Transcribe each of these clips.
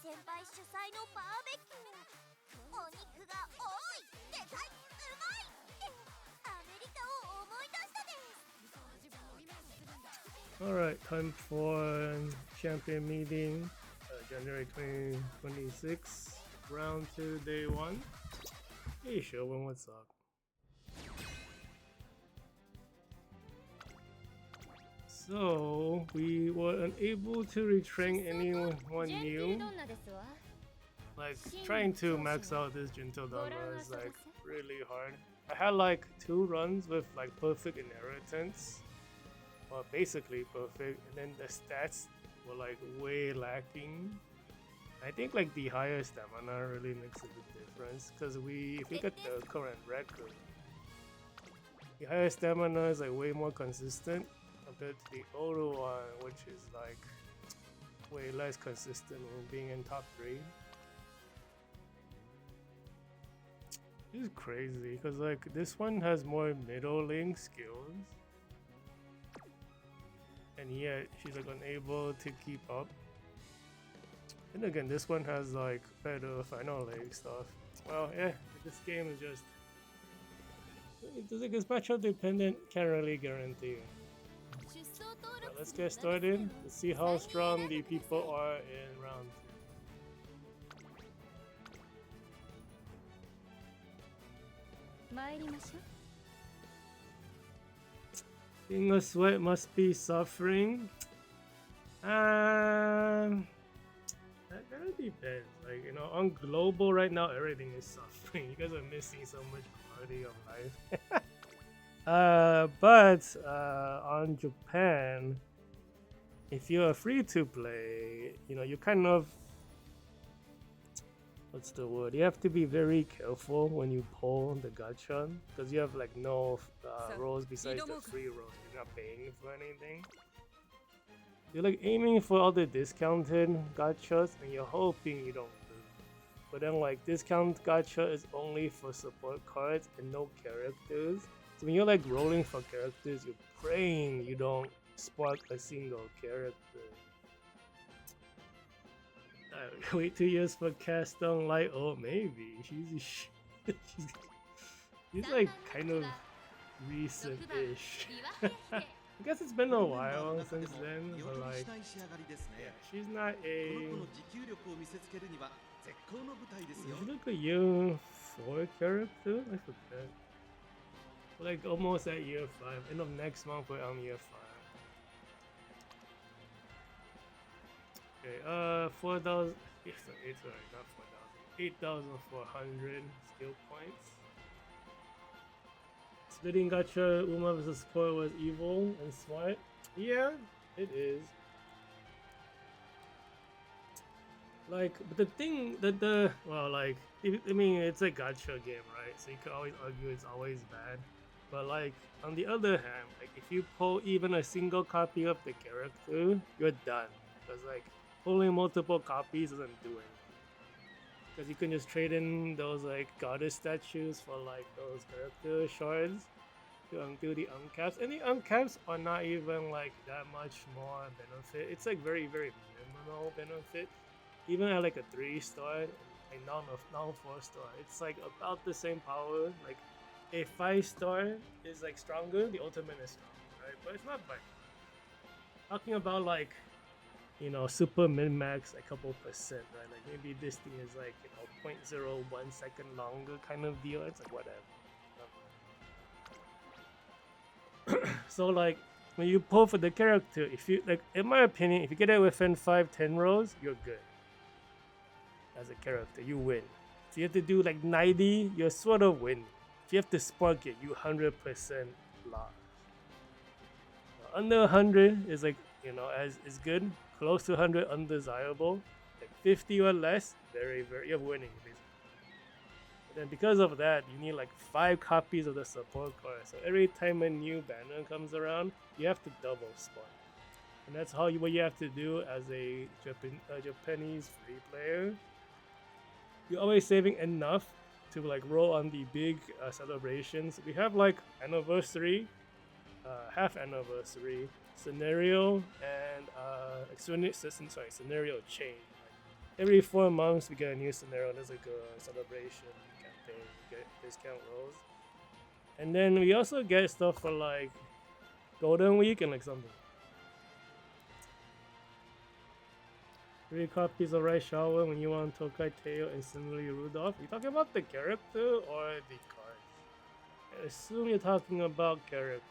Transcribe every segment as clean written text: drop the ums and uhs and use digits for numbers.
先輩主催のバーベキュー。お肉が多い、でかい、うまいってアメリカを思い出したです。 Alright, time for champion meeting, January 2026, round 2, day 1. Hey Shogun, what's up? So, we were unable to retrain anyone new. Like, trying to max out this Jinto Donna is like really hard. I had like 2 runs with like perfect inheritance. Well, basically perfect, and then the stats were like way lacking. I think like the higher stamina really makes a big difference, because if you look at the current record, the higher stamina is like way more consistent compared to the older one, which is like way less consistent in being in top 3. This is crazy, because like this one has more middle link skills, and yet she's like unable to keep up. And again, this one has like better final leg stuff. Well, yeah, this game is just, it's matchup dependent, can't really guarantee. But let's get started. Let's see how strong the people are in round 2. Being a sweat must be suffering. That kind of depends. Like, you know, on global right now, everything is suffering. You guys are missing so much quality of life. But on Japan, if you're free to play, you know, you kind of, what's the word? You have to be very careful when you pull the gacha, because you have like no roles besides the free roles. You're not paying for anything. You're like aiming for all the discounted gachas, and you're hoping you don't lose. But then like discount gacha is only for support cards and no characters. So when you're like rolling for characters, you're praying you don't spark a single character. Wait 2 years for Castone Light. Oh, maybe she's like kind of recent-ish. I guess it's been a while since then, but like, yeah, she's not a. Is she like a year 4 character? I forget. Like almost at year 5. End of next month, we're on year 5. Okay, 4,000. Sorry, not 4,000. 8,400 skill points. Splitting gacha Uma vs support was evil and smart. Yeah, it is. Like, but the thing that like, I mean, it's a gacha game, right? So you can always argue it's always bad. But like, on the other hand, like if you pull even a single copy of the character, you're done. Because like, pulling multiple copies doesn't do anything. Because you can just trade in those like goddess statues for like those character shards to do the uncaps. And the uncaps are not even like that much more benefit. It's like very, very minimal benefit. Even at like a 3-star and non-4-star, it's like about the same power. Like a 5-star is like stronger, the ultimate is stronger, right? But it's not bad. Talking about like, you know, super min-max a couple percent, right? Like maybe this thing is like, you know, 0.01 second longer kind of deal. It's like whatever. So like when you pull for the character, if you like, in my opinion, if you get it within 5-10 rows, you're good. As a character, you win. If you have to do like 90, you're sort of winning. If you have to spark it, you 100% lost. Under 100 is like, you know, as is good. Close to 100, undesirable. Like 50 or less, very, you're winning basically. But then because of that, you need like 5 copies of the support card. So every time a new banner comes around, you have to double spawn. And that's what you have to do as a Japanese free player. You're always saving enough to like roll on the big celebrations. We have like anniversary, half anniversary, scenario, and scenario chain. every 4 months we get a new scenario. There's like a celebration campaign. We get discount rolls, and then we also get stuff for like Golden Week and like something. 3 copies of Right Shower when you want Tokai Tail and similarly Rudolph. Are you talking about the character or the cards? I assume you're talking about character.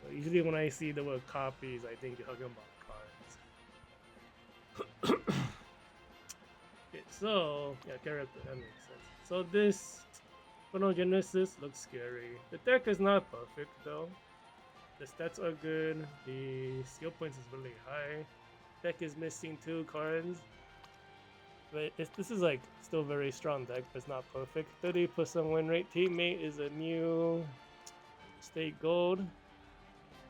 But usually when I see the word copies, I think you're talking about cards. Okay, so yeah, character, that makes sense. So this Chronogenesis looks scary. The deck is not perfect though. The stats are good. The skill points is really high. Deck is missing 2 cards. But this is like still very strong deck, but it's not perfect. 30% win rate. Teammate is a new state gold.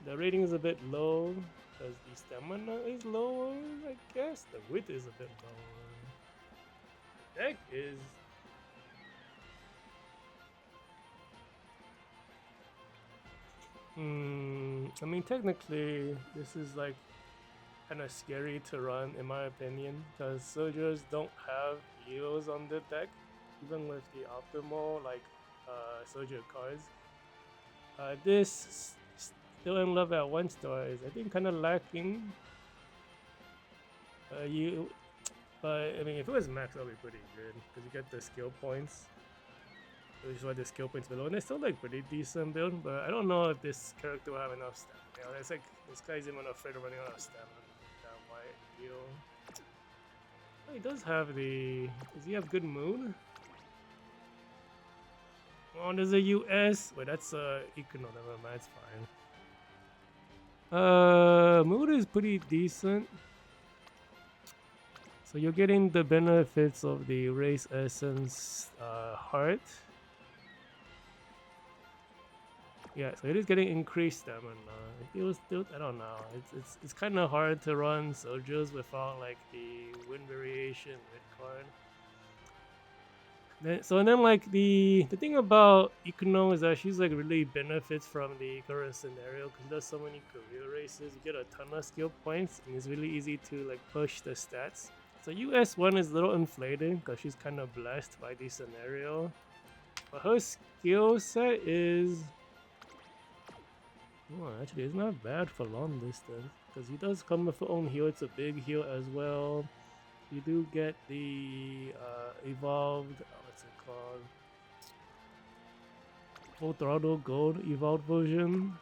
The rating is a bit low because the stamina is lower, I guess. The width is a bit lower. The deck is I mean, technically, this is like kind of scary to run, in my opinion, because soldiers don't have heals on the deck, even with the optimal like soldier cards. This still in love at 1 star is I think kind of lacking. But I mean, if it was max, that would be pretty good because you get the skill points. Which is why the skill points below, and it's still like pretty decent build, but I don't know if this character will have enough stamina. You know, it's like this guy's even afraid of running out of stamina. That white heal. Oh, he does have the. Does he have good mood? Oh, there's a US. Wait, that's Econo. Never mind, it's fine. Mood is pretty decent. So you're getting the benefits of the race essence heart. Yeah, so it is getting increased stamina. It feels still, I don't know. It's kind of hard to run soldiers without like the wind variation with card. Then like the thing about Ikuno is that she's like really benefits from the current scenario because there's so many career races. You get a ton of skill points and it's really easy to like push the stats. So US1 is a little inflated because she's kind of blessed by the scenario. But her skill set is. Oh, actually, it's not bad for long distance because he does come with his own heal. It's a big heal as well. You do get the evolved. What's it called? Full throttle gold evolved version.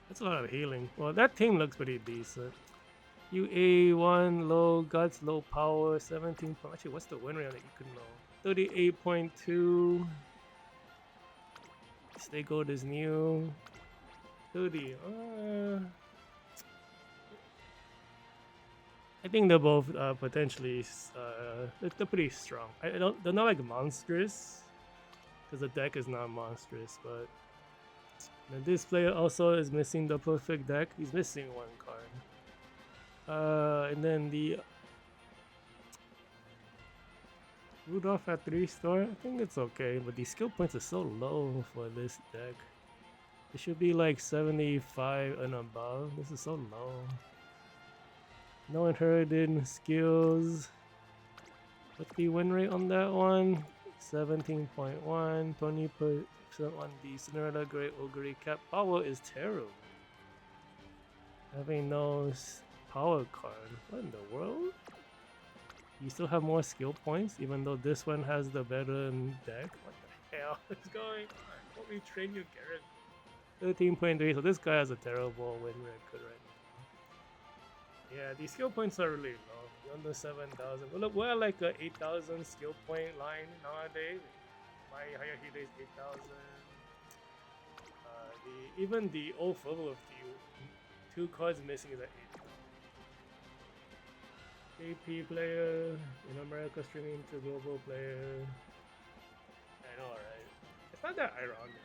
That's a lot of healing. Well, that team looks pretty decent. UA1 low guts, low power, 17. Actually, what's the win rate on it? You could know. 38.2. Stay gold is new. 30. I think they're both potentially they're pretty strong. They're not like monstrous because the deck is not monstrous, but this player also is missing the perfect deck. He's missing 1 card. And then the Rudolph at 3-star, I think it's okay, but the skill points are so low for this deck. It should be like 75 and above. This is so low. No inherited skills. What's the win rate on that one? 17.1, 20% on the Cinderella Great Ogre Cap. Power is terrible. Having no power card. What in the world? You still have more skill points, even though this one has the better deck. What the hell is going on? Don't retrain your character. 13.3, so this guy has a terrible win record right now. Yeah, the skill points are really low. You're under 7,000. Well, look, we're at like a 8,000 skill point line nowadays. My higher healer is 8,000. Even the old photo of the 2 cards missing is at 8,000. AP player in America streaming to global player. I know, right? It's not that ironic.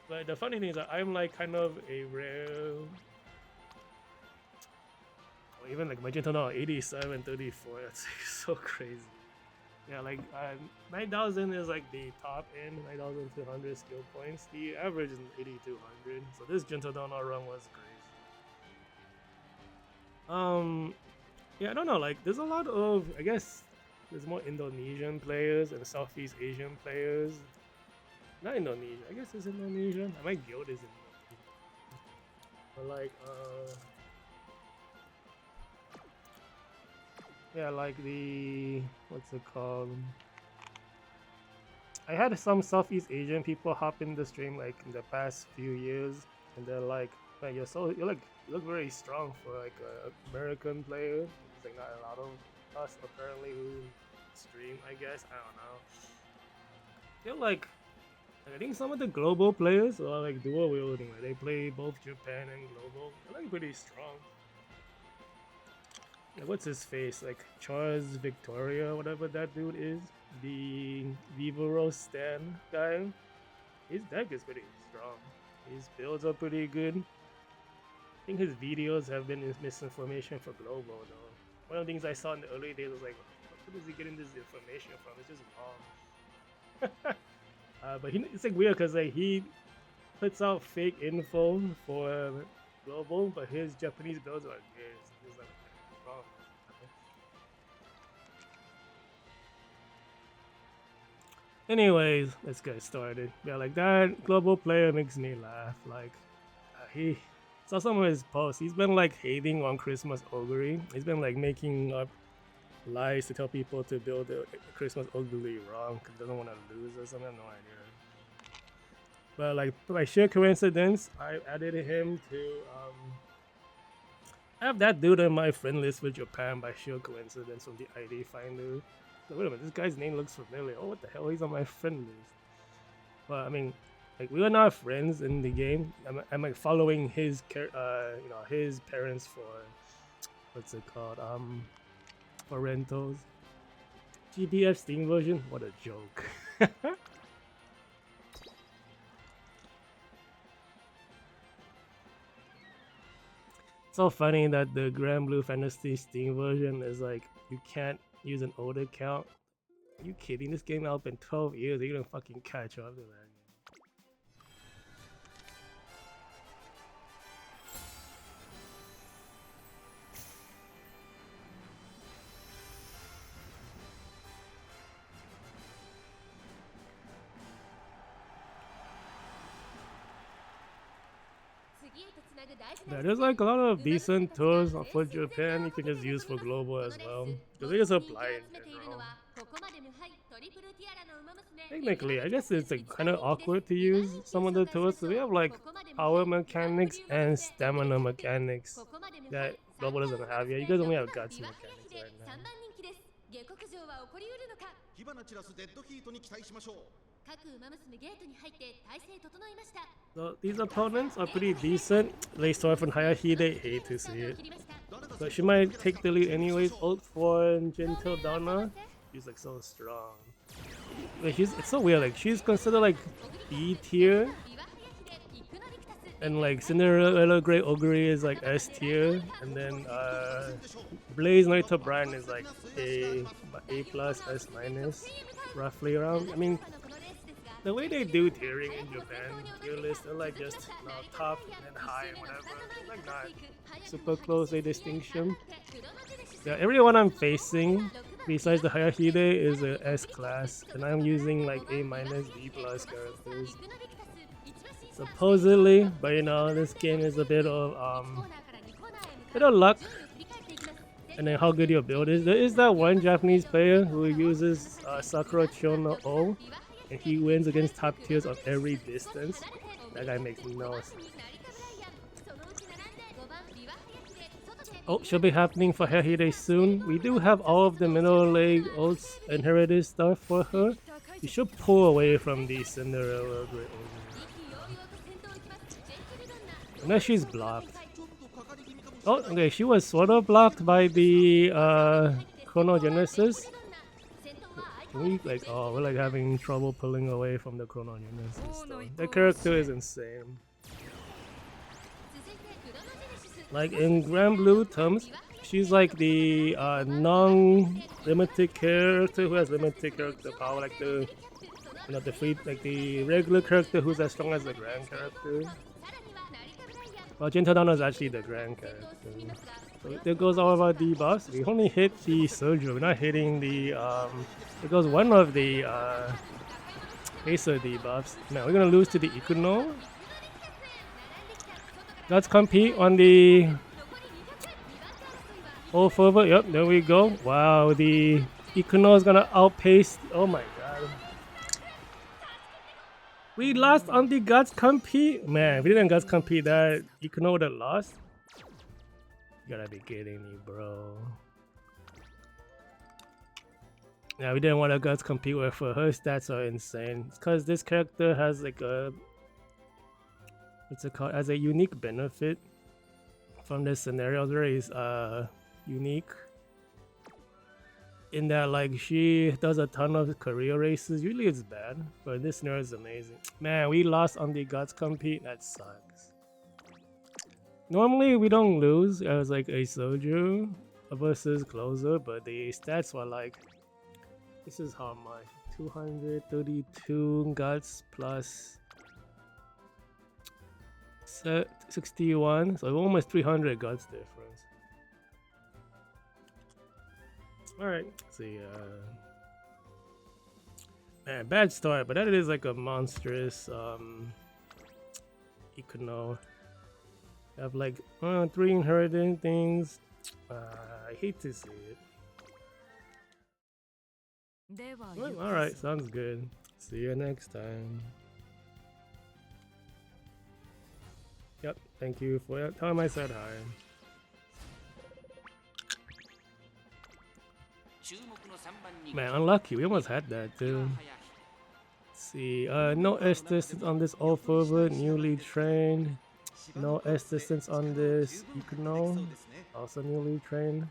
But the funny thing is that I'm like kind of a rare. Or even like Magenta now, 87, 34. That's like so crazy. Yeah, like 9,000 is like the top end, 9,200 skill points. The average is 8,200. So this Gentle Donor run was crazy. Yeah, I don't know. Like, there's a lot of, I guess, there's more Indonesian players and Southeast Asian players. Not Indonesia. I guess it's Indonesian. I might guild is Indonesian. But like, yeah, like the what's it called? I had some Southeast Asian people hop in the stream like in the past few years, and they're like, "Man, you look very strong for like an American player." It's like not a lot of us apparently who stream. I guess I don't know. They're like, I think some of the global players are like dual wielding. Like they play both Japan and global. They're like pretty strong. Like, what's his face? Like Charles Victoria, whatever that dude is. The Vivero Stan guy. His deck is pretty strong. His builds are pretty good. I think his videos have been misinformation for global though. One of the things I saw in the early days was like, where is he getting this information from? It's just wrong. But it's like weird because like he puts out fake info for global, but his Japanese builds are good. It's like wrong. Anyways, let's get started. Yeah, like that global player makes me laugh. Like he saw some of his posts. He's been like hating on Christmas Ogre. He's been like making up lies to tell people to build the Christmas Ogre wrong because he doesn't want to lose or something. I have no idea. But like by sheer coincidence, I added him to I have that dude on my friend list for Japan by sheer coincidence from the ID finder. So wait a minute, this guy's name looks familiar. Oh, what the hell? He's on my friend list. Well, I mean, like we were not friends in the game. I'm like following his his parents for what's it called? For rentals. GBF Steam version? What a joke. So funny that the Grand Blue Fantasy Steam version is like you can't use an old account. Are you kidding? This game out in 12 years. You don't fucking catch up to that. Yeah, there's like a lot of decent tools for Japan you can just use for global as well. Because they just apply in general. Technically, I guess it's like kind of awkward to use some of the tools. So we have like power mechanics and stamina mechanics that global doesn't have yet. You guys only have guts mechanics right now. So these opponents are pretty decent. They start from Hayahide, hate to see it. But she might take the lead anyways. Ult for Gentle Donna. She's like so strong. Like it's so weird, like she's considered like B tier. And like Cinderella Grey Ogre is like S tier. And then Blaze Naruto Brian is like A plus, S minus. Roughly around. I mean, the way they do tiering in Japan, tier lists are like just top and high and whatever. Like not super close a distinction. Yeah, everyone I'm facing, besides the Hayahide, is a S class, and I'm using like A minus, B plus characters. Supposedly, but you know, this game is a bit of luck. And then how good your build is. There is that one Japanese player who uses Sakura Chono O, and he wins against top tiers on every distance. That guy makes no sense. Oh, should be happening for Hayahide soon. We do have all of the middle leg ults inherited stuff for her. You should pull away from the Cinderella Great Ogre. Unless she's blocked. Oh, okay, she was sort of blocked by the Chronogenesis. Can we like, oh, we're like having trouble pulling away from the Chronogenesis though. That character is insane. Like in Grand Blue terms, she's like the non-limited character who has limited character power, like the the free, like the regular character who's as strong as the grand character. Well, Gentle Donna is actually the grand character. So there goes all of our debuffs. We only hit the Soju, we're not hitting the there goes one of the Acer debuffs. Man, we're gonna lose to the Ikuno. Let's compete on the all further. Yep, there we go. Wow, the Ikuno is gonna outpace. Oh my god. We lost on the Guts compete. Man, if we didn't Guts compete, that Ikuno would have lost. You gotta be kidding me, bro. Yeah, we didn't want to Guts compete with her. Her stats are insane. It's because this character has like a as a unique benefit from this scenario. It's very unique in that like she does a ton of career races. Usually it's bad, but this scenario is amazing. Man, we lost on the Guts compete. That sucks. Normally we don't lose as like a Soju versus closer, but the stats were like, this is how much? 232 Guts plus 61, so almost 300 Guts difference. Alright, see, man, bad start, but that is like a monstrous Ikuno. Have like 3 inheriting things. I hate to see it. Well, alright, sounds good. See you next time. Yep, thank you for that. Tell him I said hi. Man, unlucky. We almost had that too. Let's see, no S distance on this all further, newly trained. No S distance on this Ikuno, also newly trained.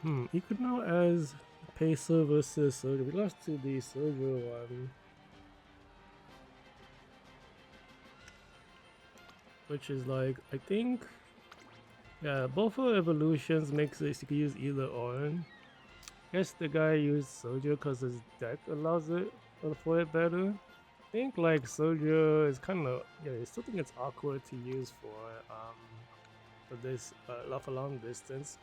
Ikuno as Pacer versus Soju. We lost to the Soju one, which is like, I think, yeah, both her evolutions makes it so you can use either or. I guess the guy used Soju because his deck allows it for it better. I think like Soju is kind of, yeah, I still think it's awkward to use for this for long distance.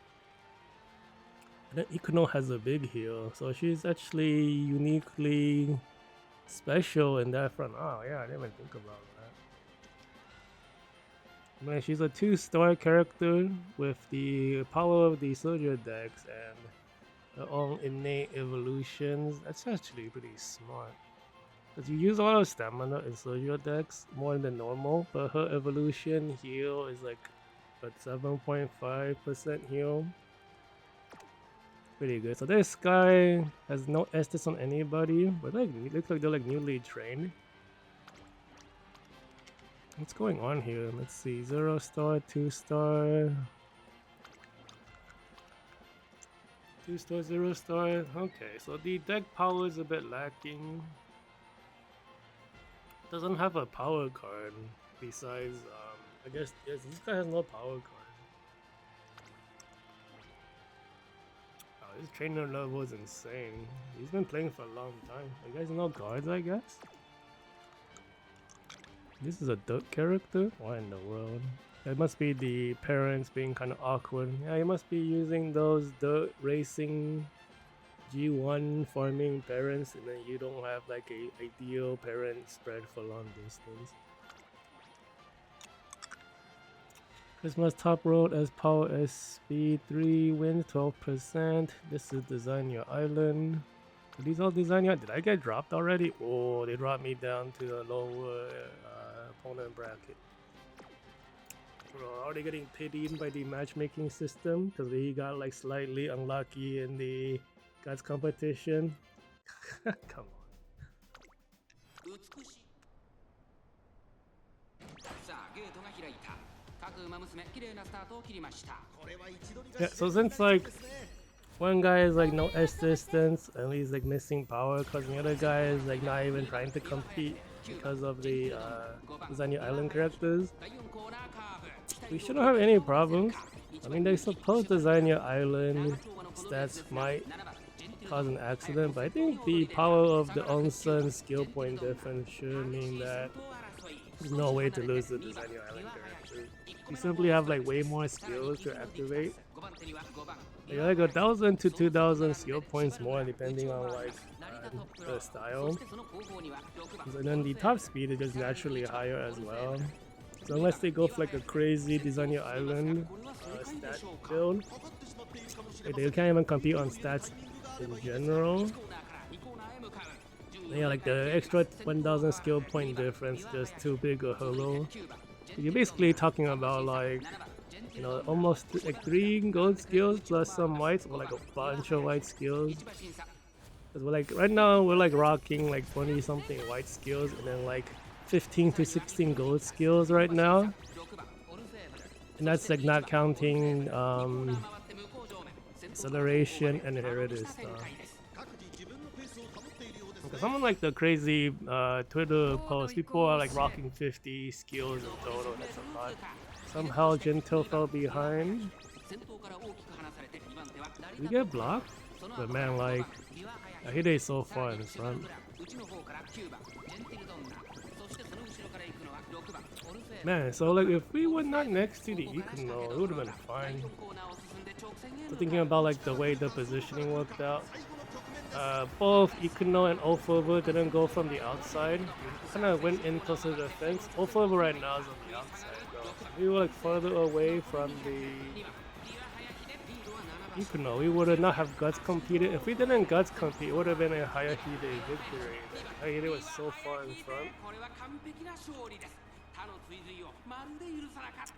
And then Ikuno has a big heal, so she's actually uniquely special in that front. Oh yeah, I didn't even think about that. Man, she's a 2-star character with the power of the Soju decks and her own innate evolutions. That's actually pretty smart. Because you use a lot of stamina in Soju decks more than normal, but her evolution heal is like a 7.5% heal. Pretty good. So this guy has no Estus on anybody, but like it looks like they're like newly trained. What's going on here? Let's see. 0-star, 2-star. 2-star, 0-star. Okay, so the deck power is a bit lacking. Doesn't have a power card besides I guess, yes, this guy has no power card. Oh, his trainer level is insane. He's been playing for a long time. You guys know cards, I guess? This is a dirt character? What in the world? It must be the parents being kind of awkward. Yeah, you must be using those dirt racing G1 farming parents, and then you don't have like a ideal parent spread for long distance. Xmas top road as power as speed 3 wins 12%. This is design your island. Are these all design your? Did I get dropped already? Oh, they dropped me down to the lower opponent bracket. We're already getting pitied by the matchmaking system because we got like slightly unlucky in the Guts competition. Come on. Yeah, so since like one guy is like no S distance and he's like missing power because the other guy is like not even trying to compete because of the Design Island characters, we shouldn't have any problems. I mean, they suppose Design Island stats might cause an accident, but I think the power of the Onsen skill point difference should mean that There's no way to lose the Designer Island character. You simply have like way more skills to activate. Like 1,000 to 2,000 skill points more depending on like the style. And then the top speed is just naturally higher as well. So unless they go for like a crazy Designer Island stat build, they can't even compete on stats in general. Yeah, like the extra 1,000 skill point difference is just too big a hurdle. You're basically talking about like, you know, almost like 3 gold skills plus some whites, or like a bunch of white skills. Cause we're like right now we're like rocking like 20 something white skills and then like 15 to 16 gold skills right now, and that's like not counting acceleration and inherited stuff. Because someone like the crazy Twitter post, people are like rocking 50 skills in total. That's a lot. Somehow Gentle fell behind. Did we get blocked? But man, like Hide is so far in front. Man, so like if we were not next to the Ikuno, it would have been fine. So thinking about like the way the positioning worked out, both Ikuno and Ofover didn't go from the outside. We kind of went in closer to the fence. Ofover right now is on the outside though. So we were like further away from the Ikuno. We would not have Guts competed. If we didn't Guts compete, it would have been a Hayahide victory. Hayahide was so far in front.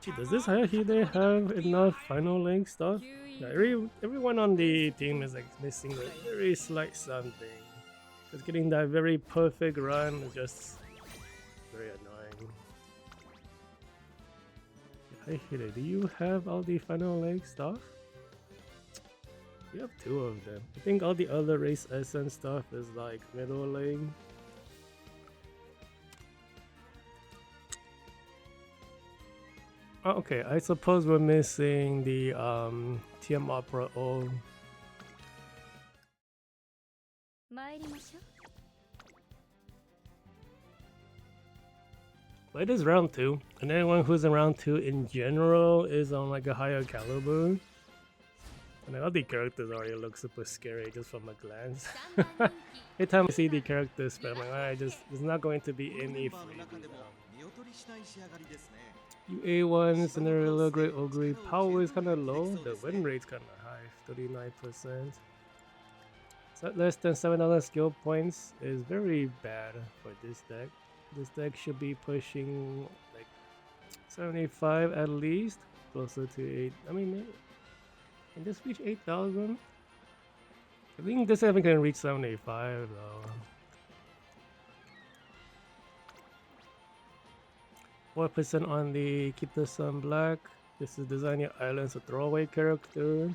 Gee, does this Hayahide have enough final link stuff? Yeah, everyone on the team is like missing a very slight something. Because getting that very perfect run is just very annoying. Hayahide, do you have all the final link stuff? You have 2 of them. I think all the other race essence stuff is like middle lane. Oh, okay, I suppose we're missing the TM Opera O. But it is round 2, and anyone who's in round 2 in general is on like a higher caliber. And all the characters already look super scary just from a glance. Every time I see the characters spell, I'm like, there's not going to be any free. UA1, Cinderella, Great Ogre, power is kind of low, the win rate's kind of high, 39%. So less than 7,000 skill points is very bad for this deck. This deck should be pushing like 75 at least, closer to 8. I mean, can this reach 8,000? I think this even can reach 75 though. 4% on the Kita-san Black. This is Designer Islands, a throwaway character.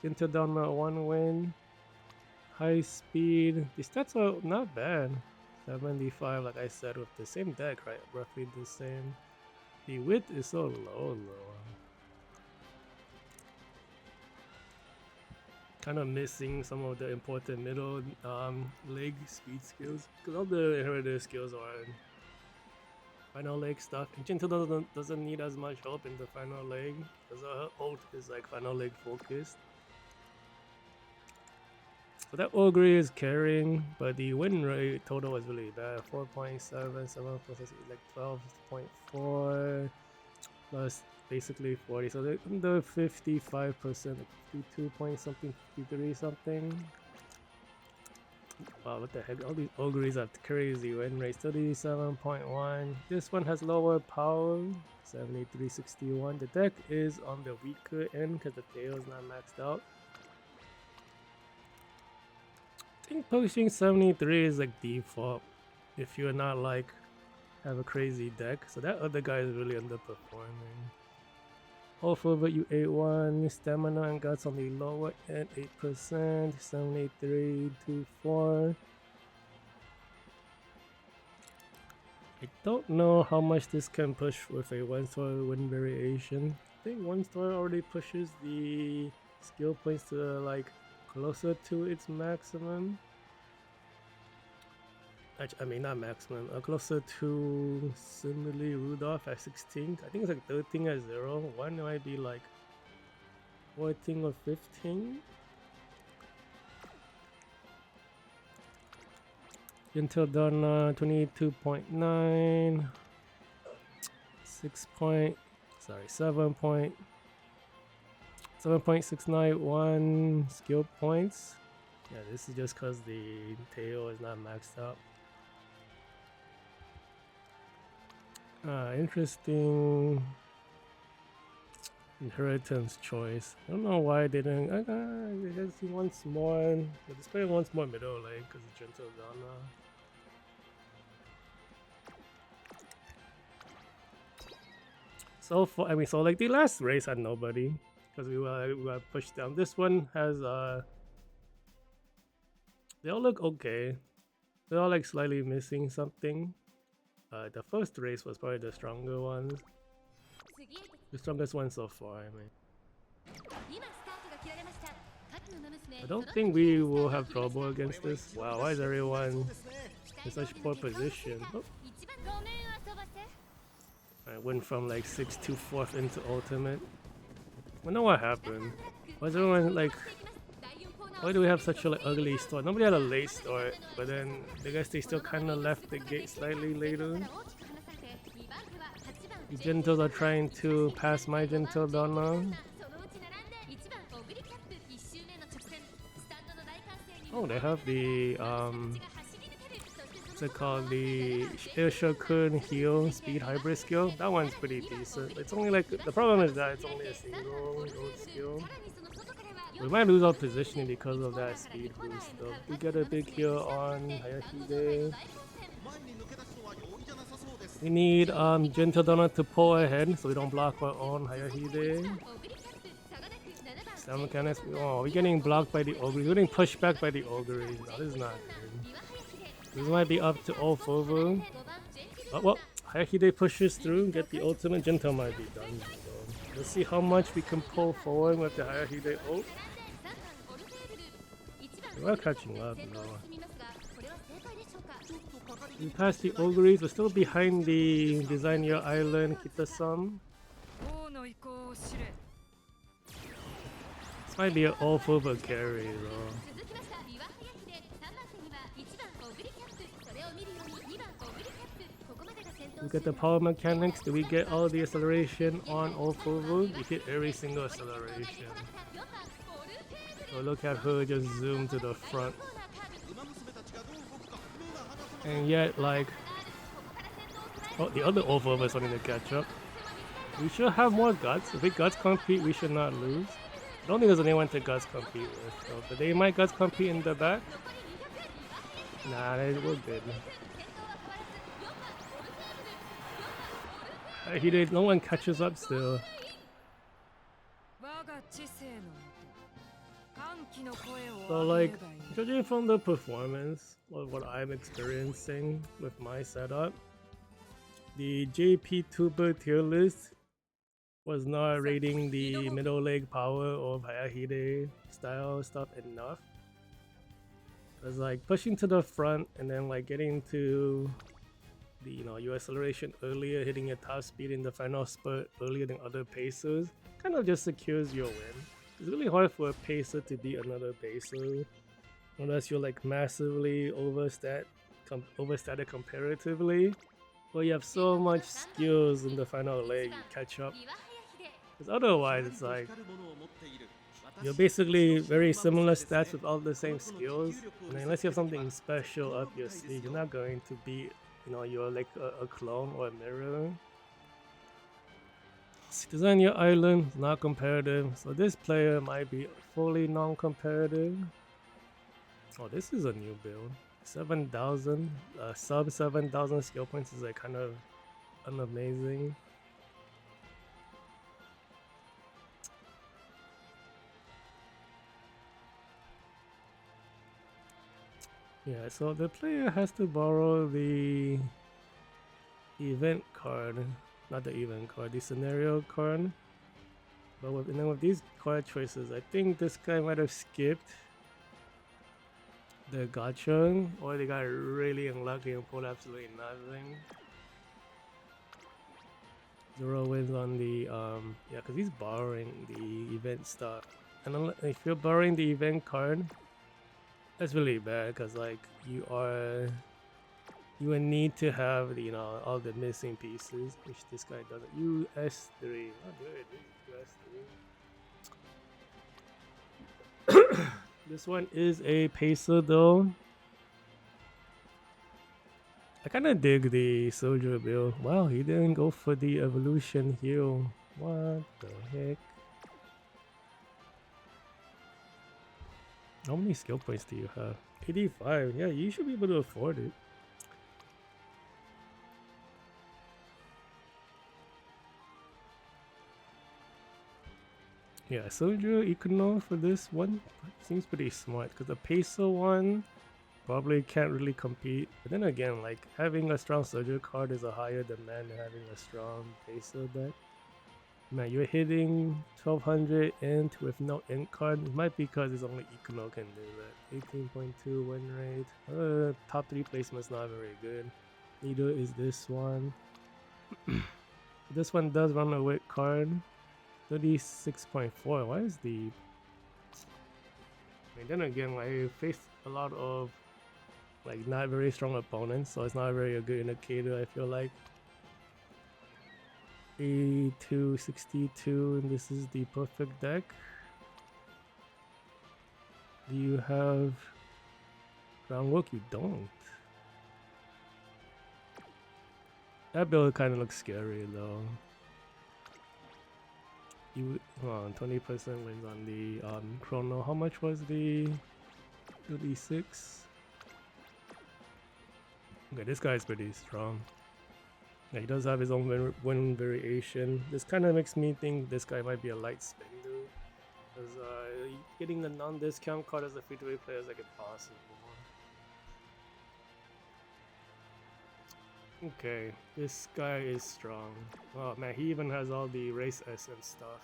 Into Dharma 1 win. High speed. The stats are not bad. 75, like I said, with the same deck, right? Roughly the same. The width is so low though. Kind of missing some of the important middle leg speed skills. Because all the inherited skills are final leg stuff. And Gentle doesn't need as much help in the final leg because her ult is like final leg focused. So that Ogre is carrying, but the win rate total was really bad. 4.7, 7 plus like 12.4 plus basically 40. So they're under 55%, like 52 point something, 53 something. Wow, what the heck? All these ogres have crazy win rates. 37.1. This one has lower power, 73.61. The deck is on the weaker end because the tail is not maxed out. I think pushing 73 is like default if you're not like have a crazy deck. So that other guy is really underperforming. Off over U81, stamina and guts on the lower end, 8%, 73.24. I don't know how much this can push with a 1-star win variation. I think 1-star already pushes the skill points to like closer to its maximum. I mean, not maximum. Closer to Simile Rudolph at 16. I think it's like 13 at 0. One might be like 14 or 15. Until done 22.9. 7.691 skill points. Yeah, this is just because the tail is not maxed out. Interesting inheritance choice. I don't know why they didn't. He wants more. This player wants more middle leg because it's Gentle Donna. So far, I mean, so like the last race had nobody because we got pushed down. This one has they all look okay. They're all like slightly missing something. The first race was probably the stronger one. The strongest one so far, I mean. I don't think we will have trouble against this. Wow, why is everyone in such poor position? Oh. I went from like 6th to 4th into ultimate. I wonder what happened. Why is everyone like... Why do we have such a like, ugly start? Nobody had a late start, but then I guess they still kind of left the gate slightly later. The Gentles are trying to pass my Gentle Donna. Oh, they have the what's it called? The Air Shokun heal speed hybrid skill. That one's pretty decent. It's only like the problem is that it's only a single gold skill. We might lose our positioning because of that speed boost though. We get a big heal on Hayahide. We need Gentle Donna to pull ahead so we don't block our own Hayahide. Sound mechanics. Oh, we're getting blocked by the ogres. We're getting pushed back by the ogres. No, this is not good. This might be up to Ofovu. Oh, well, Hayahide pushes through, get the ultimate. Gentle might be done. So let's see how much we can pull forward with the Hayahide ult. We're catching up now. We passed the ogres, we're still behind the Design Your Island Kitasam. This might be an all-over carry though. Look at the power mechanics. Do we get all the acceleration on all-over? We hit every single acceleration. So look at her just zoom to the front. And yet, like, oh, the other all-over is wanting to catch up. We should have more guts. If we guts compete, we should not lose. I don't think there's anyone to guts compete with, though. But they might guts compete in the back. Nah, we're good. No one catches up still. So like, judging from the performance of what I'm experiencing with my setup, the JP Tuber tier list was not rating the middle leg power of Hayahide style stuff enough. It was like pushing to the front and then like getting to the your acceleration earlier, hitting your top speed in the final spurt earlier than other pacers, kind of just secures your win. It's really hard for a pacer to beat another pacer unless you're like massively overstated comparatively, but you have so much skills in the final leg you catch up. Because otherwise it's like you're basically very similar stats with all the same skills, and unless you have something special up your sleeve, you're not going to beat you're like a clone or a mirror. Design Your Island is not competitive, so this player might be fully non-competitive. Oh, this is a new build. 7,000, sub 7,000 skill points is like kind of unamazing. Yeah, so the player has to borrow the event card. Not the event card, the scenario card. But with these card choices, I think this guy might have skipped the gacha, or they got really unlucky and pulled absolutely nothing. 0 wins on the yeah, because he's borrowing the event stuff, and if you're borrowing the event card, that's really bad because like you would need to have the, you know, all the missing pieces, which this guy doesn't. US3, oh good, US3. This one is a peso though. I kind of dig the soldier build. Wow, he didn't go for the evolution heal. What the heck? How many skill points do you have? 85. Yeah, you should be able to afford it. Yeah, soldier econo for this one seems pretty smart because the peso one probably can't really compete. But then again, like having a strong soldier card is a higher demand than having a strong peso deck. Man, you're hitting 1200 int with no int card. It might be because it's only econo can do that. 18.2 win rate. Top 3 placement's not very good. Neither is this one. This one does run a wit card. 36.4. Why is the... I mean, then again, like, I faced a lot of like not very strong opponents, so it's not very a good indicator. I feel like 82, 62, and this is the perfect deck. Do you have groundwork? You don't. That build kind of looks scary though. You 20% wins on the chrono. How much was the 36? Okay, this guy's pretty strong. Yeah, he does have his own win variation. This kind of makes me think this guy might be a light spin dude. Because getting the non-discount card as a free-to-play player is like impossible. Okay, this guy is strong. Oh man, he even has all the race essence stuff.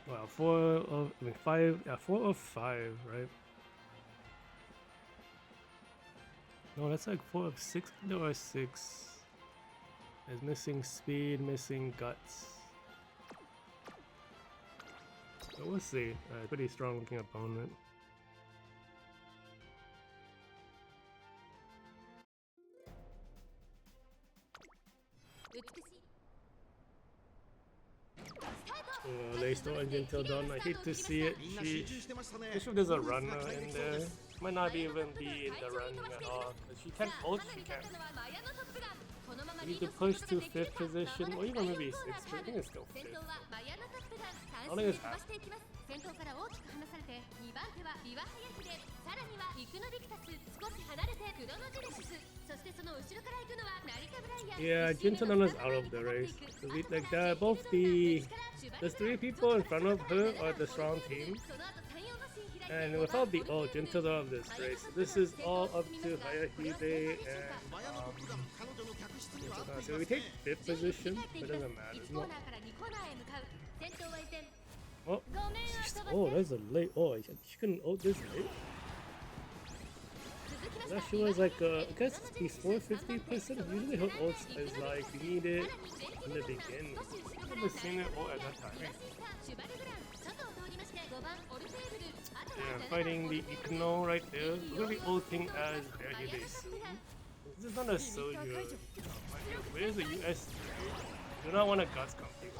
Wow, 5, yeah, 4 of 5, right? No, that's like 4 of 6, or 6. There's missing speed, missing guts. But we'll see. Pretty strong looking opponent. They still engine till dawn. I hate to see it. Especially there's a runner in there. Might not even be in the run at all. She can't ult, she can't. You need to push to 5th position, or even maybe 6th. I think it's still 5th. I don't think it's half. Yeah, Gintana's out of the race. Like that, both there's 3 people in front of her are the strong team. And without the ult, Jinta's out of this race. This is all up to Hayahide and so we take 5th position, but it doesn't matter. Oh, that's a late. Oh, she couldn't ult this late. That she was like, I guess it's before 50%. Usually her ults is like, you need it in the beginning. I've never seen it ult at that time. Yeah, fighting the Econo right there. We're gonna be ulting as Hayahide soon. This is not a soldier. Where's the US? Do not want a guts compete.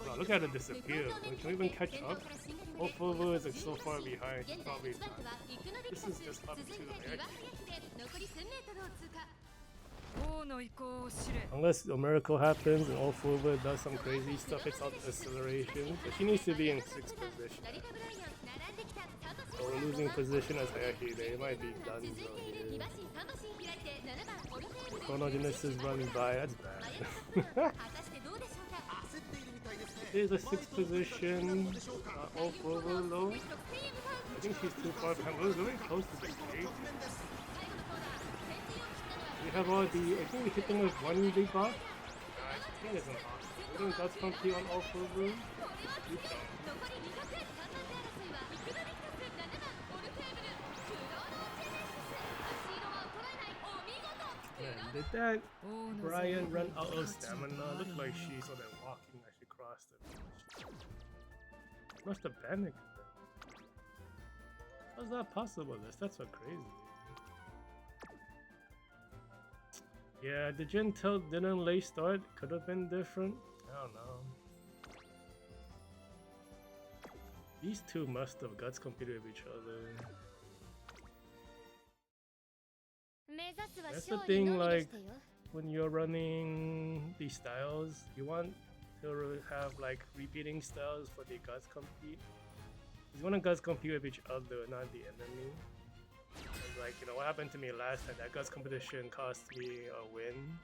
Wow, look at it disappear. Can we even catch up? Oppo is like so far behind. Probably not. This is just up to unless a miracle happens and Oppo does some crazy stuff, it's out acceleration. But she needs to be in 6th position. So we're losing position as Hayahide. It might be done here. Chronogenesis running by, that's bad. There's a 6th position. Oppo low. I think she's too far behind. We're very close to the gate. We have all the. I think we hit them with 1 big buff. I think think it's impossible. You think Guts compete on all 4 rooms? You don't. Man, did that Brian run out of stamina? Looked like she started walking as she crossed the finish. Must have panicked. How's that possible? That's so crazy. Yeah, the Gen Tilt didn't late start. Could have been different. I don't know. These two must have Guts competed with each other. That's the thing, like, when you're running these styles, you want to have like repeating styles for the Guts compete. You want to Guts compete with each other, not the enemy. And like, you know, what happened to me last time, that Guts competition cost me a win.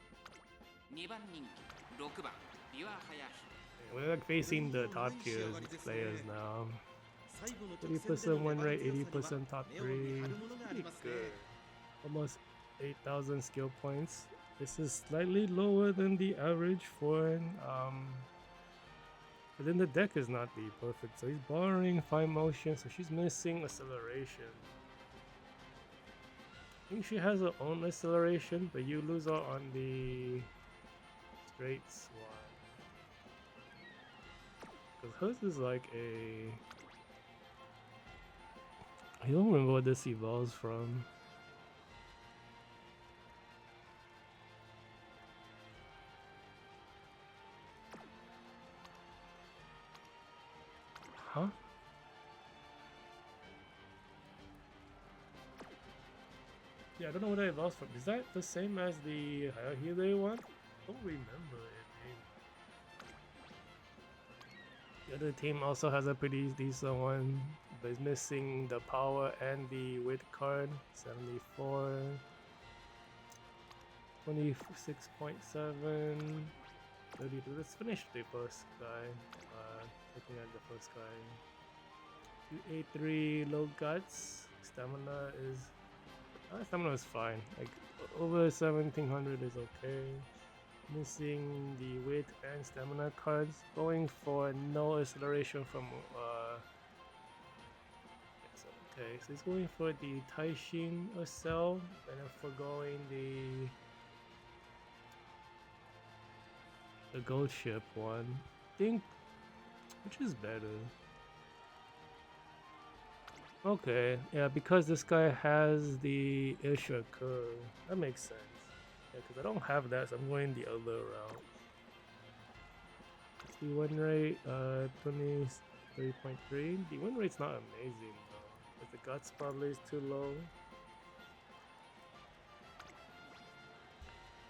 We're like facing the top tier players now. 30% win rate, 80% top 3. Pretty good. Almost 8,000 skill points. This is slightly lower than the average for but then the deck is not the perfect, so he's borrowing 5 motion, so she's missing acceleration. I think she has her own acceleration, but you lose out on the straight swan. Because hers is like a... I don't remember what this evolves from. Huh? Yeah, I don't know what that evolves from. Is that the same as the Hayahide one? I don't remember it. The other team also has a pretty decent one, but it's missing the power and the wit card. 74, 26.7, 32. Let's finish the first guy. Looking at the first guy. 283 low guts. Stamina is fine. Like over 1700 is okay. Missing the weight and stamina cards. Going for no acceleration from okay, so he's going for the Taishin Cell and then forgoing the gold ship one. I think which is better? Okay, yeah, because this guy has the Isha curve. That makes sense. Yeah, because I don't have that, so I'm going the other route. The win rate, 23.3. The win rate's not amazing though, but the guts probably is too low.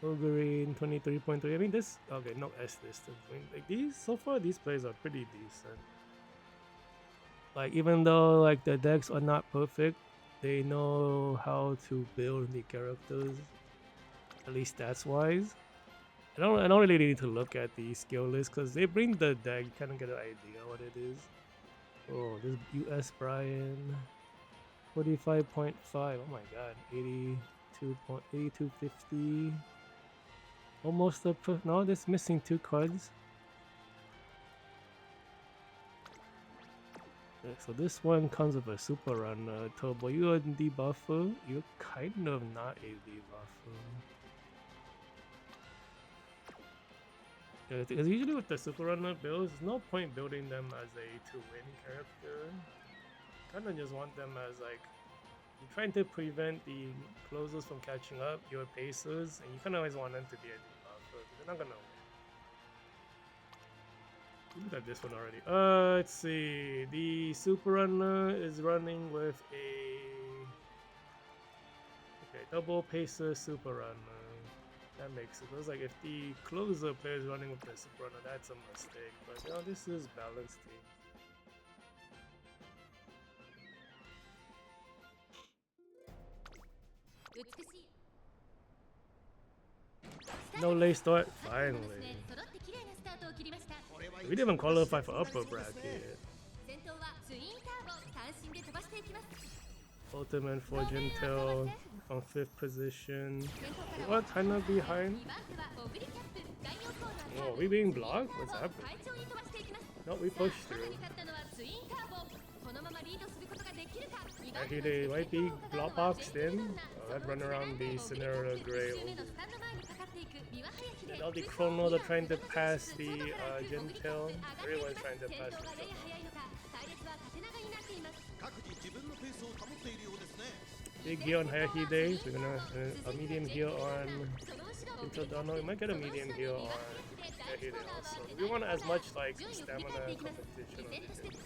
Ogreine 23.3. I mean this okay, no S distance. I mean like so far these plays are pretty decent. Like even though like the decks are not perfect, they know how to build the characters, at least stats wise. I don't really need to look at the skill list because they bring the deck, you kind of get an idea what it is. Oh, this US Brian 45.5. Oh my god, 82.50. Almost a no, that's missing 2 cards. Okay, so this one comes with a super run turbo. You're a debuffer. You're kind of not a debuffer. Yeah, because usually with the super runner builds, there's no point building them as a to-win character. Kind of just want them as like you're trying to prevent the closers from catching up, your pacers, and you kind of always want them to be a debuffer. They're not gonna win. Look at this one already. Let's see. The super runner is running with a double pacer super runner. That makes it. Looks like if the closer player is running with the super runner, that's a mistake. But you know, this is balanced team. No late start? Finally. We didn't even qualify for upper bracket. Ultimate for Gentel from 5th position. We are kind of behind. Oh, are we being blocked? What's happening? No, we pushed through. Actually, they might be block boxed in. Oh, let's run around the Cinderella Grey Ogre. And all the Chrono, they're trying to pass the Gentil. Everyone's trying to pass the Chrono. Big heal on Hayahide. We're gonna a medium heal on Gentil. We might get a medium heal on Hayahide also. We want as much like stamina competition on the push.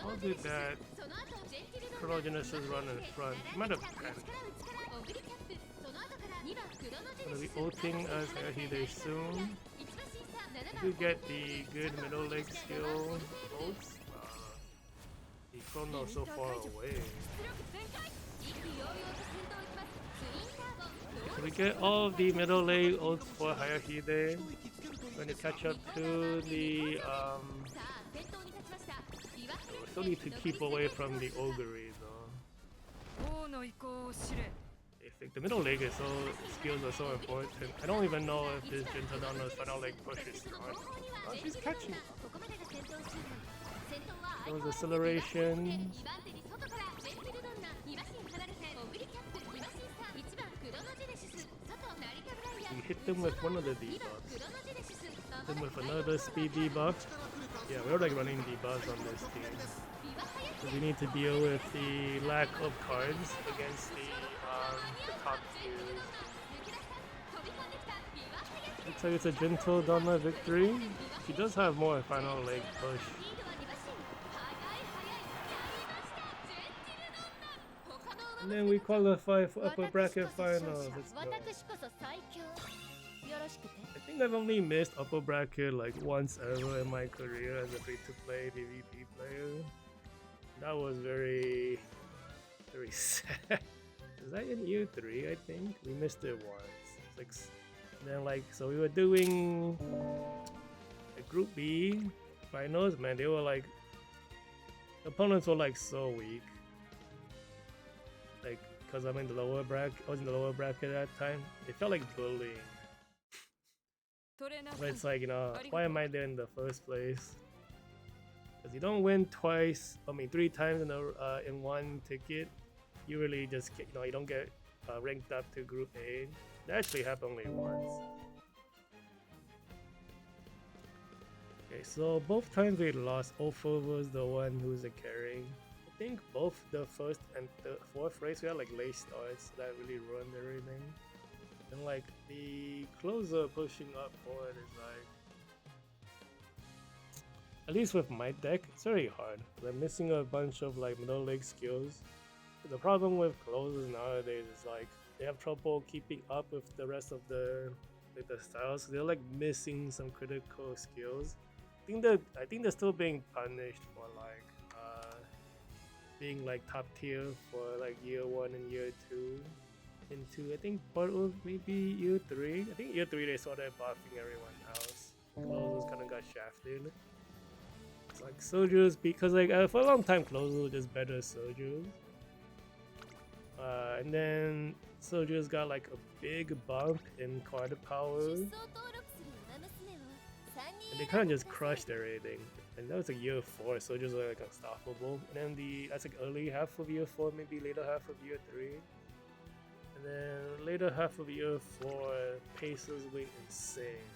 How did that Chrono Genesis run in front? Might have panicked. Gonna be ulting as Hayahide soon. We get the good middle leg skill ults. The Chrono so far away. So we get all of the middle leg ults for Hayahide. When you catch up to the still need to keep away from the Ogre though. The middle leg is skills are so important. I don't even know if this Gentadonna's final leg push is on. Oh, she's catching. Those acceleration. You hit them with one of the debuffs. Hit them with another speed debuff. Yeah, we're like running debuffs on this team. So we need to deal with the lack of cards against the top tiers. Looks like it's a Gentadonna victory. She does have more final leg push. And then we qualify for upper bracket finals. Let's go. I think I've only missed upper bracket like once ever in my career as a free-to-play PvP player. That was very sad. Was that in year 3? I think we missed it once. So we were doing a Group B finals. Man, they were like opponents were like so weak. Like, cause I'm in the lower bracket. I was in the lower bracket at that time. It felt like bullying. But it's like, you know, why am I there in the first place? Because you don't win twice. I mean, 3 times in one ticket. You really just get, you don't get ranked up to Group A. That actually happened only once. Okay, so both times we lost, Ofo was the one who's a carry. I think both the first and the fourth race we had like late starts that really ruined everything. And like the closer pushing up forward is like, at least with my deck, it's very hard. I'm missing a bunch of like middle leg skills. The problem with closers nowadays is like they have trouble keeping up with the rest of the styles. They're like missing some critical skills. I think they're still being punished for like being like top tier for like year 1 and year 2. Into I think part of maybe year 3. I think year 3 they started buffing everyone else. Closers kind of got shafted. It's like soldiers because like for a long time closers were just better soldiers. And then soldiers got like a big bump in card power, and they kind of just crushed everything. And that was like year 4, soldiers were like unstoppable. And then that's like early half of year 4, maybe later half of year 3. And then later half of year 4, Pacers went insane.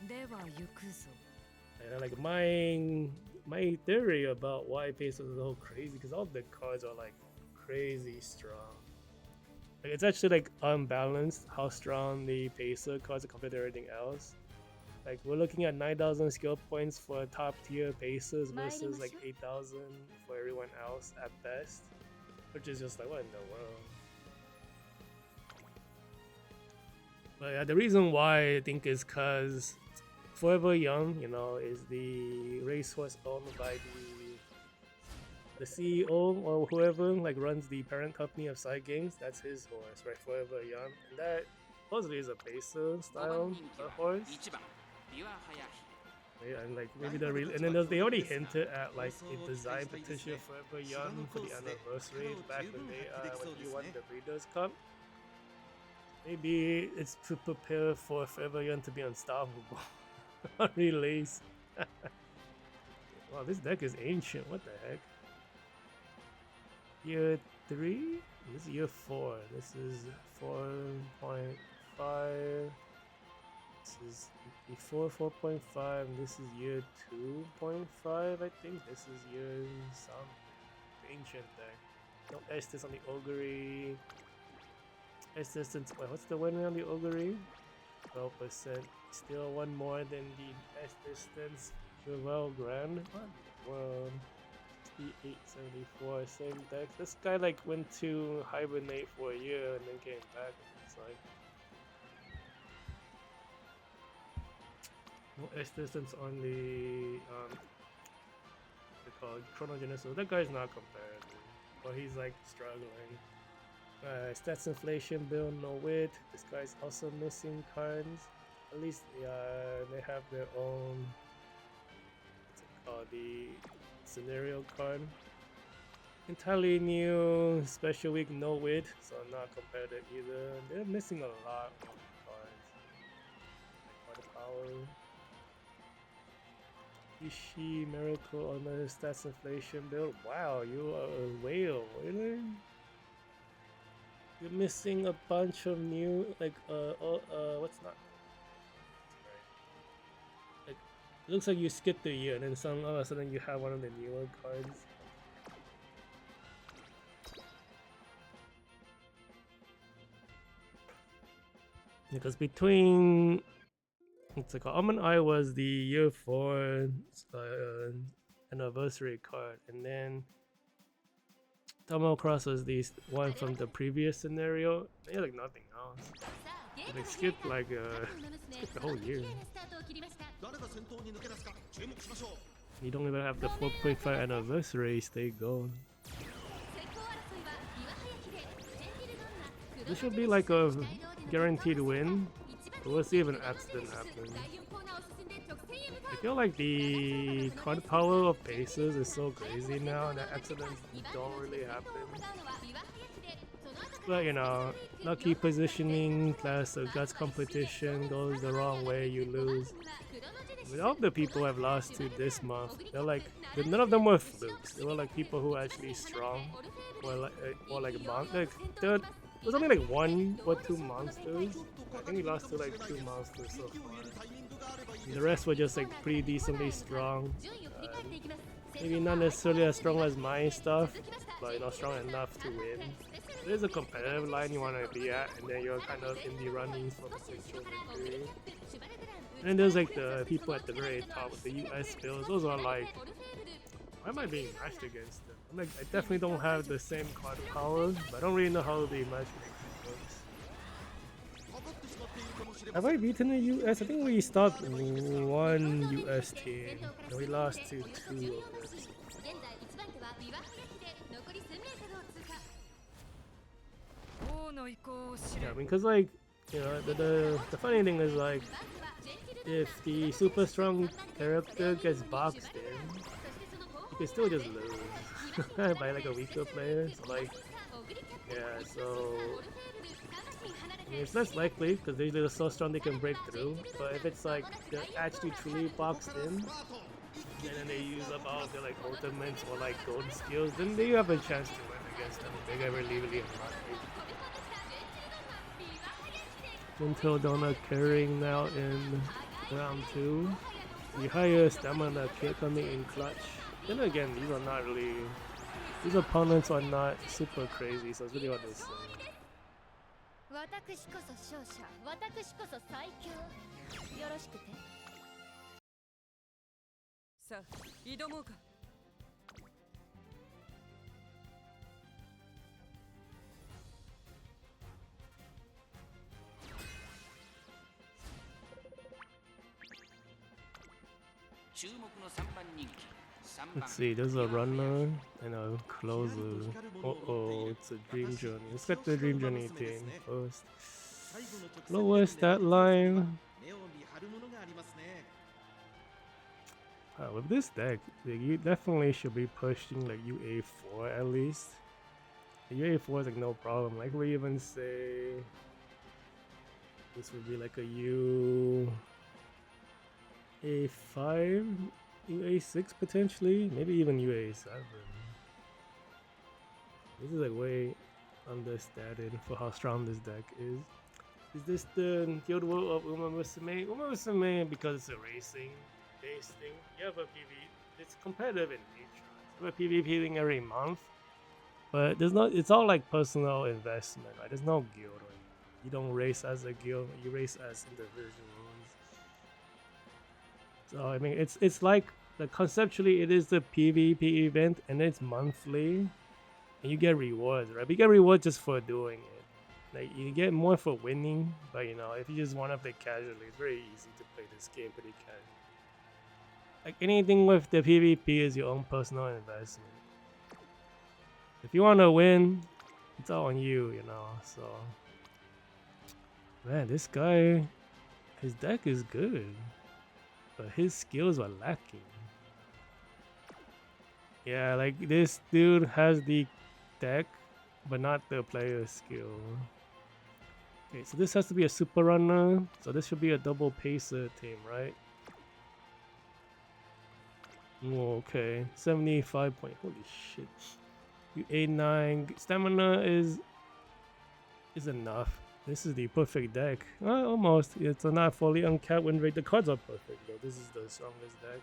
And like my theory about why Pacers is so crazy, because all the cards are like crazy strong. Like it's actually like unbalanced how strong the Pacer cards are compared to everything else. Like we're looking at 9,000 skill points for top tier Pacers versus like 8,000 for everyone else at best, which is just like what in the world. But yeah, the reason why I think is because Forever Young, is the racehorse owned by the CEO or whoever like runs the parent company of Side Games. That's his horse, right? Forever Young, and that supposedly is a Pacer style horse. Yeah, and like maybe and then they already hinted at like a design petition for Forever Young for the anniversary back when he won the Breeders' Cup. Maybe it's to prepare for Forever Young to be unstoppable on release. Wow, this deck is ancient. What the heck? Year 3? This is year 4. This is 4.5. This is before 4.5. This is year 2.5, I think. This is year some ancient deck. No Estes on the Augury. Estes, wait, what's the win rate on the Augury? 12%. Still one more than the Estes Cheval Grand. What? World. 6874, same deck. This guy like went to hibernate for a year and then came back. It's like no existence on the called Chronogenesis. That guy's not comparable, but he's like struggling. Stats inflation build, no wit. This guy's also missing cards. At least they have their own. What's it called? The scenario card. Entirely new special week, no wit, so not competitive either. They're missing a lot of cards. Like power. Ishi Miracle on the stats inflation build. Wow, you are a whale, really? You're missing a bunch of new what's not? Like, it looks like you skipped a year and then all of a sudden you have one of the newer cards. Because between it's like Almond Eye was the year 4 anniversary card, and then Tomo Cross was the one from the previous scenario. They had like nothing else. They skipped like skipped the whole year. You don't even have the 4.5 anniversary stay gold. This should be like a guaranteed win. We'll see if an accident happens. I feel like the card power of bases is so crazy now that accidents don't really happen. But you know, lucky positioning plus a guts competition goes the wrong way, you lose. But all the people who have lost to this month, they're like, none of them were flukes. They were like people who are actually strong, or like there was only like 1 or 2 monsters. I think he lost to like 2 monsters so far. And the rest were just like pretty decently strong. Maybe not necessarily as strong as my stuff, but you know, strong enough to win. There's a competitive line you want to be at, and then you're kind of in the runnings for potential victory. And then there's like the people at the very top with the US builds. Those are like, why am I being matched against them? I'm like, I definitely don't have the same card powers, but I don't really know how the matchmaking works. Have I beaten the US? I think we stopped 1 US team, and we lost to 2 of them. Yeah, I mean, cause like, you know, the funny thing is like, if the super strong character gets boxed in, you can still just lose by like a weaker player. So like, yeah, so I mean, it's less likely because they're so strong they can break through. But if it's like they're actually truly boxed in, and then they use up all their like ultimates or like golden skills, then they have a chance to win against them if they ever really unlucky. Until Donna carrying now in round 2. The higher stamina kit coming in clutch. Then again, these opponents are not super crazy, so it's really hard to say. 私こそ勝者、私こそ最強。よろしくて。さあ、挑もうか。Let's see, there's a runner and a closer. Uh-oh, it's a Dream Journey. Let's get the Dream Journey team first. Lower stat line. With this deck, you definitely should be pushing like UA4 at least. The UA4 is like no problem. Like we even say This would be like a U A5, UA6 potentially, maybe even UA7. This is like way understated for how strong this deck is. Is this the Guild War of Uma Musume? Uma Musume, because it's a racing based thing, you have a it's competitive in nature. You have a PvPing every month, but there's not, it's all like personal investment, right? There's no guild, right? You don't race as a guild, you race as individuals. So I mean, it's like conceptually it is the PvP event and it's monthly, and you get rewards, right? But you get rewards just for doing it. Like you get more for winning, but you know, if you just want to play casually, it's very easy to play this game pretty casually. Like anything with the PvP is your own personal investment. If you want to win, it's all on you, you know. So, man, this guy, his deck is good, but his skills are lacking. Yeah, like this dude has the deck, but not the player skill. Okay, so this has to be a super runner, so this should be a double pacer team, right? Oh, okay, 75 point. Holy shit! You 8-9 stamina is enough. This is the perfect deck. Almost. It's not fully uncapped win rate. The cards are perfect though. This is the strongest deck.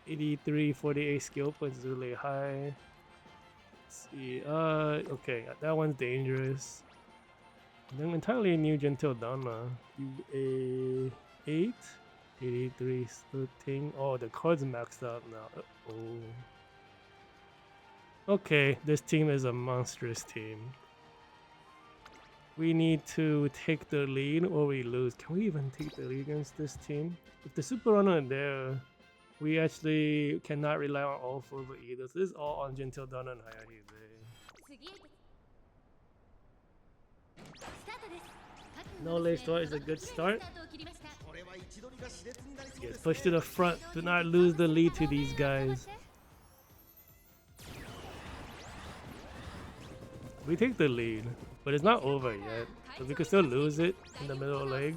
83, 48 skill points is really high. Let's see. Okay, that one's dangerous. Then entirely new Gentle Donna. UA 8, 83, 13. Oh, the card's maxed out now. Oh. Okay, this team is a monstrous team. We need to take the lead or we lose. Can we even take the lead against this team? If the super runner is there, we actually cannot rely on all four either. So this is all on Gentle Donna and Hayahide. No late start is a good start. Yes, push to the front. Do not lose the lead to these guys. We take the lead, but it's not over yet. So we could still lose it in the middle leg.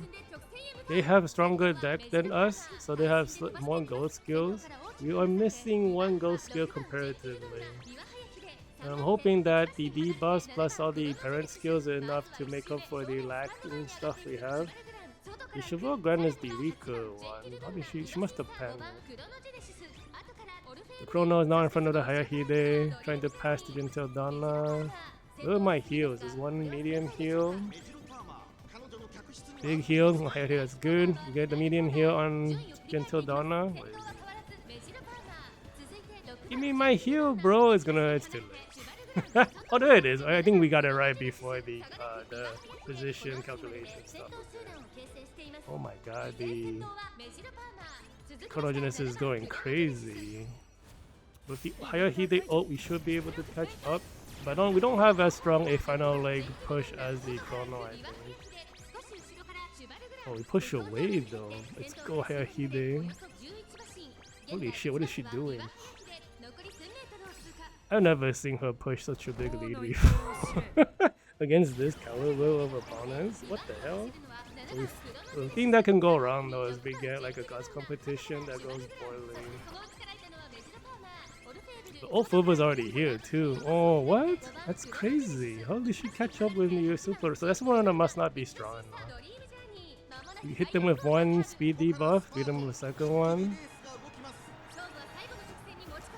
They have a stronger deck than us, so they have more gold skills. We are missing one gold skill comparatively. And I'm hoping that the debuffs plus all the parent skills are enough to make up for the lacking stuff we have. The Chevaux Grand is the weaker one. How did she must have panicked. The Chrono is now in front of the Hayahide, trying to pass the Gentle Donna. Look at my heals. There's one medium heal. Big heal. Hayahide, that's good. You get the medium heal on Gentle Donna. Give me my heal, bro. It's too late. Oh, there it is. I think we got it right before the position calculation stuff. Oh my god, the Chronogenesis is going crazy. With the Hayahide ult, we should be able to catch up. But we don't have as strong a final leg push as the Chrono, I think. Oh, we push away though. Let's go, Hayahide. Holy shit, what is she doing? I've never seen her push such a big lead before. Against this caliber of opponents? What the hell? The thing that can go wrong though is we get like a guts competition that goes poorly. The Ofuba's already here too. Oh, what? That's crazy. How did she catch up with your super? So that's one that must not be strong enough. You hit them with one speed debuff, beat them with the second one.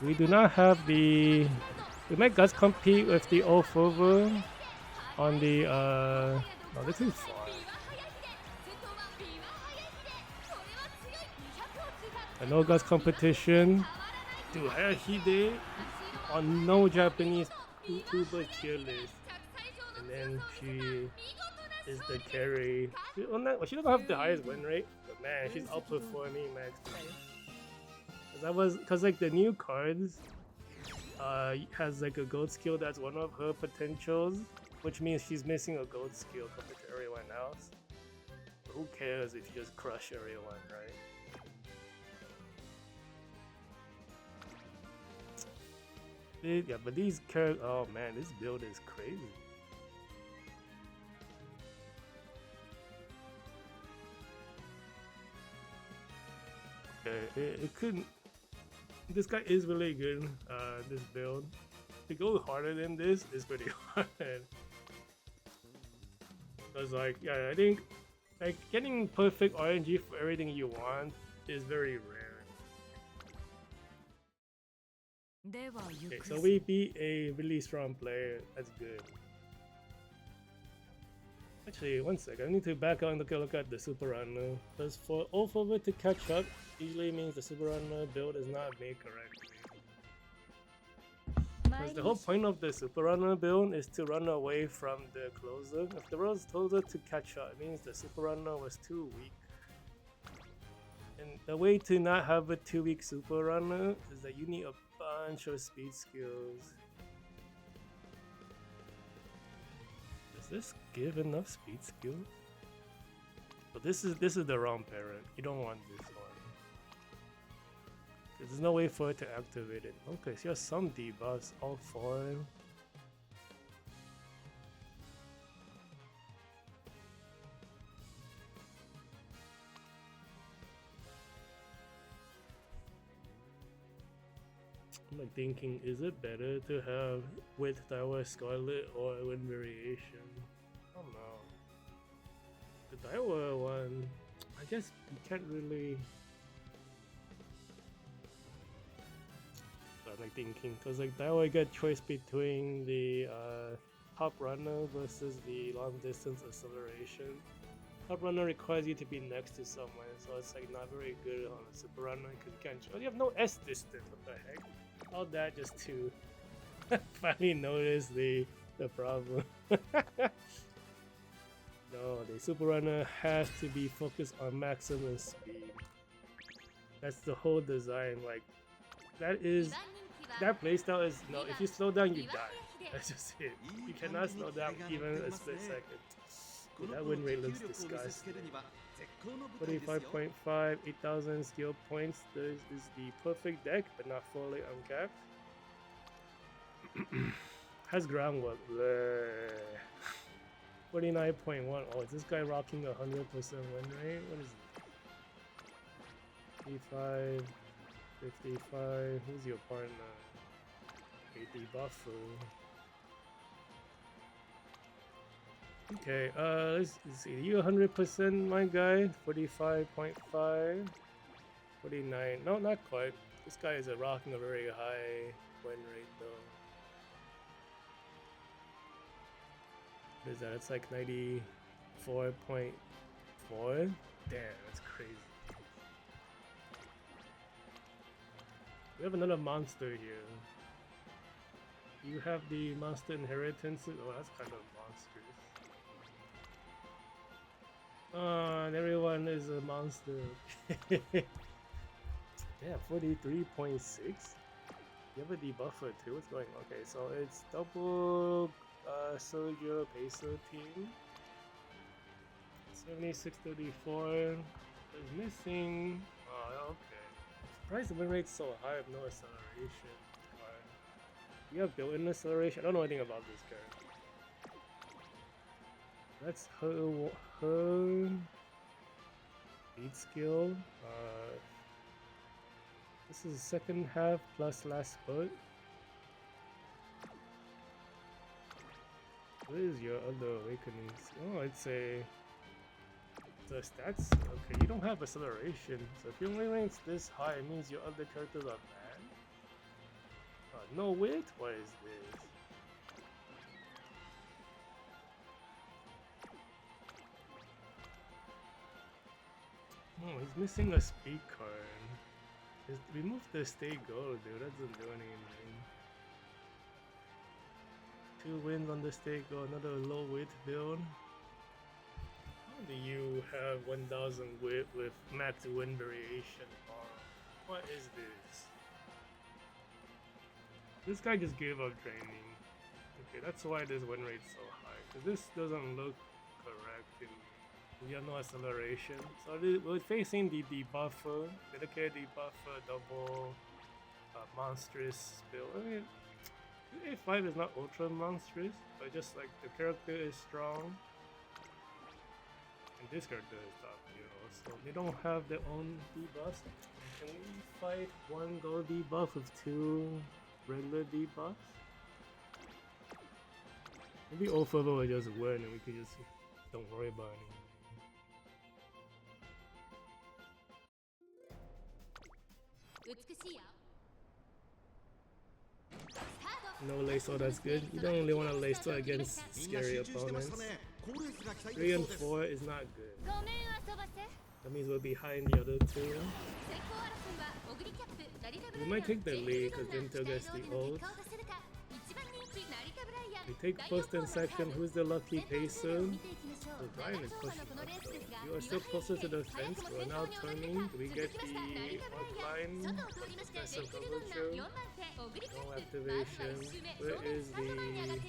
We do not have the... We might guts compete with the Ofuba on the... No, they're too far. A no guts competition. Dude, Hayahide on no Japanese YouTuber tier list. And then she is the carry. She doesn't have the highest win rate, but man, she's outperforming Max. Cause like the new cards has like a gold skill that's one of her potentials, which means she's missing a gold skill compared to everyone else. But who cares if you just crush everyone, right? Yeah, but these characters, oh man, this build is crazy. okay. It could. This guy is really good. This build. To go harder than this is pretty hard. Cause like, yeah, I think like getting perfect RNG for everything you want is very rare. では行 Okay, く so ぞ we beat a really strong player. That's good. Actually, one sec. I need to back out and look at the Super Runner. Because for all of it to catch up, usually means the Super Runner build is not made correctly. Because the whole point of the Super Runner build is to run away from the closer. If the road's closer to catch up, it means the Super Runner was too weak. And the way to not have a too weak Super Runner is that you need a bunch of speed skills. Does this give enough speed skills? But this is the wrong parent. You don't want this one. There's no way for it to activate it. Okay, so you have some debuffs, all 4. I'm like thinking, is it better to have with Daiwa Scarlet or Wind Variation? I don't know. The Daiwa one, I guess you can't really. I'm like thinking, cause like Daiwa I get choice between the top runner versus the long distance acceleration. Top runner requires you to be next to someone, so it's like not very good on a super runner because you can't. You have no S distance. What the heck? All that just to finally notice the problem. No, the super runner has to be focused on maximum speed. That's the whole design. Like that playstyle is no. If you slow down, you die. That's just it. You cannot slow down even a split second. Dude, that win rate looks disgusting. 45.5, 8,000 skill points. This is the perfect deck, but not fully uncapped. Has groundwork. 49.1. Oh, is this guy rocking 100% win rate? What is it? 55, 55. Who's your partner? 80 buffer. Okay, let's see. You 100%, my guy. 45.5. 49. No, not quite. This guy is rocking a very high win rate, though. What is that? It's like 94.4. Damn, that's crazy. We have another monster here. You have the monster inheritance. Oh, that's kind of monstrous. And everyone is a monster. Yeah, 43.6. You have a debuffer too. What's going on? Okay, so it's double Soldier Peso team. 7634. It's missing. Oh, okay. Surprised the win rate's so high with no acceleration. You have built-in acceleration. I don't know anything about this character. That's her speed skill. This is second half plus last spurt. What is your other awakenings? Oh, it's the stats. Okay, you don't have acceleration. So if your win rate's this high, it means your other characters are bad. No wit? What is this? Oh, he's missing a speed card. Just remove the stay gold, dude. That doesn't do anything. 2 wins on the stay gold, another low wit build. How do you have 1000 wit with max win variation? What is this? This guy just gave up training. Okay, that's why this win rate's so high. Because this doesn't look correct to me. We have no acceleration. So we're facing the debuffer. Dedicated debuffer, double monstrous build. I mean, A5 is not ultra monstrous, but just like the character is strong. And this character is top, you know. so they don't have their own debuffs. Can we fight one gold debuff with two regular debuffs? Maybe all four will just win and we could just don't worry about it. No laser, that's good. You don't really want to laser against scary opponents. 3 and 4 is not good. That means we're behind the other two. We might take the lead because Jinto gets the ult. We take first and second. Who's the lucky pacer? Oh, Brian is pushing up though. You are still closer to the fence. We are now turning. Do we get the offline? Aggressive overthrow. No activation. Where is the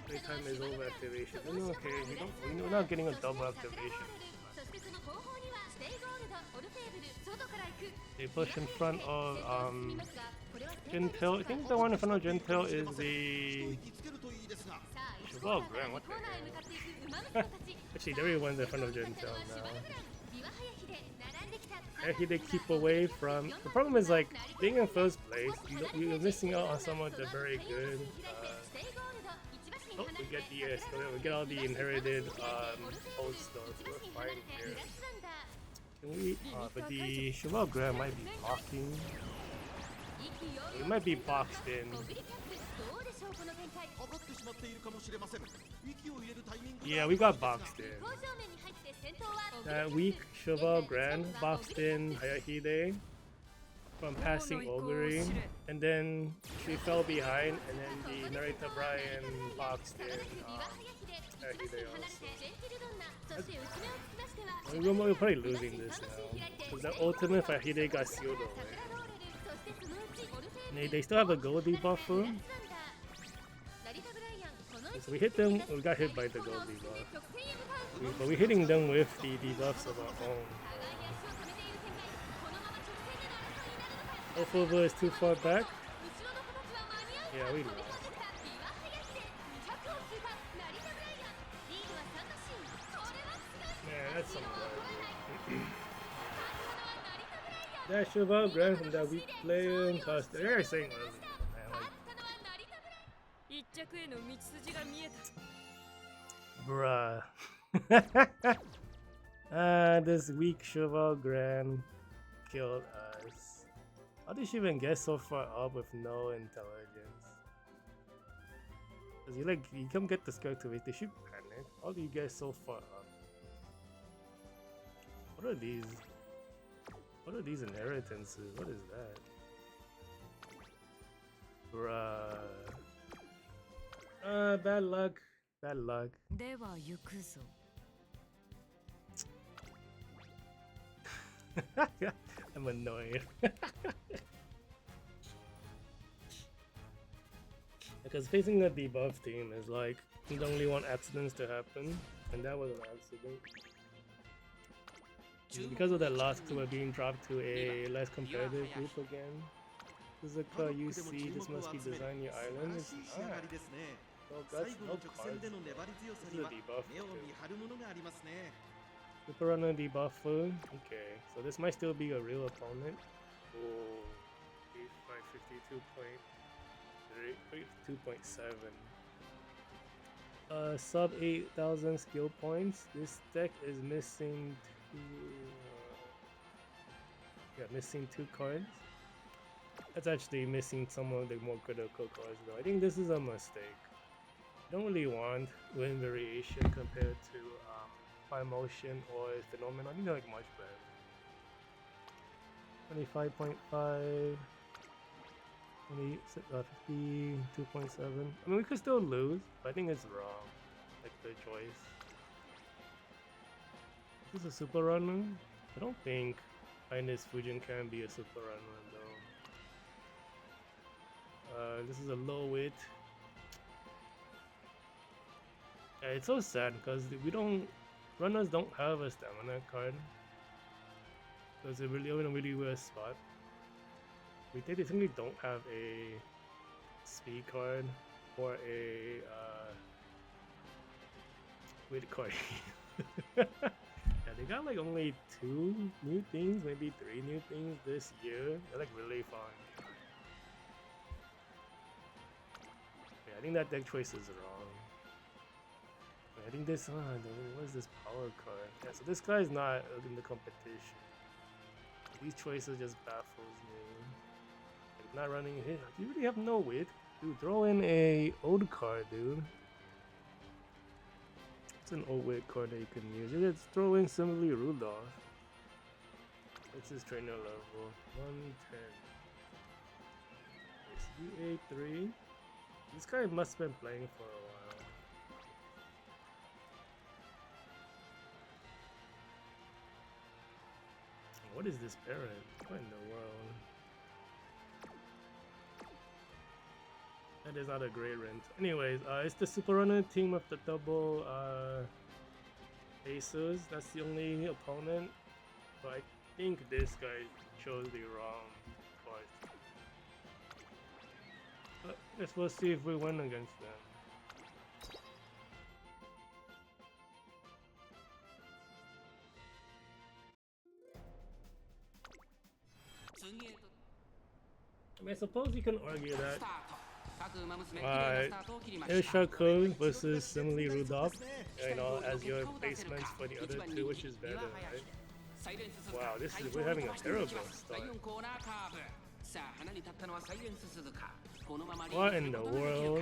playtime is over activation? No, okay, we're not getting a double activation. They push in front of Gentil. I think the one in front of Gentil is the Cheval Grand. What the hell? Actually, everyone's in front of Gentil now. They keep away from. The problem is like being in first place. You're missing out on some of the very good. Oh, we get the we get all the inherited old stuff. We're fine here. Can we? But the Cheval Grand might be blocking. We might be boxed in. Yeah, we got boxed in. That weak Cheval Grand boxed in Hayahide from passing Ogre, and then she fell behind, and then the narrator Brian boxed in Hayahide also. We're probably losing this now, because the ultimate for Hayahide got sealed away. They still have a gold debuff for him. So we hit them, we got hit by the gold debuff. But we're hitting them with the debuffs of our own. Ophover is too far back. Yeah, we lost. Man, that's some garbage. That Cheval Grand from that weak player and cost. They're saying bruh. This weak Cheval Grand killed us. How did she even get so far up with no intelligence? Cause you come get this character with, they should panic. How do you get so far up? What are these? What are these inheritances? What is that? Bruh. Bad luck. Bad luck. I'm annoyed. Because facing a debuff team is like, you don't really want accidents to happen, and that was an accident. And because of that loss, we're being dropped to a less competitive group again. Suzuka UC, this must be design your island. It's not. No guts, no cards. This is a debuff too. Super runner debuffer. Okay, so this might still be a real opponent. Oh, 2.7. Sub 8,000 skill points. This deck is missing missing 2 cards. That's actually missing some of the more critical cards though. I think this is a mistake. I don't really want win variation compared to Prime Motion or Phenomenon. I think they're like much better. 25.5, 50, 2.7. I mean, we could still lose, but I think it's wrong. Like the choice. Is this a super runner? I don't think Highness Fujin can be a super runner though. This is a low wit. Yeah, it's so sad because runners don't have a stamina card. So it's a really weird spot. We technically don't have a speed card or a wit card. Yeah, They got like only 2 new things, maybe 3 new things this year. They're like really fun. Yeah, I think that deck choice is wrong. I think this what is this power card? Yeah, so this guy is not in the competition. These choices just baffles me. Like not running hit. Like, you really have no wit. Dude, throw in a old card, dude. It's an old wit card that you can use. You just throw in simply Rudolph. What's his trainer level? 110. It's UA3. This guy must have been playing for a while. What is this parent? What in the world? That is not a great rent. Anyways, it's the Super Runner team of the double Aces. That's the only opponent. But I think this guy chose the wrong choice. But let's we'll see if we win against them. I mean, I suppose you can argue that Irshako versus Simile Rudolph, you know, as your placements for the other two, which is better, right? Wow, we're having a terrible start. What in the world?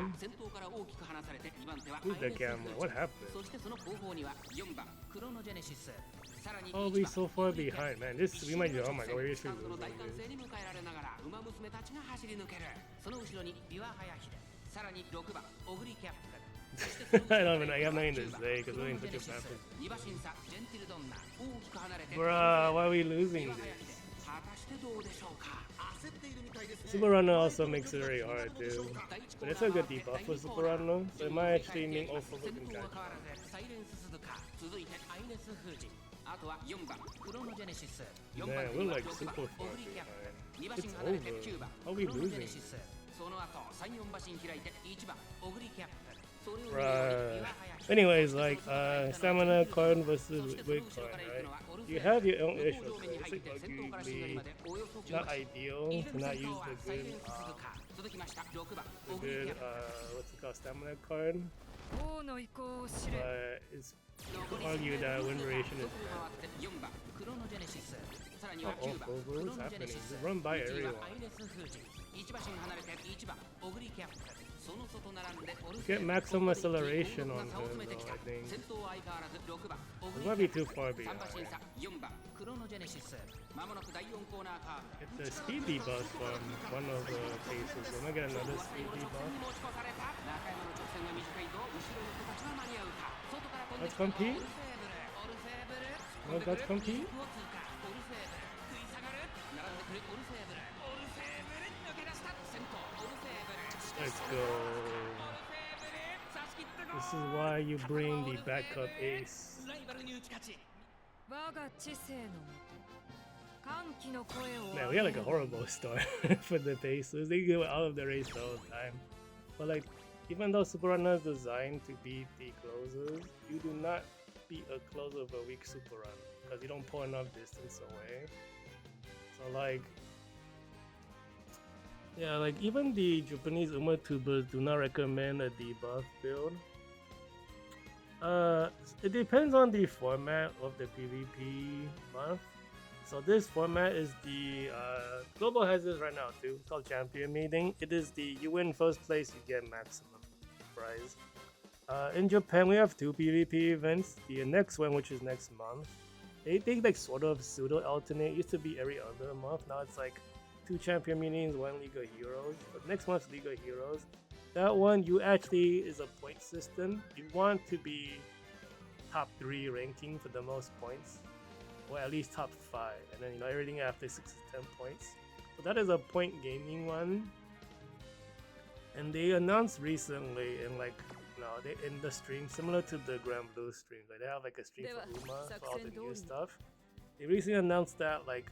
Who's the camera? What happened? Oh, we so far behind, man. We might. Oh my god, we should lose this. I have nothing to say because we're in such a bad position. Bruh, why are we losing this? Super Runner also makes it very hard, dude. But it's a good debuff for Super Runner, so it might actually mean also looking good. Man, we're like super far behind. It's over. How are we losing? Right. Anyways, like stamina card versus wig card, right? You have your own issues. So it's like arguably not ideal to not use the good what's it called, stamina card. But it's you could argue that win duration is bad. What's happening? Just run by everyone. Get maximum acceleration on her though, I think. We might be too far behind. Get the speed debuff from one of the cases. We're gonna get another speed debuff. Let's compete. No, let's compete. Let's go. This is why you bring the backup ace. Man, we had like a horrible start for the Pacers. They go out of the race all the time. But like, even though Super Runner is designed to beat the closers, you do not beat a closer of a weak Super Run because you don't pull enough distance away. So like, yeah, like even the Japanese Uma tubers do not recommend a debuff build. It depends on the format of the PvP month. So this format is the Global has this right now too. It's called Champion Meeting. It is the you win first place, you get maximum prize. In Japan, we have 2 PvP events. The next one, which is next month, they like sort of pseudo alternate. It used to be every other month. Now it's like 2 champion meetings, 1 League of Heroes. But next month's League of Heroes. That one, you actually is a point system. You want to be top 3 ranking for the most points, or at least top 5, and then everything after 6 to 10 points. So that is a point gaming one. And they announced recently in like in the stream, similar to the Grand Blue stream, like they have like a stream for Uma for all the new stuff. They recently announced that like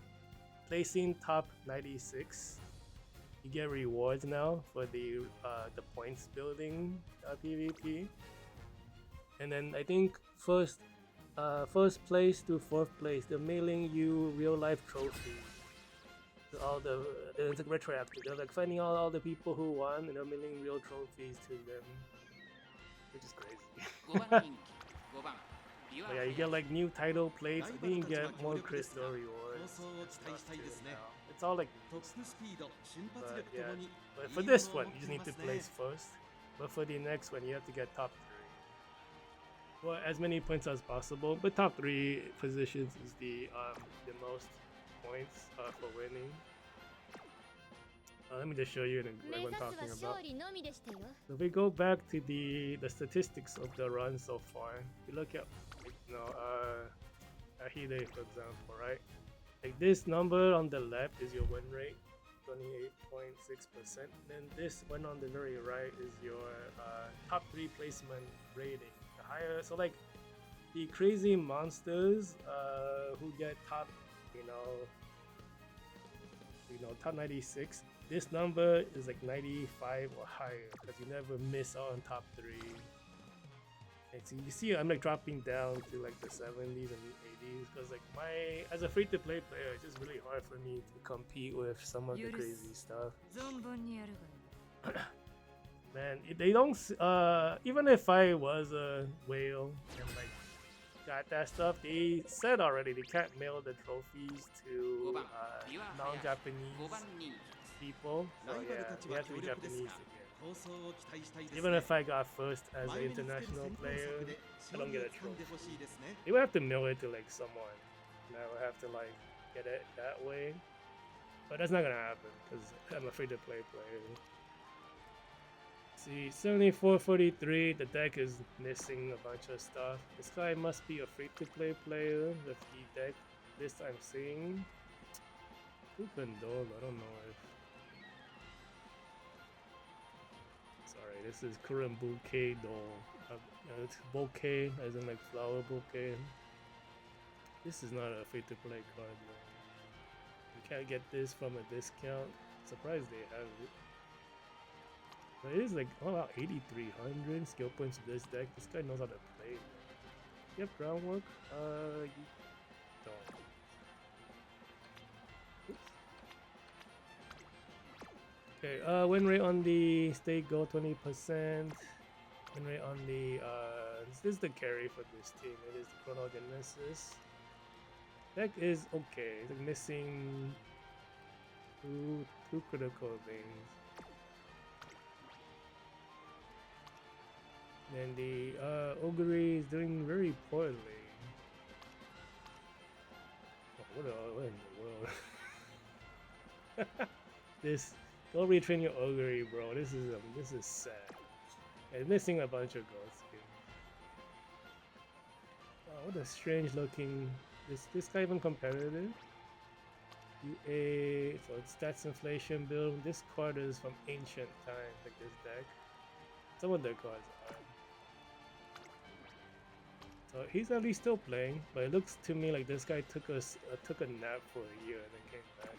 placing top 96, you get rewards now for the points building PvP. And then I think first first place to fourth place. They're mailing you real life trophies. To all it's like retroactive. They're like finding all the people who won and they're mailing real trophies to them, which is crazy. But yeah, you get like new title plates. I think you get more crystal rewards. And stuff too now. It's all like, but yeah. But for this one, you just need to place first. But for the next one, you have to get top 3. Well, as many points as possible. But top 3 positions is the most points for winning. Let me just show you what I'm talking about. So if we go back to the statistics of the run so far, you look at, you know, Ahide for example, right? Like this number on the left is your win rate, 28.6%. Then this one on the very right is your top 3 placement rating. The higher, so like the crazy monsters who get top, top 96. This number is like 95 or higher because you never miss out on top 3. And so you see I'm like dropping down to like the 70s and 80s because like as a free-to-play player, it's just really hard for me to compete with some of the crazy stuff. Man, they don't even if I was a whale and like got that stuff, they said already they can't mail the trophies to non-Japanese people, so yeah, you have to be Japanese again. Even if I got first as an international player, I don't get a trophy. They would have to mail it to like someone, and I would have to like get it that way, but that's not gonna happen because I'm a free-to-play player. See, 74-43, the deck is missing a bunch of stuff. This guy must be a free-to-play player with the deck list I'm seeing. Kupendol, I don't know if... Sorry, this is Kuren Bouquet Dol. It's bouquet, as in like flower bouquet. This is not a free-to-play card, man. You can't get this from a discount. Surprised they have it. But it is like, oh wow, 8,300 skill points to this deck. This guy knows how to play. You have groundwork? You don't. Oops. Okay, win rate on the stake goal 20%. Win rate on the, this is the carry for this team. It is the Chronogenesis. Deck is okay. It's like missing two critical things. And the Ogre is doing very poorly. Oh, what in the world? Go retrain your Ogre, bro. This is sad. And missing a bunch of ghosts here. Oh, what a strange looking. This guy even competitive? UA, so it's stats inflation build. This card is from ancient times, like this deck. Some of their cards are. So he's at least still playing, but it looks to me like this guy took a nap for a year and then came back.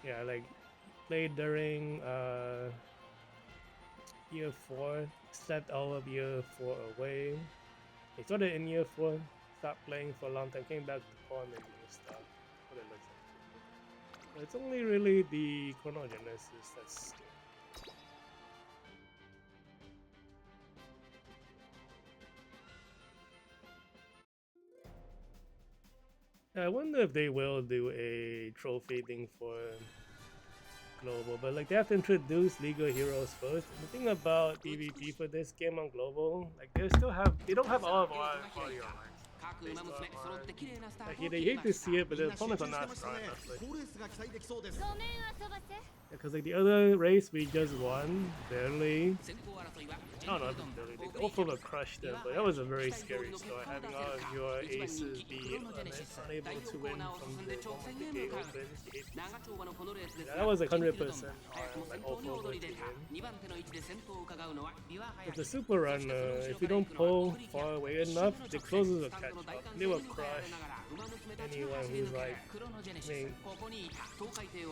Yeah, like played during year 4, slept all of year 4 away. He started in year 4, stopped playing for a long time, came back to pawn and new stuff. What it looks like. But it's only really the Chronogenesis that's scary. I wonder if they will do a trophy thing for global, but like they have to introduce League of Heroes first. And the thing about PvP for this game on global, like they don't have all of our audio lines. Like, they hate to see it, but the opponents are not strong enough. Because like the other race we just won, barely. I don't know if it's barely. They overall crushed them, but that was a very scary start. Having all of your aces be unable to win from the moment the gate opens. Yeah, that was like 100% like overall to win. With the super run, if you don't pull far away enough, the closers will catch up. They will crush anyone who's like, I mean,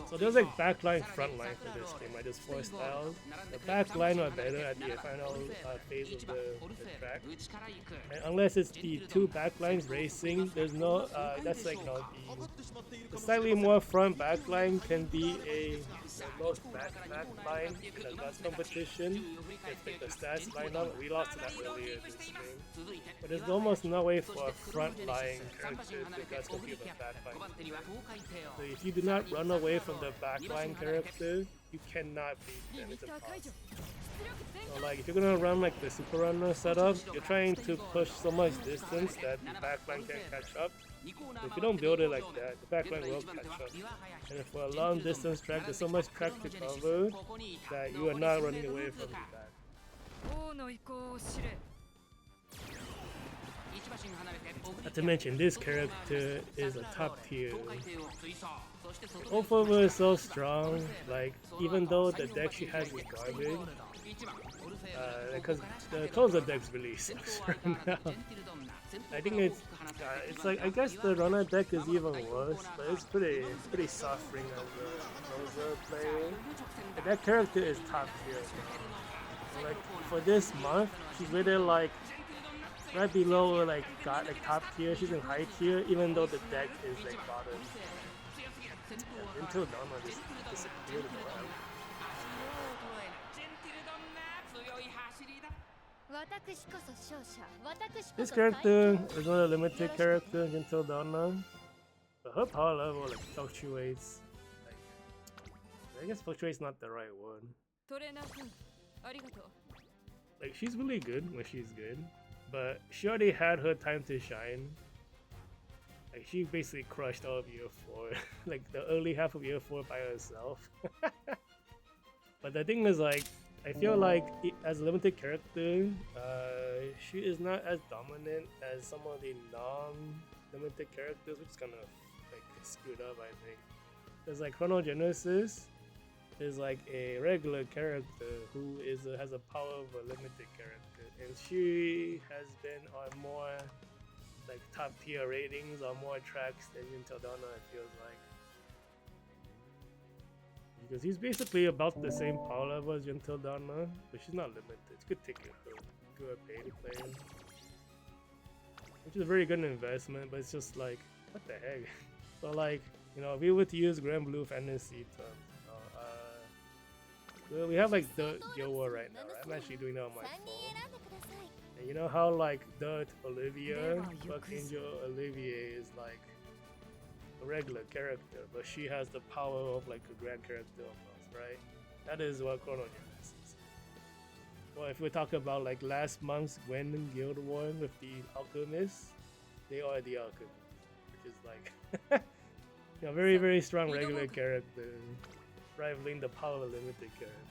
so there's like backline, frontline front line for this game, right? There's 4 styles. The back line are better at the final phase of the track. And unless it's the 2 back lines racing, there's no, that's like no, the slightly more front back line can be the most back line in the last competition. If like the stats line up, we lost to that earlier this game. But there's almost no way for a front line character to that's compete with a back line. So if you do not run away from the backline character, you cannot beat them. It's impossible. So like if you're gonna run like the super runner setup, you're trying to push so much distance that the backline can't catch up. If you don't build it like that, the backline will catch up. And for a long distance track, there's so much track to cover that you are not running away from the back. Not to mention, this character is a top tier. Both of them are so strong, like, even though the deck she has is garbage, because the closer deck's really sucks right now. I think it's like, I guess the runner deck is even worse, but it's pretty suffering as a closer player. And that character is top tier. So like, for this month, she's really like, right below like top tier, she's in high tier, even though the deck is like bottom. Yeah, until Donna disappeared. This character is not a limited character until Donna, but her power level like fluctuates. Like, I guess fluctuates not the right word. Like she's really good when she's good. But she already had her time to shine. Like she basically crushed all of year 4, like the early half of year 4 by herself. But the thing is, like, I feel like as a limited character, she is not as dominant as some of the non-limited characters, which is kind of like screwed up, I think. Because like Chrono Genesis is like a regular character who has a power of a limited character, and she has been on more like top tier ratings on more tracks than Until Dawn, it feels like. Because he's basically about the same power level as Until Dawn, but she's not limited. It's good ticket though. You are paid to play him. Which is a very good investment, but it's just like, what the heck? So like, you know, if we were to use Grand Blue Fantasy terms, well, we have like Dirt Guild War right now, right? I'm actually doing that on my phone. And you know how like Dirt Olivia, Buck Angel Olivier is like a regular character, but she has the power of like a grand character almost, right? That is what Chrono Genesis is. Well, if we talk about like last month's Gwen Guild War with the Alchemist, they are the Alchemist, which is like you know, very, very strong regular character, rivaling the power of a limited character.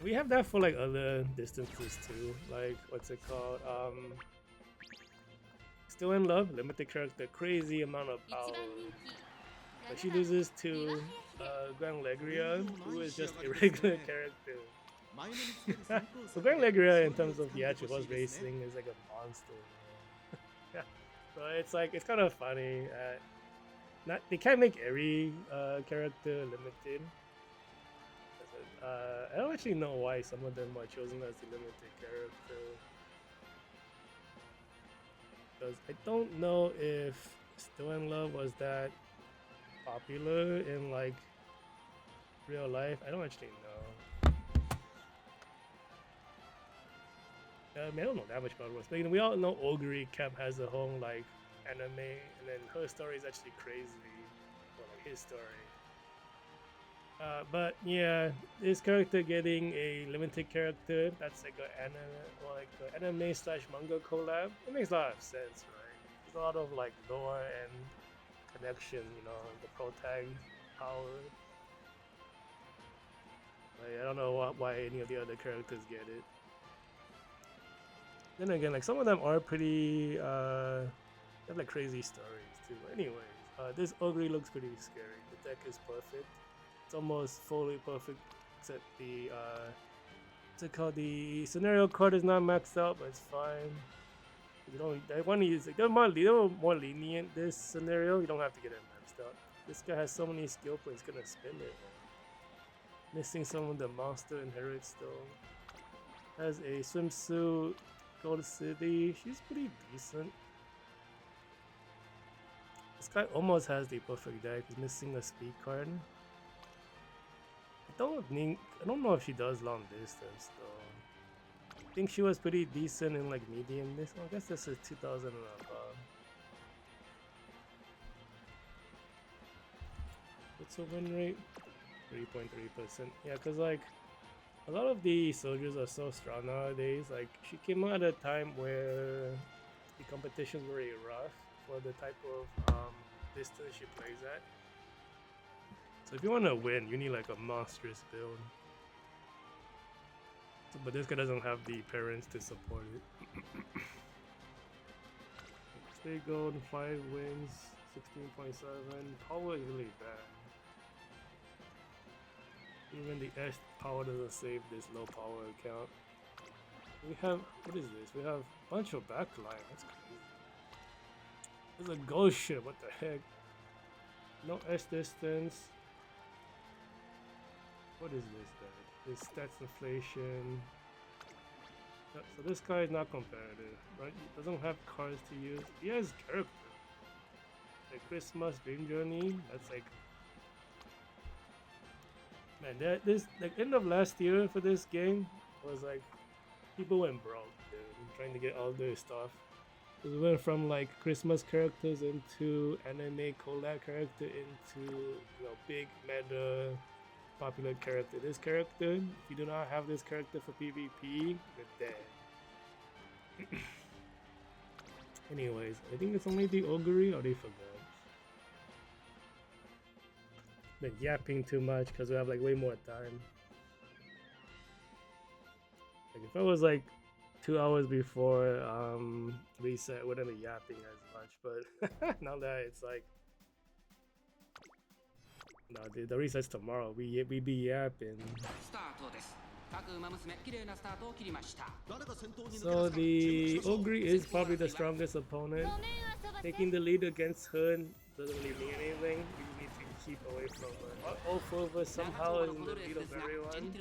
We have that for like other distances too, like what's it called? Still in Love, limited character, crazy amount of power. But she loses to Grand Legria, who is just a regular character. So Grand Legria, in terms of the actual horse racing, is like a monster. Yeah. So it's like, it's kind of funny. They can't make every character limited. I don't actually know why some of them are chosen as the limited character. Because I don't know if Still in Love was that popular in like real life. I don't actually know. I mean, I don't know that much about it. But you know, we all know Ogre Cap has a whole like anime, and then her story is actually crazy. Well, like his story. But yeah, this character getting a limited character, that's like an anime slash manga collab. It makes a lot of sense, right? There's a lot of like lore and connection, you know, the protag power. Like, I don't know why any of the other characters get it. Then again, like some of them are pretty, they have like crazy stories too. Anyways, this Ogre looks pretty scary. The deck is perfect. It's almost fully perfect, except the what's it called? The scenario card is not maxed out, but it's fine. You don't. I want to use like they're more lenient this scenario. You don't have to get it maxed out. This guy has so many skill points, gonna spin it. Missing some of the monster inherits though. Has a swimsuit, Gold City. She's pretty decent. This guy almost has the perfect deck. He's missing a speed card. I don't know if she does long distance though. I think she was pretty decent in like medium distance. I guess this is 2000 and above. What's her win rate? 3.3%. Yeah, cause like a lot of the soldiers are so strong nowadays. Like she came out at a time where the competitions were very rough for the type of distance she plays at. So if you want to win, you need like a monstrous build. So, but this guy doesn't have the parents to support it. 3 gold, 5 wins, 16.7. Power is really bad. Even the S power doesn't save this low power account. We have, what is this? We have a bunch of backline. That's crazy. There's a ghost ship. What the heck? No S distance. What is this then? This stats inflation. Yeah, so this guy is not competitive, right? He doesn't have cards to use. He has character. Like Xmas Dream Journey. That's like, man. This like end of last year for this game was like people went broke, dude, trying to get all their stuff. We went from like Christmas characters into anime collab character into big meta popular character. This character, if you do not have this character for PvP, you're dead. Anyways, I think it's only the augury or they forgot. Been yapping too much because we have like way more time. Like if I was like 2 hours before reset, wouldn't be yapping as much, but now that it's like no, the reset's tomorrow. We be yapping. So the augury is probably the strongest opponent. Taking the lead against her doesn't really mean anything. You need to keep away from her. All four of us somehow is in the lead of everyone.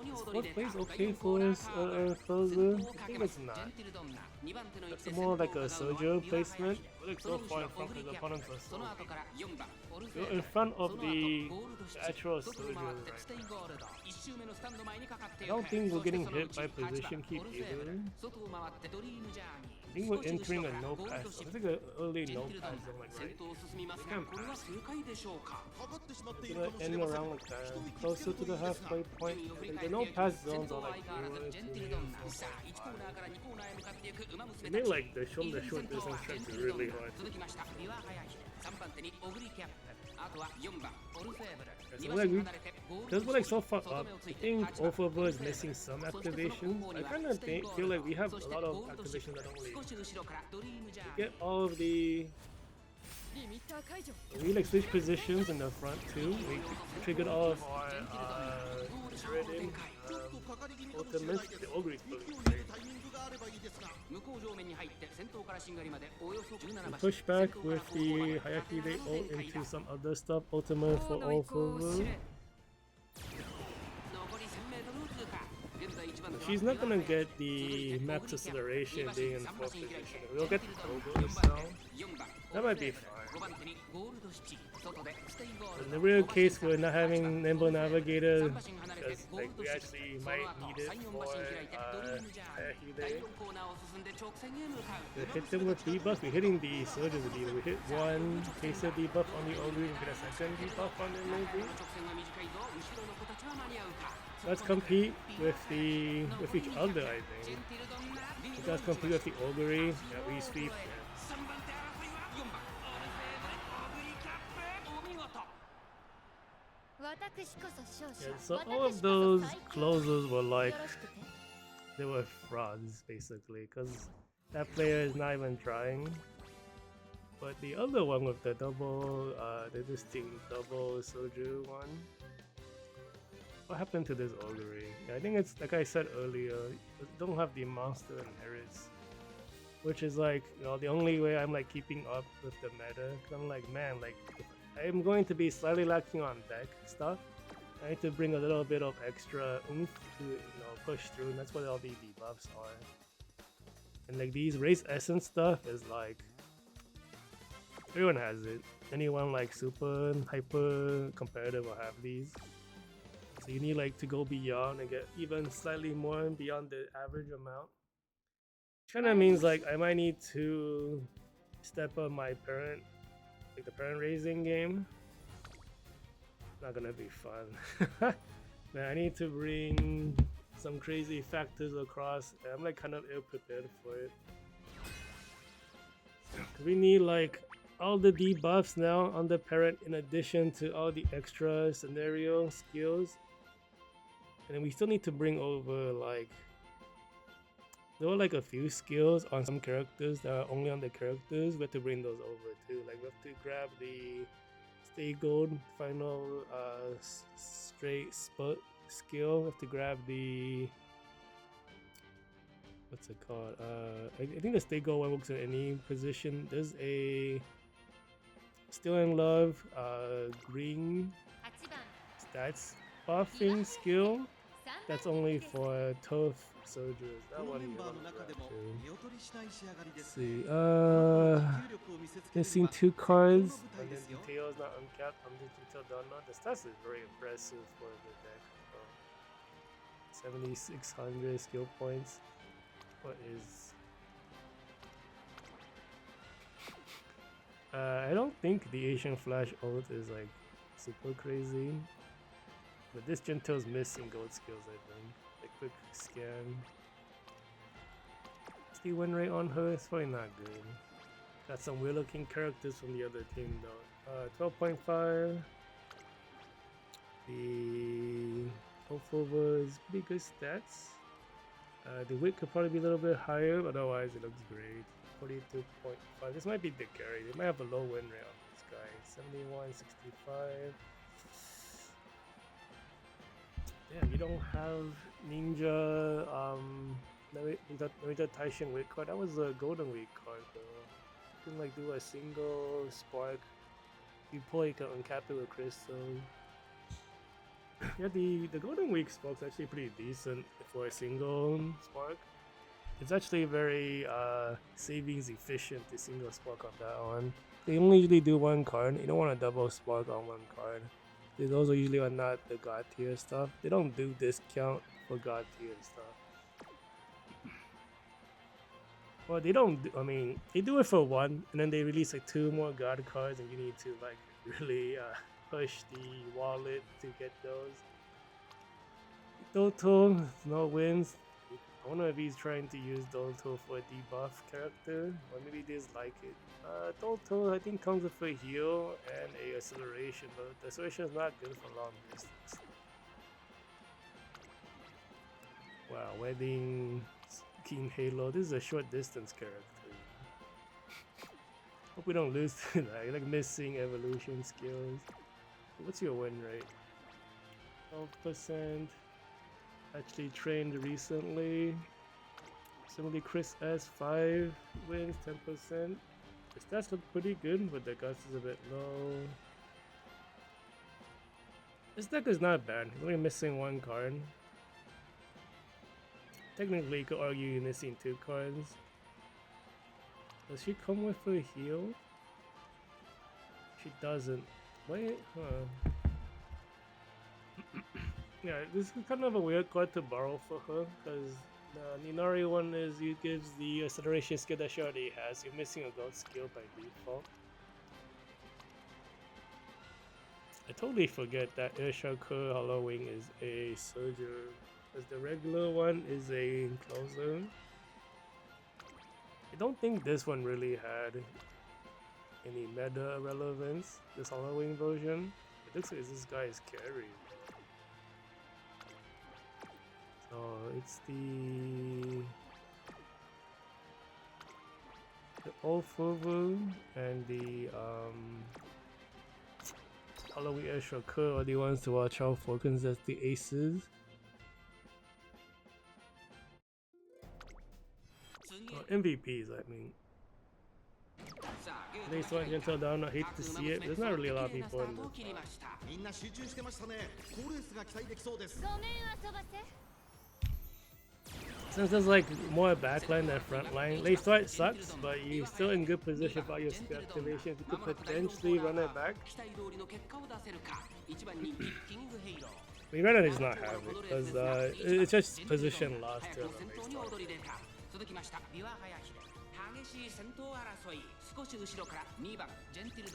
Is fourth place okay for us, Frozen? I think it's not. That's more like a soldier placement. We're like so far in front of the opponents are so weak. You're in front of the actual soldiers right now. I don't think we're getting hit by position keep either. I think we're entering a no pass zone. It's like an early no pass zone, like right here. We can't pass. It's gonna end around like that. Closer to the halfway point. Like the no pass zones are like 0, 2, 4, 5. They made like the short distance tracks really hard. So like because we're like so far up, I think Overboard is missing some activations. I kind of feel like we have a lot of activations that don't really get all of the. We like switch positions in the front too. We triggered all of our retraining ultimates. The augury is really great. We push back with the Hayaki Day ult into some other stuff. Ultimate for all forward. She's not gonna get the max acceleration being in 4th position. We'll get the Togo so that might be fine. In the real case, we're not having Nimble Navigator because like we actually might need it for Hayaki Day. We hit them with debuff. We're hitting the soldiers with debuff. We hit one case of debuff on the augury. We get a second debuff on them maybe. Let's compete with each other, I think. Let's compete with the augury. Yeah, we sweep. Yeah, so all of those closers were like, they were frauds basically, because that player is not even trying. But the other one with the double, the distinct double soju one, what happened to this augury? Yeah, I think it's like I said earlier, it don't have the monster inherits, which is like, the only way I'm like keeping up with the meta. Cause I'm like, man, like I'm going to be slightly lacking on deck stuff. I need to bring a little bit of extra oomph to push through, and that's what all the debuffs are. And like these race essence stuff is like everyone has it. Anyone like super hyper competitive will have these. So you need like to go beyond and get even slightly more beyond the average amount. Kind of means like I might need to step up my parent, like the parent raising game. Not gonna be fun. Man, I need to bring some crazy factors across. I'm like kind of ill prepared for it. We need like all the debuffs now on the parent in addition to all the extra scenario skills. And then we still need to bring over like there were like a few skills on some characters that are only on the characters. We have to bring those over too. Like we have to grab the Stay Gold final straight spot skill. We have to grab the what's it called? I think the Stay Gold one works in any position. There's a Still in Love green stats buffing skill that's only for tough soldiers. That one you want to grab too. Let's see. Missing 2 cards and then detail is not uncapped. I'm just detail done. The stats is very impressive for the deck. 7,600 skill points. What is? I don't think the Asian Flash ult is like super crazy, but this Gento's missing gold skills. I think like quick scan. What's the win rate on her? It's probably not good. Got some weird looking characters from the other team though. 12.5. The Ofova is pretty good stats. The wit could probably be a little bit higher, but otherwise it looks great. 42.5. This might be the carry. They might have a low win rate on this guy. 71.65. Damn, you don't have Ninja Narita Taishin wit card. That was a golden week card though. You can like do a single spark. You pull you can uncap it with crystal. Yeah, the golden week spark's actually pretty decent for a single spark. It's actually very savings efficient to single spark on that one. They only usually do 1 card. You don't want to double spark on 1 card. Those are usually not the god tier stuff. They don't do discount for god tier stuff. Well, they don't. I mean, they do it for 1, and then they release like 2 more god cards, and you need to like really push the wallet to get those. Doto, no wins. I wonder if he's trying to use Doto for a debuff character, or maybe he just like it. Doto I think comes with a heal and a acceleration, but the acceleration is not good for long distance. Wow, Wedding King Halo. This is a short distance character. Hope we don't lose to that. Like missing evolution skills. What's your win rate? 12%. Actually trained recently. Similarly, Chris S 5 wins 10%. The stats look pretty good, but the guts is a bit low. This deck is not bad. He's only missing 1 card. Technically, you could argue you're missing 2 cards. Does she come with a heal? She doesn't. Wait, huh. Yeah, this is kind of a weird card to borrow for her, because the Ninari one is you gives the acceleration skill that she already has. You're missing a gold skill by default. I totally forget that Urshaku Hollowing is a soldier, because the regular one is a closer. I don't think this one really had any meta relevance, this Hollowing version. It looks like this guy is carry. So it's the Ofuvu and the Halloween Urshaku are the ones to watch out for, because that's the aces. Oh, MVPs, I mean. At least one Gentle down, I hate to see it. There's not really a lot of people in this. みんな集中してましたね。好レースが期待できそうです。 Since there's like more backline than frontline, late start sucks, but you're still in good position for your skill activations. You could potentially run it back. We rather just not have it because it's just position lost to the late start.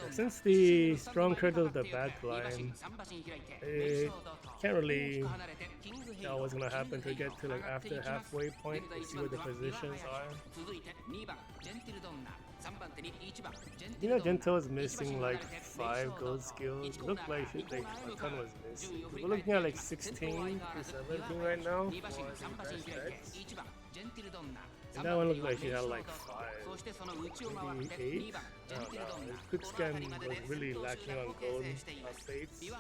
Since the strong turtle is the backline, it can't really tell what's gonna happen to get to like after halfway point to see what the positions are. You know, Gentle is missing like 5 gold skills. It looked like a ton was missing. We're looking at like 16 to 17 right now for the best decks. And that one looked like she had like 5, maybe 8. I don't know. His quick scan was really lacking on gold updates.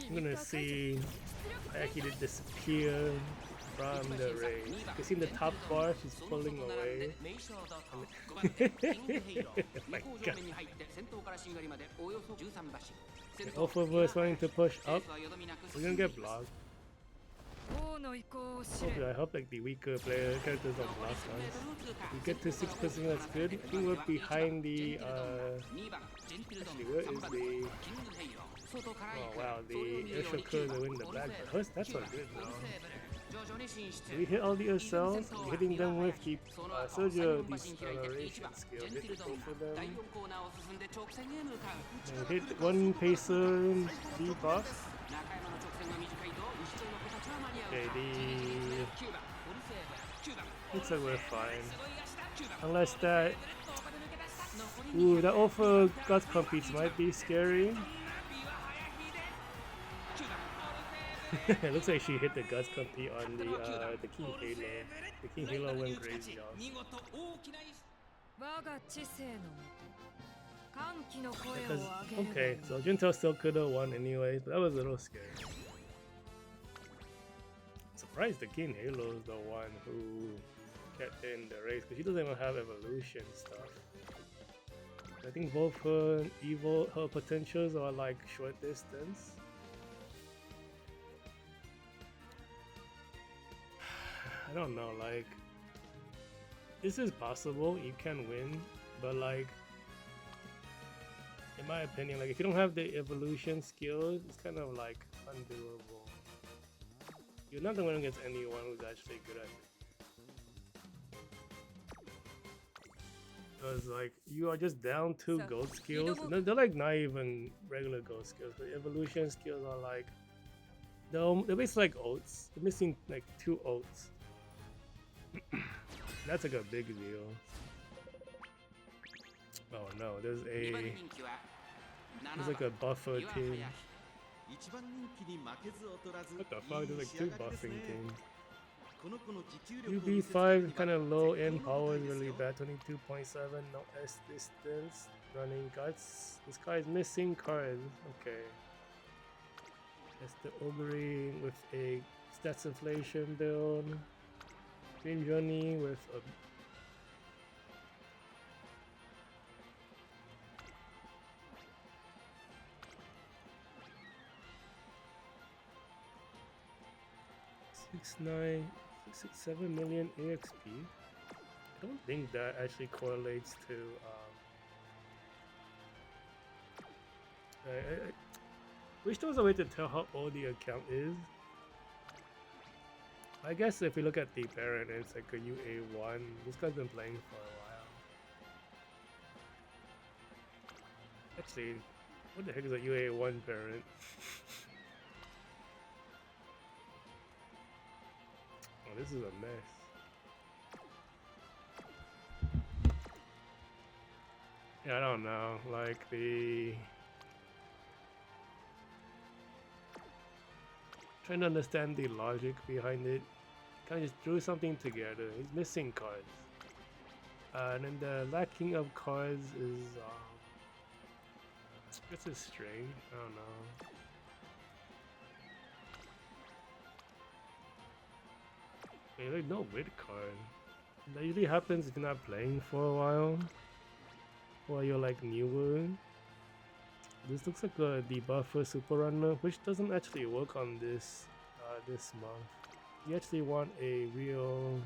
I'm gonna see Aki disappear from the race. You can see in the top bar, she's pulling away. Oh my god. Both of us wanting to push up. We're gonna get blocked. Hopefully, I hope like the weaker player characters don't block us. If we get to 6%, that's good. I think we're behind the actually, where is the oh wow, the airship curve in the back. That's not good now. Do we hit all the SLs? Hitting them with the Sergio deceleration skill. Hit the both of them. And hit one pacer debuff. Okay, looks like we're fine. Unless that... Ooh, that offer guts competes might be scary. It looks like she hit the guts compete on the King Halo. The King Halo went crazy off. Because, okay, so Jintel still could have won anyway, but that was a little scary. Surprised the King Halo is the one who kept in the race because she doesn't even have evolution stuff. I think both her potentials are like short distance. I don't know, like this is possible, you can win, but like in my opinion, like if you don't have the evolution skills, it's kind of like undoable. You're not gonna win against anyone who's actually good at it. Because like you are just down 2 gold skills. They're like not even regular gold skills, but evolution skills are like they're basically like ults. They're missing like 2 ults. That's like a big deal. Oh no, there's like a buffer team. What the fuck? There's like 2 buffing teams. UB5 kind of low end power is really bad. 22.7, no S distance. Running guts. This guy is missing cards. Okay. That's the Ogre with a stats inflation build. Green Journey with a $6.7 million EXP. I don't think that actually correlates to I wish there was a way to tell how old the account is. I guess if we look at the parent, it's like a UA1. This guy's been playing for a while. Actually, what the heck is a UA1 parent? Oh, this is a mess. Yeah, I don't know. Like trying to understand the logic behind it. Kind of just threw something together. He's missing cards. And then the lacking of cards is this is strange. I don't know. Okay, like no red card. That usually happens if you're not playing for a while, or you're like newer. This looks like a debuff for Super Runner, which doesn't actually work on this this month. You actually want a real.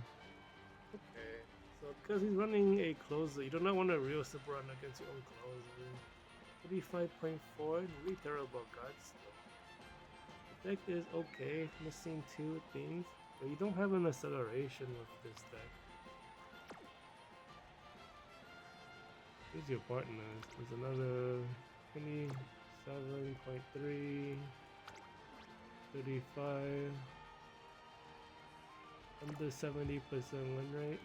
Okay, so because he's running a closer, you do not want a real Super Runner against your own closer. 35.4, really terrible guts. The deck is okay, missing 2 things, but you don't have an acceleration with this deck. Here's your partners. There's another 27.3, 35, under 70% win rate.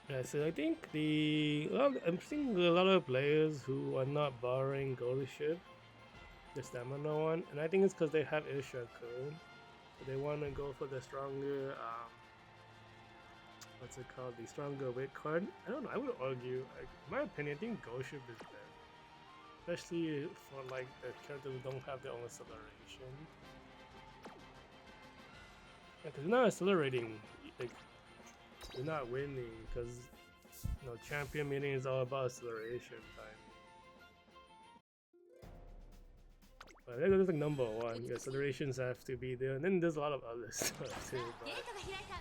Yeah, so I think I'm seeing a lot of players who are not borrowing Gold Ship, the stamina one, and I think it's because they have Isha Code. So they want to go for the stronger, what's it called, the stronger weight card. I don't know, I would argue, like, in my opinion, I think Gold Ship is better. Especially for like the characters who don't have their own acceleration. Yeah, because you're not accelerating, like, you're not winning, because champion meeting is all about acceleration time. But that's like number one. Your accelerations have to be there, and then there's a lot of other stuff too.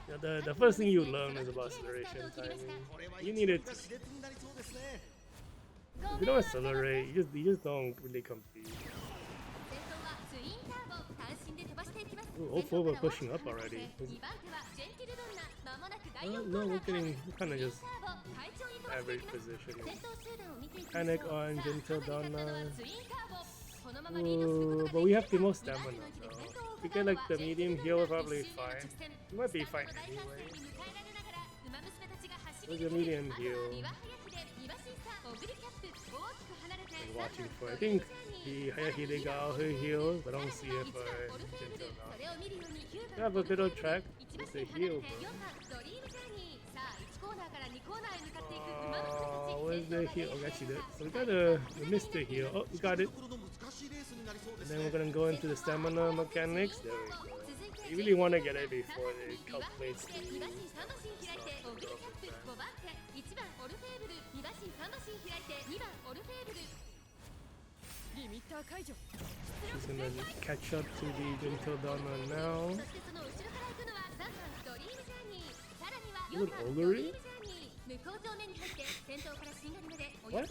But the first thing you learn is about acceleration timing. You need it. If you don't accelerate, you just don't really compete. Ooh, F2P we're pushing up already. No, we're kind of just average position. Panic on Gentle Donna. Ooh, but we have the most stamina though. If we get like the medium heal, we're probably fine. We might be fine anyway. Where's the medium heal? I'm watching for. I think the Hayahide got all her heals, but I don't see it for Gentle Donna. We have a bit of track. It's a heal, bro. Where's the heal? Oh, actually, so we missed the heal. Oh, we got it. And then we're gonna go into the stamina mechanics. There we go. You really want to get it before they calculate the She's gonna catch up to the Gentle Donna now. Even Ogre? What?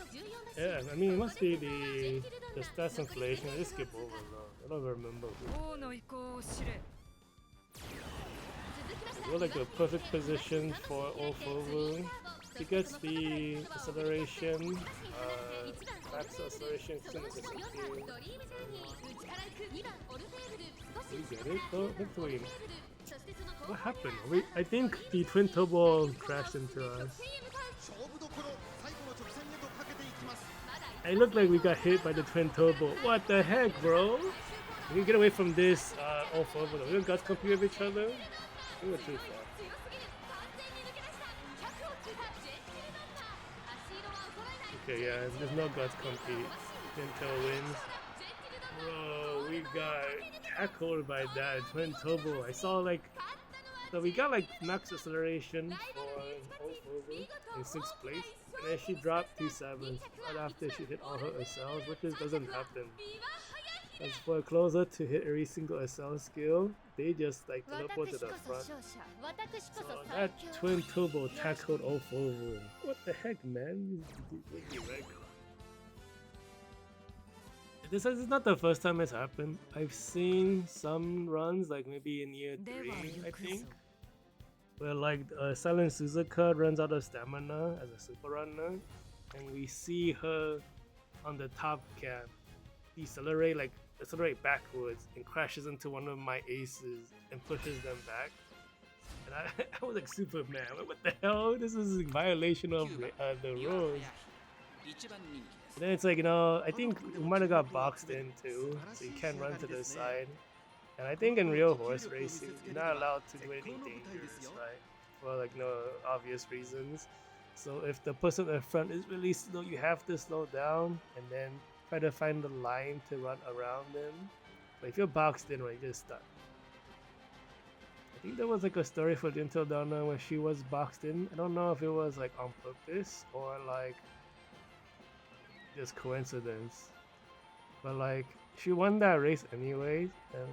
Yeah, I mean, it must be the stats inflation. I just skip over though. I don't remember. We're like a perfect position for Ofovu. He gets the acceleration, max acceleration to disappear. We get it though? Hopefully. What happened? Wait, I think the twin turbo crashed into us. It looked like we got hit by the twin turbo. What the heck, bro? We can get away from this off over. We don't guts compete with each other. We were too far. Okay, yeah, there's no guts compete. Gentle wins. Bro, we got tackled by that twin turbo. I saw like, so we got like max acceleration for over in 6th place, and then she dropped 2 sevens right after she hit all her SLs, which just doesn't happen. As for a closer to hit every single SL skill, they just like teleport to the front. So that twin turbo tackled over. What the heck, man? This is not the first time it's happened. I've seen some runs, like maybe in year 3, I think, where like Silent Suzuka runs out of stamina as a super runner, and we see her on the top cap accelerate backwards and crashes into one of my aces and pushes them back. And I was like, Superman, what the hell? This is a violation of the rules. And then it's like, I think we might have got boxed in too, so you can't run to the side. And I think in real horse racing, you're not allowed to do anything dangerous, right? For like no obvious reasons. So if the person in front is really slow, you have to slow down and then try to find the line to run around them. But if you're boxed in, right, you're just stuck. I think there was like a story for Gentle Donna when she was boxed in. I don't know if it was like on purpose or like just coincidence. But like she won that race anyways, and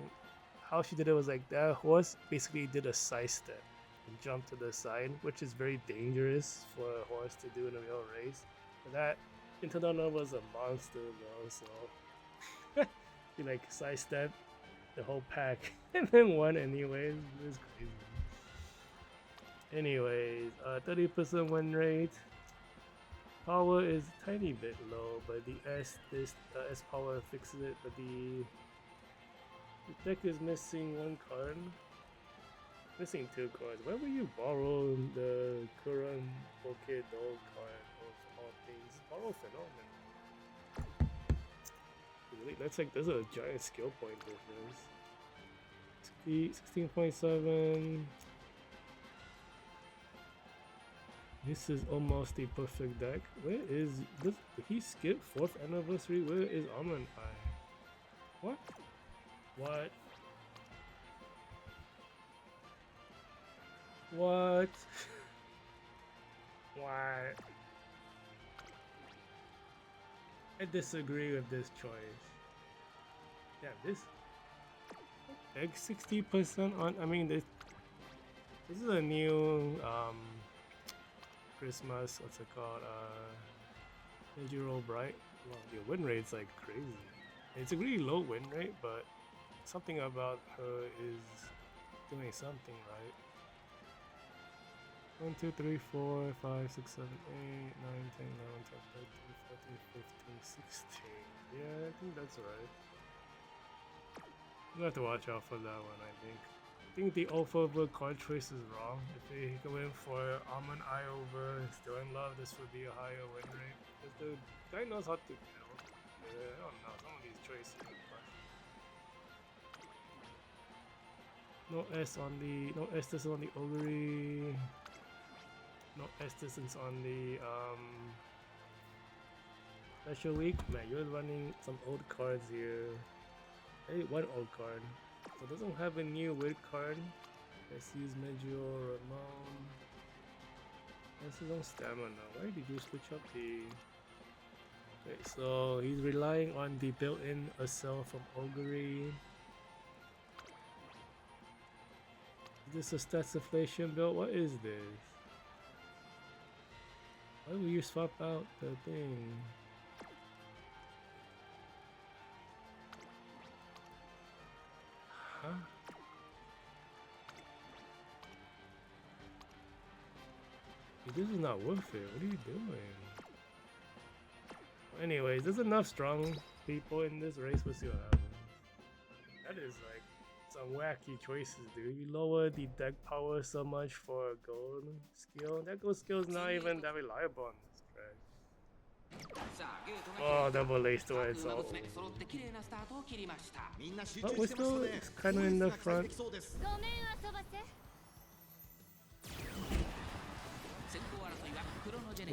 how she did it was like that horse basically did a side step and jumped to the side, which is very dangerous for a horse to do in a real race. But that Gentle Donna was a monster though, so he like sidestepped the whole pack and then won anyways. It was crazy. Anyways, 30% win rate. Power is a tiny bit low, but the S power fixes it. But the deck is missing one card, missing two cards. Where will you borrow the current Poké Dog card of all things? Borrow Phenomenon. That's like there's a giant skill point difference. 16.7. This is almost the perfect deck. Where is this? Did he skip 4th anniversary? Where is Almond Eye? What? What? What? Why? I disagree with this choice. Yeah, this egg 60% on. I mean, this is a new Christmas. What's it called? Mejiro Bright. Well, the win rate's like crazy. It's a really low win rate, but something about her is doing something right. 1, 2, 3, 4, 5, 6, 7, 8, 9, 10, 11, 12, 13, 14, 15, 16. Yeah, I think that's right. You have to watch out for that one, I think. I think the over card choice is wrong. If they go in for Almond Eye over Still in Love, this would be a higher win rate. Because the guy knows how to build. Yeah, I don't know, some of these choices are fun. No S on the, no S this on the Ogre. No S distance on the special week. Man, you're running some old cards here. Hey, one old card. So it doesn't have a new weird card. Let's use Mejio Ramon. This is on stamina. Why did you switch up the... Okay, so he's relying on the built-in Accel from Ogre. Is this a stats inflation build? What is this? Why will you swap out the thing? Huh? This is not worth it. What are you doing? Anyways, there's enough strong people in this race. We'll see what happens. That is like some wacky choices, dude. You lower the deck power so much for a gold skill. That gold skill is not even that reliable on this track. Oh, double ace to it, so. But we're still kind of in the front.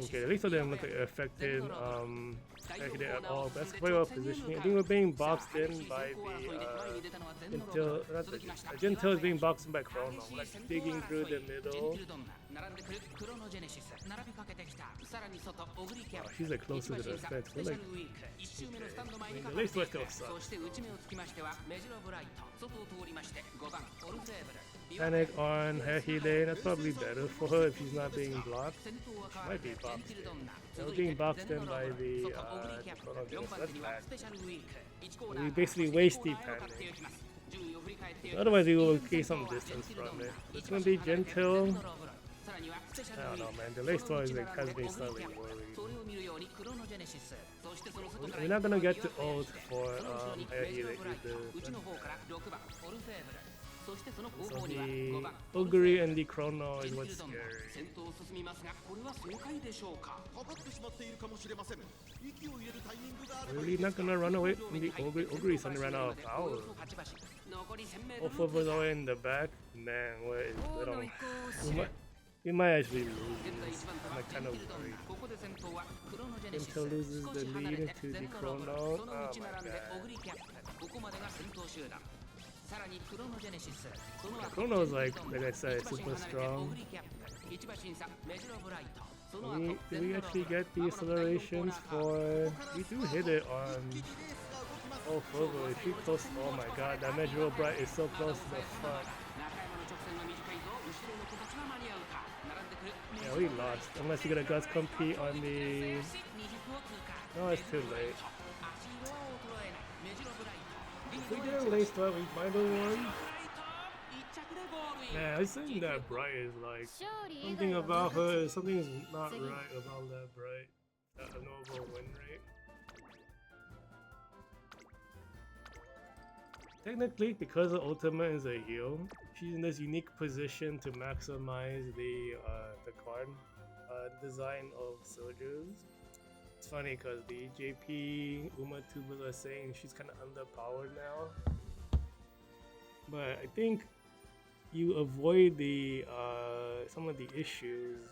Okay, at least I didn't look affected at all. Best player positioning. I think we're being boxed in by the Gentil is being boxed in by Chrono, like digging through the middle. Wow, she's like closer to the fence. We're like, I mean, the lace still sucks. Panic on Hehide, that's probably better for her if she's not being blocked. She might be boxed in. We're being boxed in by the that's bad. We basically waste the panic. Otherwise we will create some distance from it. It's gonna be Gentil. I don't know, man. The lace toy is like, has me slightly worried. We're not gonna get to ult for Hehide either. So the Ogre and the Chrono is what's scary. Really not gonna run away from the Ogre? Ogre is suddenly ran out of power. Both of us are in the back. Man, what is We might actually lose this. I'm like kind of worried. Until loses the lead to the Chrono. Oh my god. The Chrono is like I said, super strong. Do we actually get the accelerations for... We do hit it on... Oh, Fogo, if you close... Oh my god, that Mejiro Bright is so close to the front. Yeah, we lost. Unless you get a Guts compete on the... No, it's too late. If we get a late start, we might have won. Man, I think that Bright is like... Something about her, something's not right about that Bright. That normal win rate. Technically, because the ultimate is a heal, she's in this unique position to maximize the card design of Soju's. It's funny because the JP Uma tubers are saying she's kind of underpowered now, but I think you avoid the some of the issues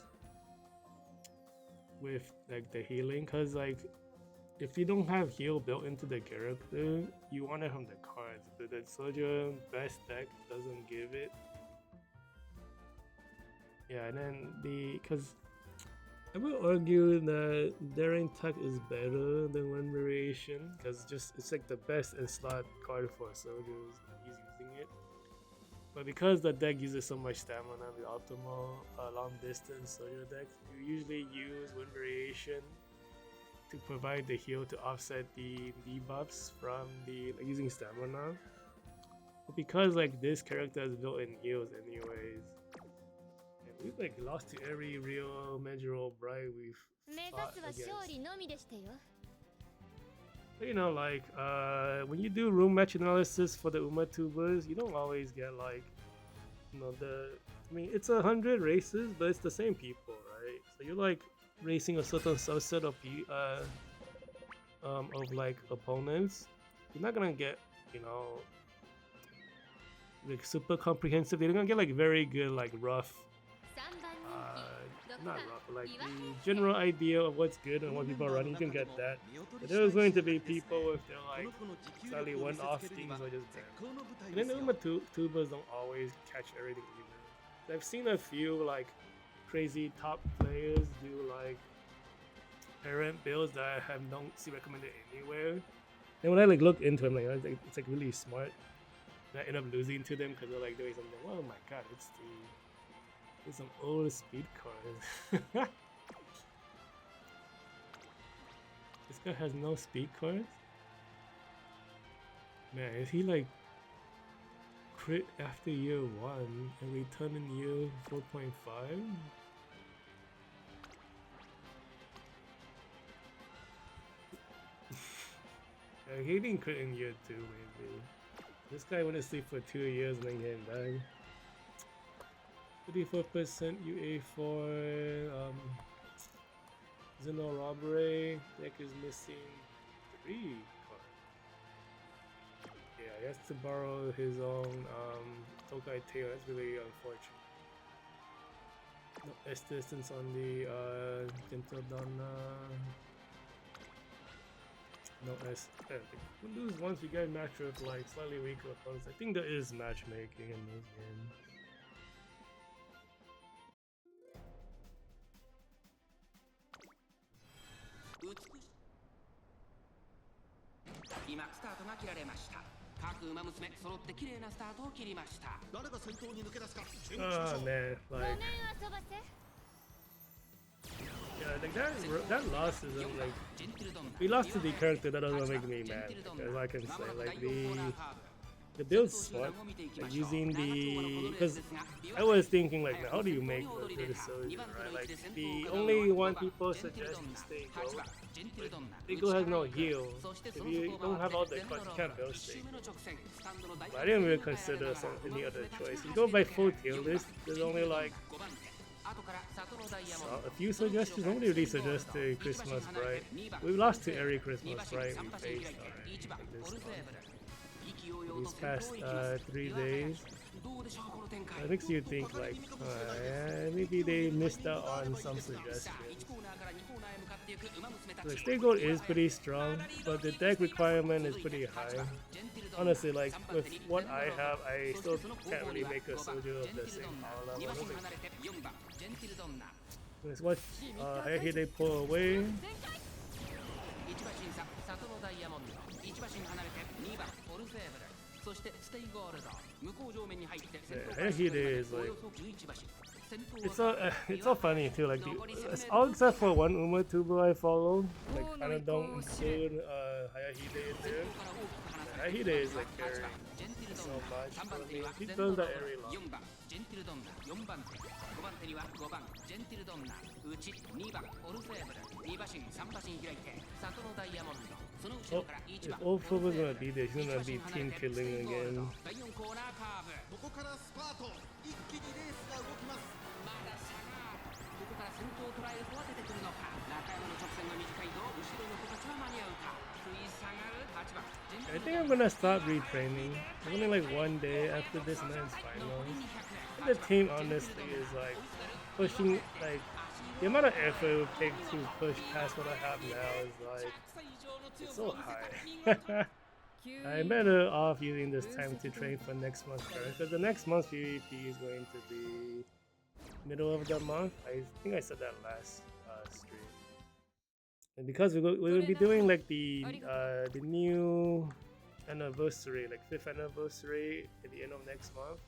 with like the healing, because like if you don't have heal built into the character, you want it from the cards, but the Soju best deck doesn't give it. Yeah, and then because I would argue that Daring Tech is better than One Variation, because it's like the best in slot card for Soju. He's using it. But because the deck uses so much stamina, the optimal long distance Soju deck, you usually use Wind Variation to provide the heal to offset the debuffs from the using stamina. But because like this character has built-in heals anyways, and we've like lost to every real Mejiro Bright we've fought against. But, you know, like when you do room match analysis for the Uma tubers, you don't always get like, you know, I mean, it's 100 races, but it's the same people, right? So you're like racing a certain subset of like opponents. You're not gonna get, you know, like super comprehensive. You're gonna get like very good, like rough, not rough, but like the general idea of what's good and what people are running. You can get that. But there's going to be people with their like slightly one-off things or just bad. And then the Uma tubers don't always catch everything either. I've seen a few like crazy top players do like parent builds that I don't see recommended anywhere. And when I like look into them, like it's like really smart. And I end up losing to them because they're like doing something. Oh my god, it's some old speed cards. This guy has no speed cards? Man, is he like crit after year 1 and return in year 4.5? Yeah, he didn't crit in year 2 maybe. This guy went to sleep for 2 years and then came back. 34% UA4, Zeno Robbery, deck is missing 3 cards. Yeah, he has to borrow his own Tokai Tail, that's really unfortunate. No S distance on the Gentle Donna. No S. We lose once we get match with like slightly weaker opponents. I think there is matchmaking in this game. Oh man, like yeah, like that loss isn't like we lost to the character that doesn't make me mad. As I can say, like the build's smart, like using the because I was thinking like, how do you make a good Soju, right? Like the only one people suggest is Stay Go. Stay Go has no heal. If you don't have all the cards, you can't build Stay Go. But I didn't really consider any other choice. You go by full tier list. There's only like a few suggestions. Nobody really suggested Xmas Bright. We lost to every Xmas Bright we faced already. Like these past 3 days. It makes you think like, yeah, maybe they missed out on some suggestions. The state goal is pretty strong, but the deck requirement is pretty high. Honestly, like with what I have, I still can't really make a soldier of the same power level. Let's watch Hayahide pull away. Hayahide is like it's so funny too. Like all except for one Uma tuber I follow, like kind of don't include Hayahide in there. Hayahide is like carrying so much for me. He does that every long. Oh, if old Fuba's gonna be there, he's gonna be team killing again. ここからスパート一気にレースが動きます I think I'm gonna stop retraining. It's only like one day after this man's finals. The team honestly is like pushing, like the amount of effort it would take to push past what I have now is like it's so high. I'm better off using this time to train for next month first, because the next month's PvP is going to be middle of the month. I think I said that last stream. And because we're going to be doing like the new anniversary, like 5th anniversary at the end of next month,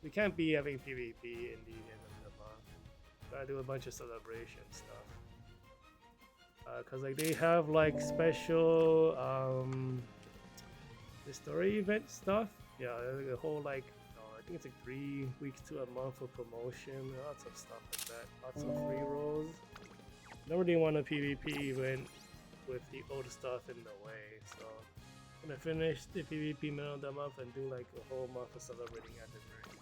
we can't be having PvP in the end of the month. Gotta do a bunch of celebration stuff. Cause like they have like special the story event stuff. Yeah, like a whole like I think it's like 3 weeks to a month for promotion, lots of stuff like that, lots of free rolls. Don't really want a PvP event with the old stuff in the way, so I'm gonna finish the PvP middle of the month and do like a whole month of celebrating at the very end.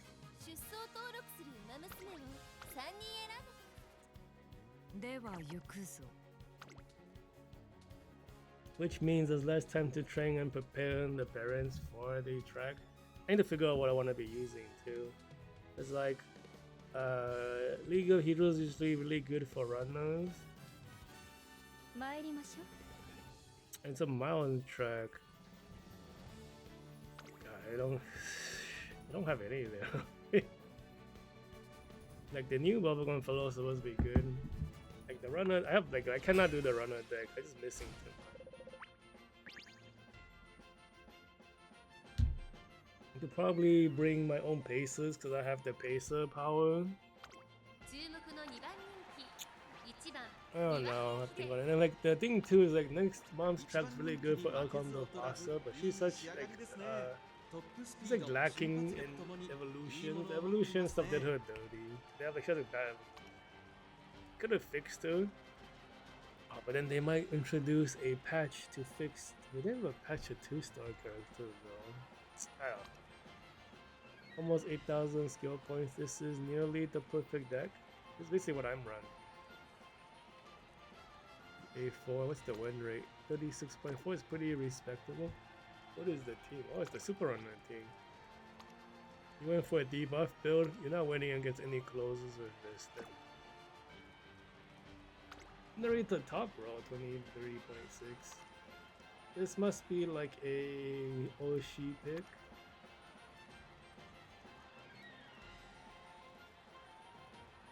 では行くぞ Which means there's less time to train and prepare the parents for the track. I need to figure out what I want to be using too. It's like League of Heroes is usually really good for runners. And it's a mountain track. I don't have any there. Like the new bubblegum fellow is supposed to be good. Like the runner, I cannot do the runner deck. I'm just missing too much. I could probably bring my own pacers because I have the pacer power. I don't know. I have to think about it. And then like the thing too is like next mom's track's really good for El Condor Pasa, but she's such like she's like lacking in evolution. The evolution stuff did her dirty. They have like she has a bad. Could have fixed her. Oh, but then they might introduce a patch to fix. They never patch a 2-star character though. I don't know. Almost 8,000 skill points. This is nearly the perfect deck. This is basically what I'm running. A4, what's the win rate? 36.4 is pretty respectable. What is the team? Oh, it's the Super Runner team. You went for a debuff build, you're not winning against any closes or this thing. Narrate the top row, 23.6. This must be like a Oshi pick.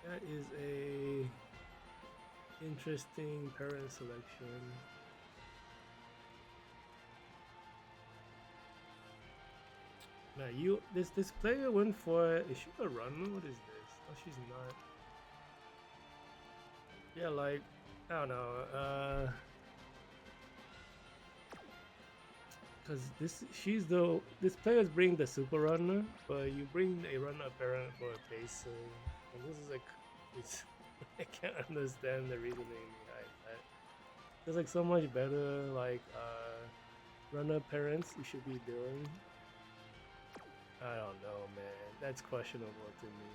That is a interesting parent selection. Now this player went for, is she a runner? What is this? Oh, she's not. Yeah, like I don't know. Cause this player's bring the super runner, but you bring a runner parent for a pacer. And this is like, I can't understand the reasoning behind that. There's like so much better like runner parents you should be doing. I don't know, man. That's questionable to me.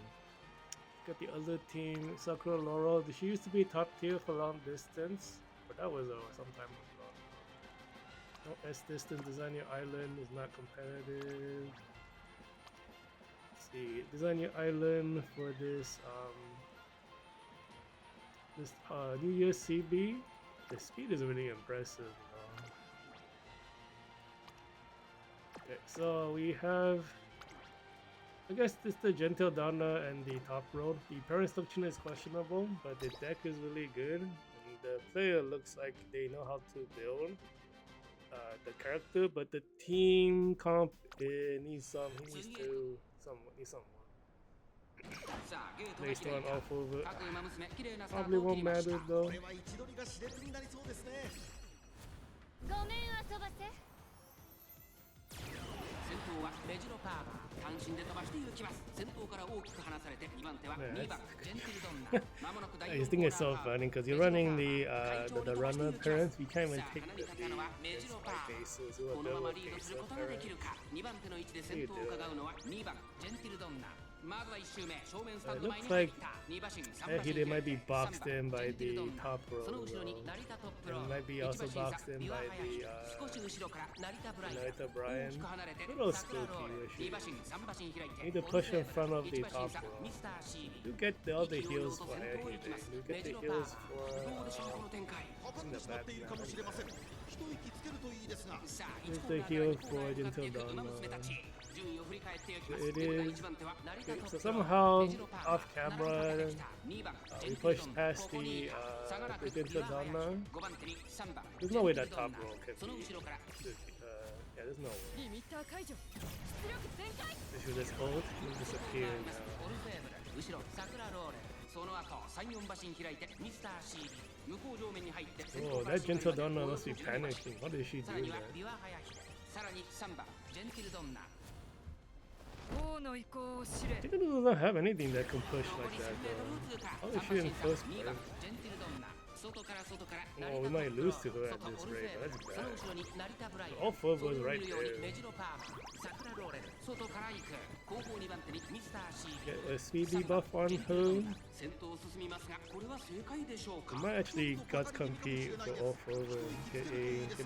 Got the other team, Sakura Laurel. She used to be top tier for long distance, but that was some time ago. No S distance design your island is not competitive. see. Design your island for this New Year's CB. The speed is really impressive, you know. Okay, so we have, I guess this is the Gentle Donna and the top road. The parent selection is questionable, but the deck is really good. And the player looks like they know how to build the character, but the team comp needs some based on off over. Probably won't matter though. これは位置取りが熾烈になりそうですね。ごめん遊ばせ。先頭はメジロパーマー単身で飛ばして行きます。先頭から大きく離されて2番手は2番ジェンティルドンナ。まもなく第 I just think it's so funny because you're running the runner parents. You can't even take the bases who こ are のまま built リード with する base ことがで parents. きるか。2番手の位置で先頭を伺うのは2番ジェンティルドンナ。まずは1周目正面スタン It ド前 looks に入っ like た2馬身3馬身 they might be boxed in by ジェンティル the ドンナ top その row. 後ろに though. 成田トップロ And ー might be 1馬 also 身差 boxed in ビワ by ハヤヒ the 少し後ろから成田ブライアン Narita Brian. 大きく離れて Little 桜ロール spooky 2馬身3馬身開いて Need to push in front of the 1馬 top 身差 row. ミスターシービ You get the other 勢いよ heals と for 先頭を行き everything. ます You メ get ジ the ロパー heals どうでしょう for この展開パパッとしているかもしれません。一息つけるといいですが。さあ Here's 1コ the ーナー heal から for 2コーナー向かっていく Gentle 馬娘たち Donna. 順位を振り返っていきます It 現在 is 1番手は成田 okay, トッ so プロー somehow メジロパー off camera 2番 we pushed past the Gentle Donna. 5番手に3番 There's no way that top row can その be 後ろから yeah, there's no way. リミッター解除。出力全開。 They should just ult and disappear オ now. ルフェーブル後ろ桜ローレその後3、4馬身開いてミスターシービ向こう上面に入って Oh, that Gentle Donna must be panicking. How did she さら do には that? ビワハヤヒデさらに3番ジェンティルドンナ王の意向を知れ It doesn't have anything that can push 残 like り that 1000m 通 though. 過 How is she in first 2 place? 番ジェンティルドンナ外から外から Oh, we might lose to her at this rate, but that's その bad. 後ろに成田ブライアン All four was right そのように there. メジロパーマ桜ローレル外から行く後方2番手にミスターシービ Get a speedy buff on her. 先頭を進みますがこれは正解でしょう We か might actually guts compete for all four and get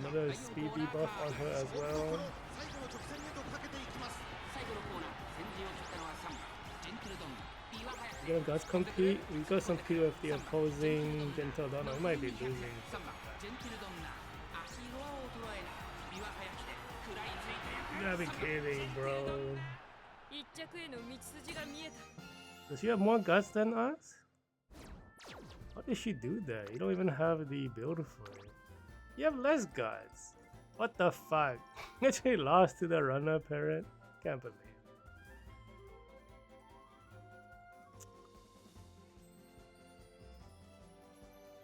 another speedy buff on her as well. 最後の直線へとかけていきます。最後のコーナー先陣を切ったのは3番ジェンティルドンナビワハヤ We're gonna guts compete. We gotta compete with the opposing Gentle Donna. We might be losing. 3番ジェンティルドンナ足ロアを捉えないビワハヤヒデ食らいついて You gotta be kidding, bro. 一着への道筋が見えた。 Does she have more guts than us? How did she do that? You don't even have the build for it. You have less guts. What the fuck? She lost to the runner parent? Can't believe it.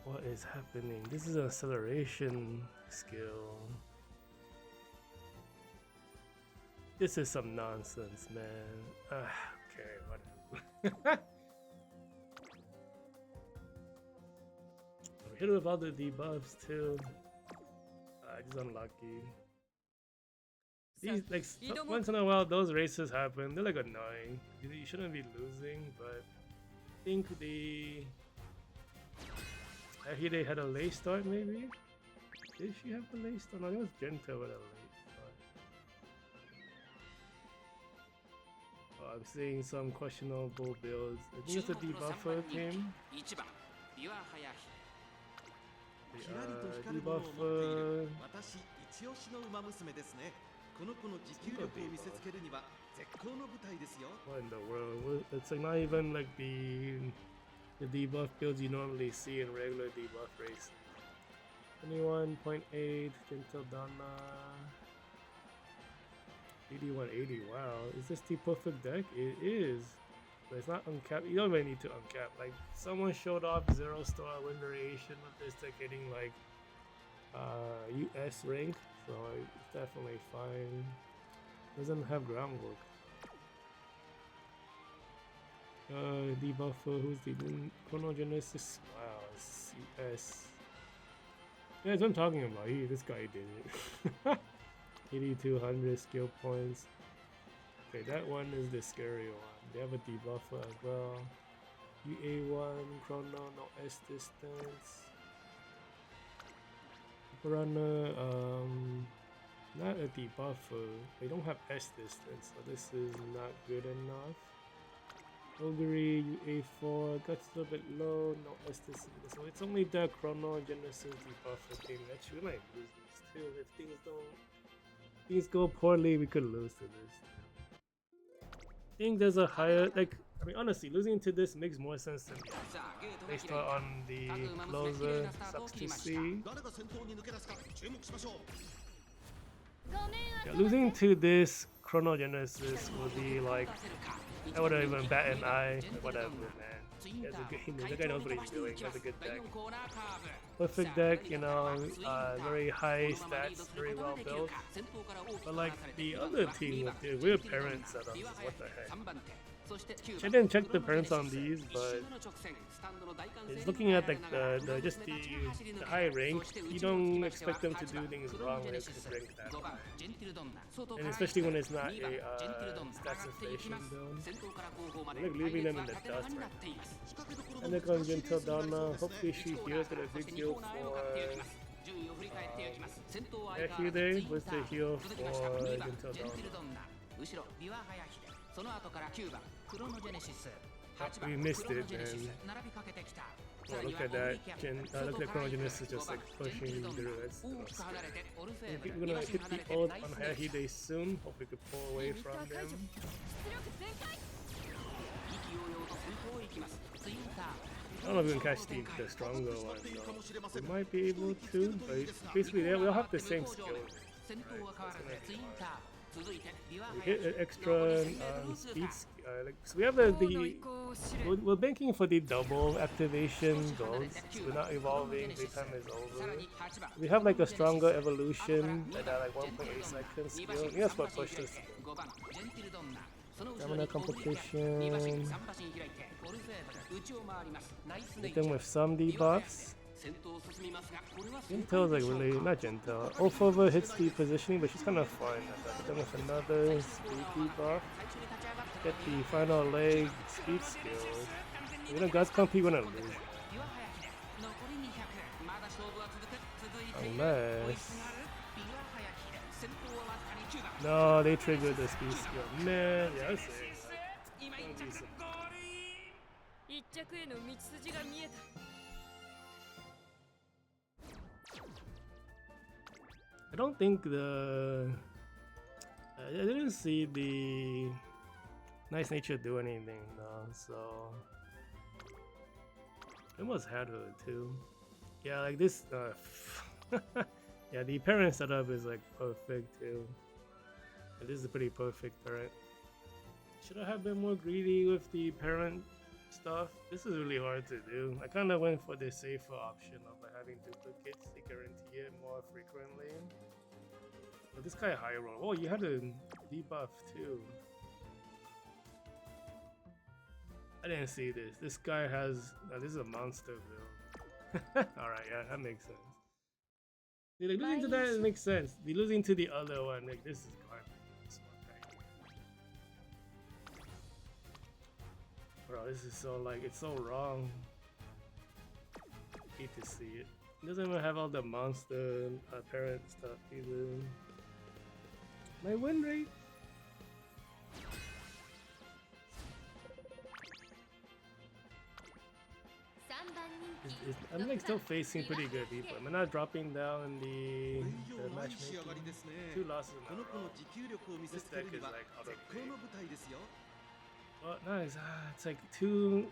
What is happening? This is an acceleration skill. This is some nonsense, man. Okay, whatever. I'm hit with all the debuffs too. Just unlucky. These like once in a while those races happen. They're like annoying. You shouldn't be losing, but I think they had a late start maybe. Did she have the late start? No, it was Genta with a late start. Oh, I'm seeing some questionable builds. I think it's a debuffer team. 1番ビワハヤヒキラリと光るものを持っている私一押しの馬娘ですね。この子の持久力を見せつけるには絶好の舞台ですよ。 What in the world? It's like not even like the debuff builds you normally see in regular debuff races. 21.8 Gentle Donna. 8180. Wow, is this the perfect deck? It is. But it's not uncapped. You don't really need to uncap. Like someone showed off 0-star win variation with this deck hitting like US rank, so it's definitely fine. Doesn't have groundwork. Debuffer, who's the Chronogenesis? Wow, it's CS. Yeah, that's what I'm talking about. This guy did it. 8200 skill points. Okay, that one is the scary one. They have a debuffer as well. UA1, Chrono, no S distance. Runner, not a debuffer. They don't have S distance, so this is not good enough. Ogre, UA4, guts a little bit low, no S distance. So it's only the Chrono Genesis debuffer thing that you might lose these two. If things go poorly, we could lose to this. I think there's a higher, like, I mean, honestly, losing to this makes more sense to me. Based on the closer, sucks to see. Yeah, losing to this Chrono Genesis would be like, I wouldn't even bat an eye, whatever, man. He has a good, the guy knows what he's doing, he has a good deck. Perfect deck, you know, very high stats, very well built. But like the other team with the weird parent setups, what the heck? I didn't check the parents on these, but it's looking at like the high rank. You don't expect them to do things wrong when it's ranked that high. And especially when it's not a stats inflation zone. I'm like leaving them in the dust right now. And they're going Gentle Donna. Hopefully she heals, get a big heal for Ehide with the heal for Gentle Donna. We missed it, man. Oh, look at that. Look at Chrono Genesis just like pushing through. That's we're gonna hit the ult on Ehide soon. Hope we could pull away from them. I don't know if we can catch the stronger one though. We might be able to, but basically we all have the same skill. Right? We hit an extra speed. So we have we're banking for the double activation goals. So we're not evolving. Playtime is over. We have like a stronger evolution at like 1.8 seconds skill. I think that's what pushed us. Stamina complication. Hit them with some debuffs. Gentle is like really not gentle. Ulfova hits the positioning, but she's kind of fun. Hit them with another speed debuff. Get the final leg speed skills. You know, God's compete when I lose. Unless. No, they triggered the speed skill. Man, yeah, that's it. I don't think I didn't see the Nice Nature do anything though, so it almost had her too. Yeah, like this yeah, the parent setup is like perfect too. And this is a pretty perfect parent. Should I have been more greedy with the parent stuff? This is really hard to do. I kind of went for the safer option of like having duplicates to guarantee it more frequently. But this guy high roll. Oh, you had a debuff too. I didn't see this. This guy has. This is a monster build. Alright, yeah, that makes sense. See, like, losing to that, it makes sense. The losing to the other one, like, this is garbage. This one right here. Bro, this is so, like, it's so wrong. Hate to see it. It doesn't even have all the monster parent stuff either. My win rate. I'm like still facing pretty good people. I'm not dropping down the matchmaking. 2 losses in a row. This deck is like out of date. Oh, nice. It's like two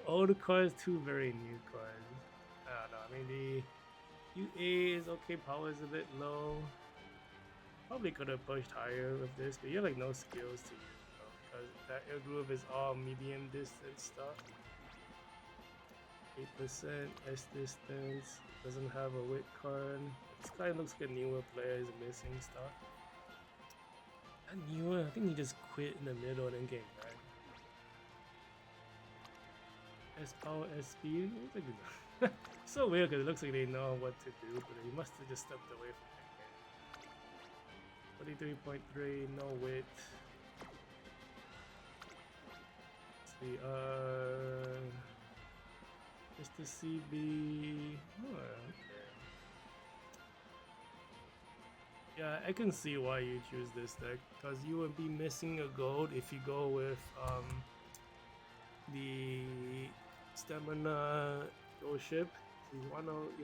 old cards, 2 very new cards. I don't know. I mean, the UA is okay. Power is a bit low. Probably could have pushed higher with this, but you have like no skills to use though, because that air groove is all medium distance stuff. 8% S distance, doesn't have a wit card. This guy looks like a newer player, he's missing stuff. Not newer, I think he just quit in the middle and then came back. S power, S speed, like so weird because it looks like they know what to do, but he must have just stepped away from that game. 43.3, no wit. Let's see, just the CB. Oh, okay. Yeah, I can see why you choose this deck, because you would be missing a gold if you go with the stamina gold ship. You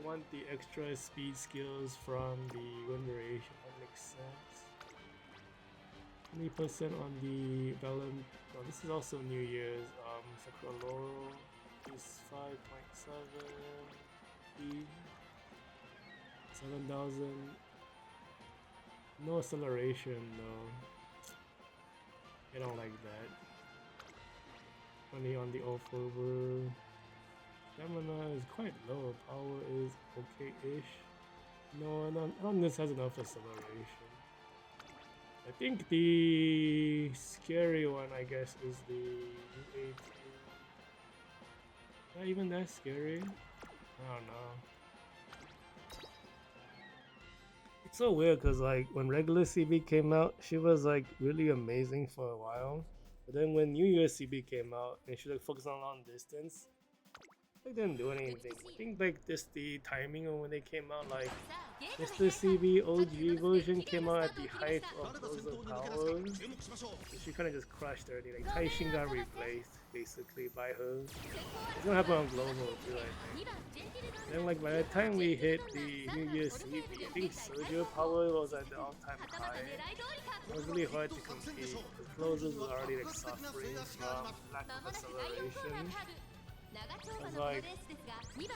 want the extra speed skills from the wind variation. That makes sense. 20% on the Valen. Oh, this is also New Year's. Sakura Laurel is 5.7 speed. 7,000. No acceleration though. I don't like that. 20 on the off-over. Stamina is quite low. Power is okay-ish. No, I don't think this has enough acceleration. I think the scary one, I guess, is the U18. Not even that scary. I don't know. It's so weird because like when regular CB came out, she was like really amazing for a while. But then when New Year CB came out and she like focused on long distance, like didn't do anything. I think like just the timing of when they came out, like Mr. CB OG version came out at the height of those power. So she kind of just crushed everything. Like Taishin got replaced basically by her. It's gonna happen on global too, I think. Then like by the time we hit the New Year CB, I think Sergio power was at the all-time high. It was really hard to compete. The closers were already like suffering from lack of acceleration. It's like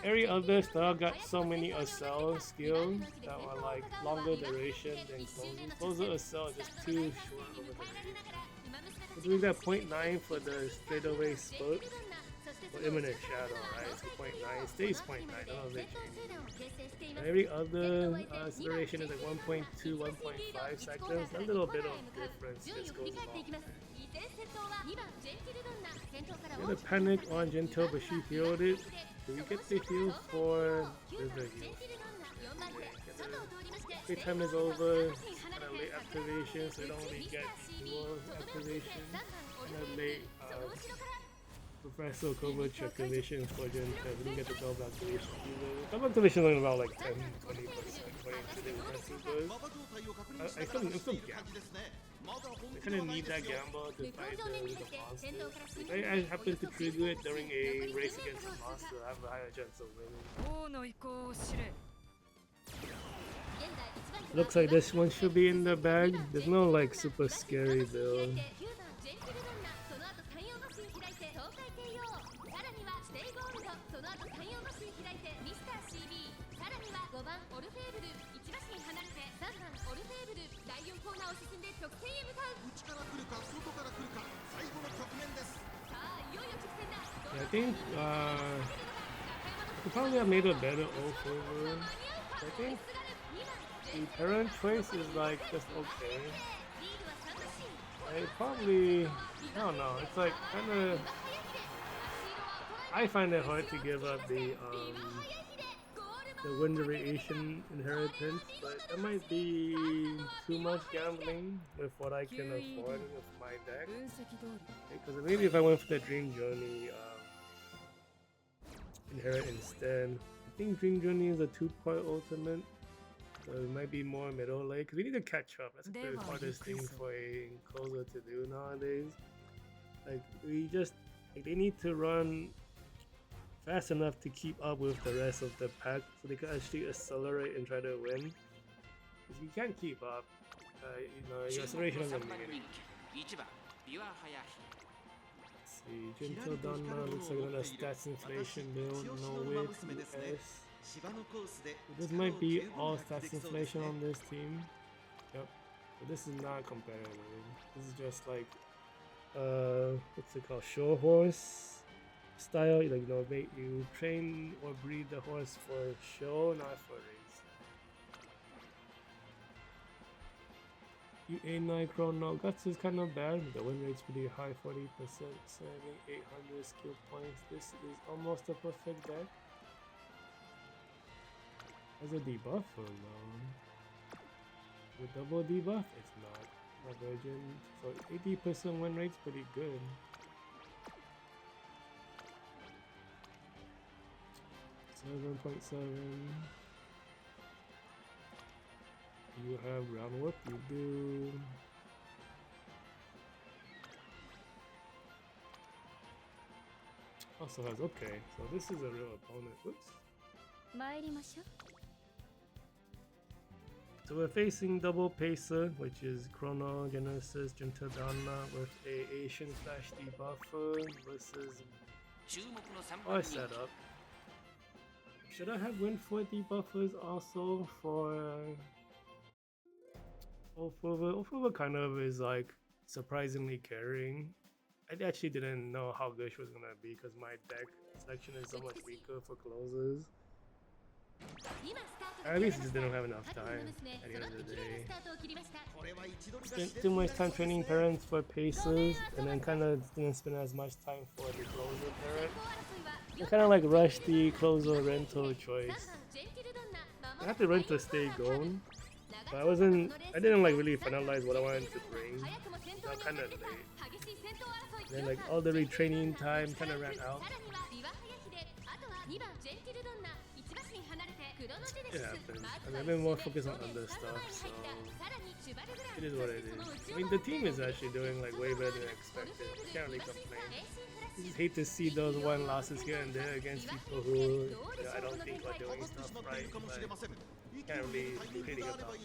every other style got so many accel skills that were like longer duration than closer. Closer accel is just too short of a duration. So doing that 0.9 for the straightaway spurt or imminent shadow, right? It's 0.9, it stays 0.9, none of it changes. And every other acceleration is like 1.2, 1.5 seconds. A little bit of difference just goes along. We had a panic on Gentle, but she healed it. Do we get the heal for... There's the heal. Every time is over, it's kind of late activation, so we don't really get dual activation. Kind of late Professor Coverage activation for Gentle. We didn't get the double activation either. Double activation is only about like 10-20% according to the aggressive goes. I'm still gambling. I kind of need that gamble to fight the monster. If I happen to trigger it during a race against a monster, I have a higher chance of winning. Looks like this one should be in the bag. There's no like super scary build. I think we probably have made a better over. I think the parent choice is like just okay. I don't know. It's like kind of. I find it hard to give up the wind variation inheritance, but that might be too much gambling with what I can afford with my deck. Because maybe if I went for the Dream Journey inherit instead. I think Dream Journey is a 2-point ultimate, so it might be more middle lane. Because we need to catch up. That's the hardest thing for a closer to do nowadays. Like they need to run fast enough to keep up with the rest of the pack so they can actually accelerate and try to win. If you can't keep up, your acceleration doesn't mean anything. Let's see, Gentle Donna looks like another stats inflation build, no width, US. This might be all stats inflation on this team. Yep, but this is not competitive. This is just like, what's it called, show horse style. Like, you train or breed the horse for show, not for race. U89 Chrono Guts is kind of bad. The win rate's pretty high, 40%, 800 skill points. This is almost a perfect deck. As a debuff or no? With double debuff, it's not. A virgin. So 80% win rate's pretty good. $7.7. You have groundwork, you do. Also has, okay, so this is a real opponent. Whoops. 参りましょう So we're facing double pacer, which is Chrono, Genesis, Gentadana with a Asian Flash debuffer versus 注目の3 our 番人気 setup. Should I have win for debuffers also for Ofuva? Ofuva kind of is like surprisingly carrying. I actually didn't know how good she was gonna be because my deck selection is so much weaker for closes. 今スタート I at least just didn't have enough time 各々 at the そ end の of the 綺麗な day. スタートを切りました これは一度 Spent too much time training parents for paces and then kind of didn't spend as much time for the closer parent. 先 I 行争いは kind of like rushed the closer rental 3 choice. 番ジェンティルドンナ I had to rent to stay going, but I didn't like really finalize what I wanted to bring. 早くも先頭 Got に kind 立 of ってた late. 激しい先頭争い Then like all the retraining time kind of ran out. さらにはリワハヤヒデあとは2番ジェンティルドンナ1馬身離れてクロノジェネシ It ス happens. ま I ず mean, は I've been more 1 focused on 周目 other 3 stuff, 番に入った so さらにシュバルグラン it is what it is. I mean, the team is actually doing like way better than expected. Can't really complain. I just hate to see those one losses here and there against people who I don't think are doing stuff right. But can't really do anything about that.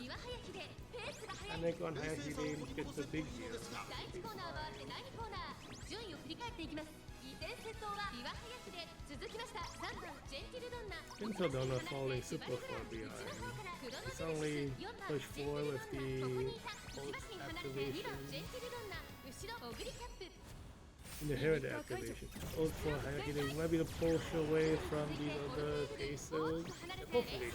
リワハヤヒデペースが速い And like on Hayashide gets a big deal. 第1コーナーは第2コーナー順位を振り返っていきます依然先頭はリワハヤヒデ続きました3番ジェンティルドンナ Until Donna falling super far behind. It's only push 4 with the ult activation. ジェンティルドンナ後ろオグリキャップ In the Herod activation. Ult for Hayashide might be the push away from these other pacers. Hopefully.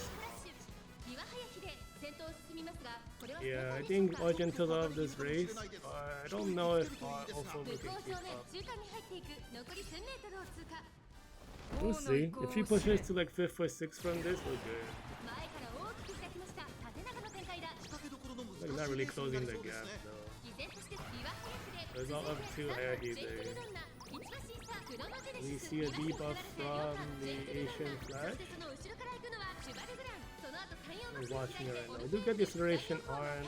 リワハヤヒデ先頭を進みますがこれは Yeah, I think Argentina of this race. I don't know if also 向 we こ can う keep 正面 up. 中間に入っていく残り 1000m を通過 We'll see. If he pushes to like 5th or 6th from this, we're good. 前から大きく開きました縦長の展開だ Like not really closing the gap though. 依然としてリワハヤヒデ There's all up to Hayashide. ジェンティルドンナ1馬身差クロノジェネ We シス see a debuff from the Asian そ flag. してその後ろから行くのはシュバルグランその後3、4 We're 馬身 watching 開 it い right て now. Do get the acceleration on.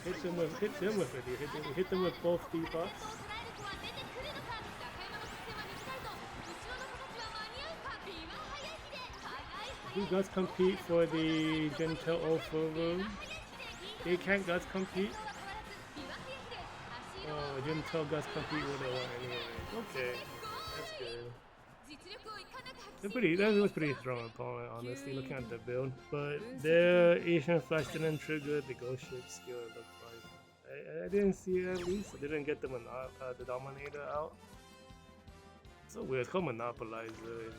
Hit them with it. You hit them with both debuffs. を捉える子は出てくるのか中山の得点は短いと後ろの子たちは間に合うかリワハヤヒデ早 Who い guts compete for the Gentle Ofuvu? 早い They can't guts compete. リワハヤヒデ足色 Oh, Gentle guts compete with the one anyway. Okay, that's good. 実力をいかなく発 They're 揮 that was a pretty strong opponent, honestly, looking at the build. But their Asian Flash didn't trigger the Ghost Ship skill, it looked like. I didn't see it at least. I didn't get the Dominator out. So weird, it's called Monopolizer in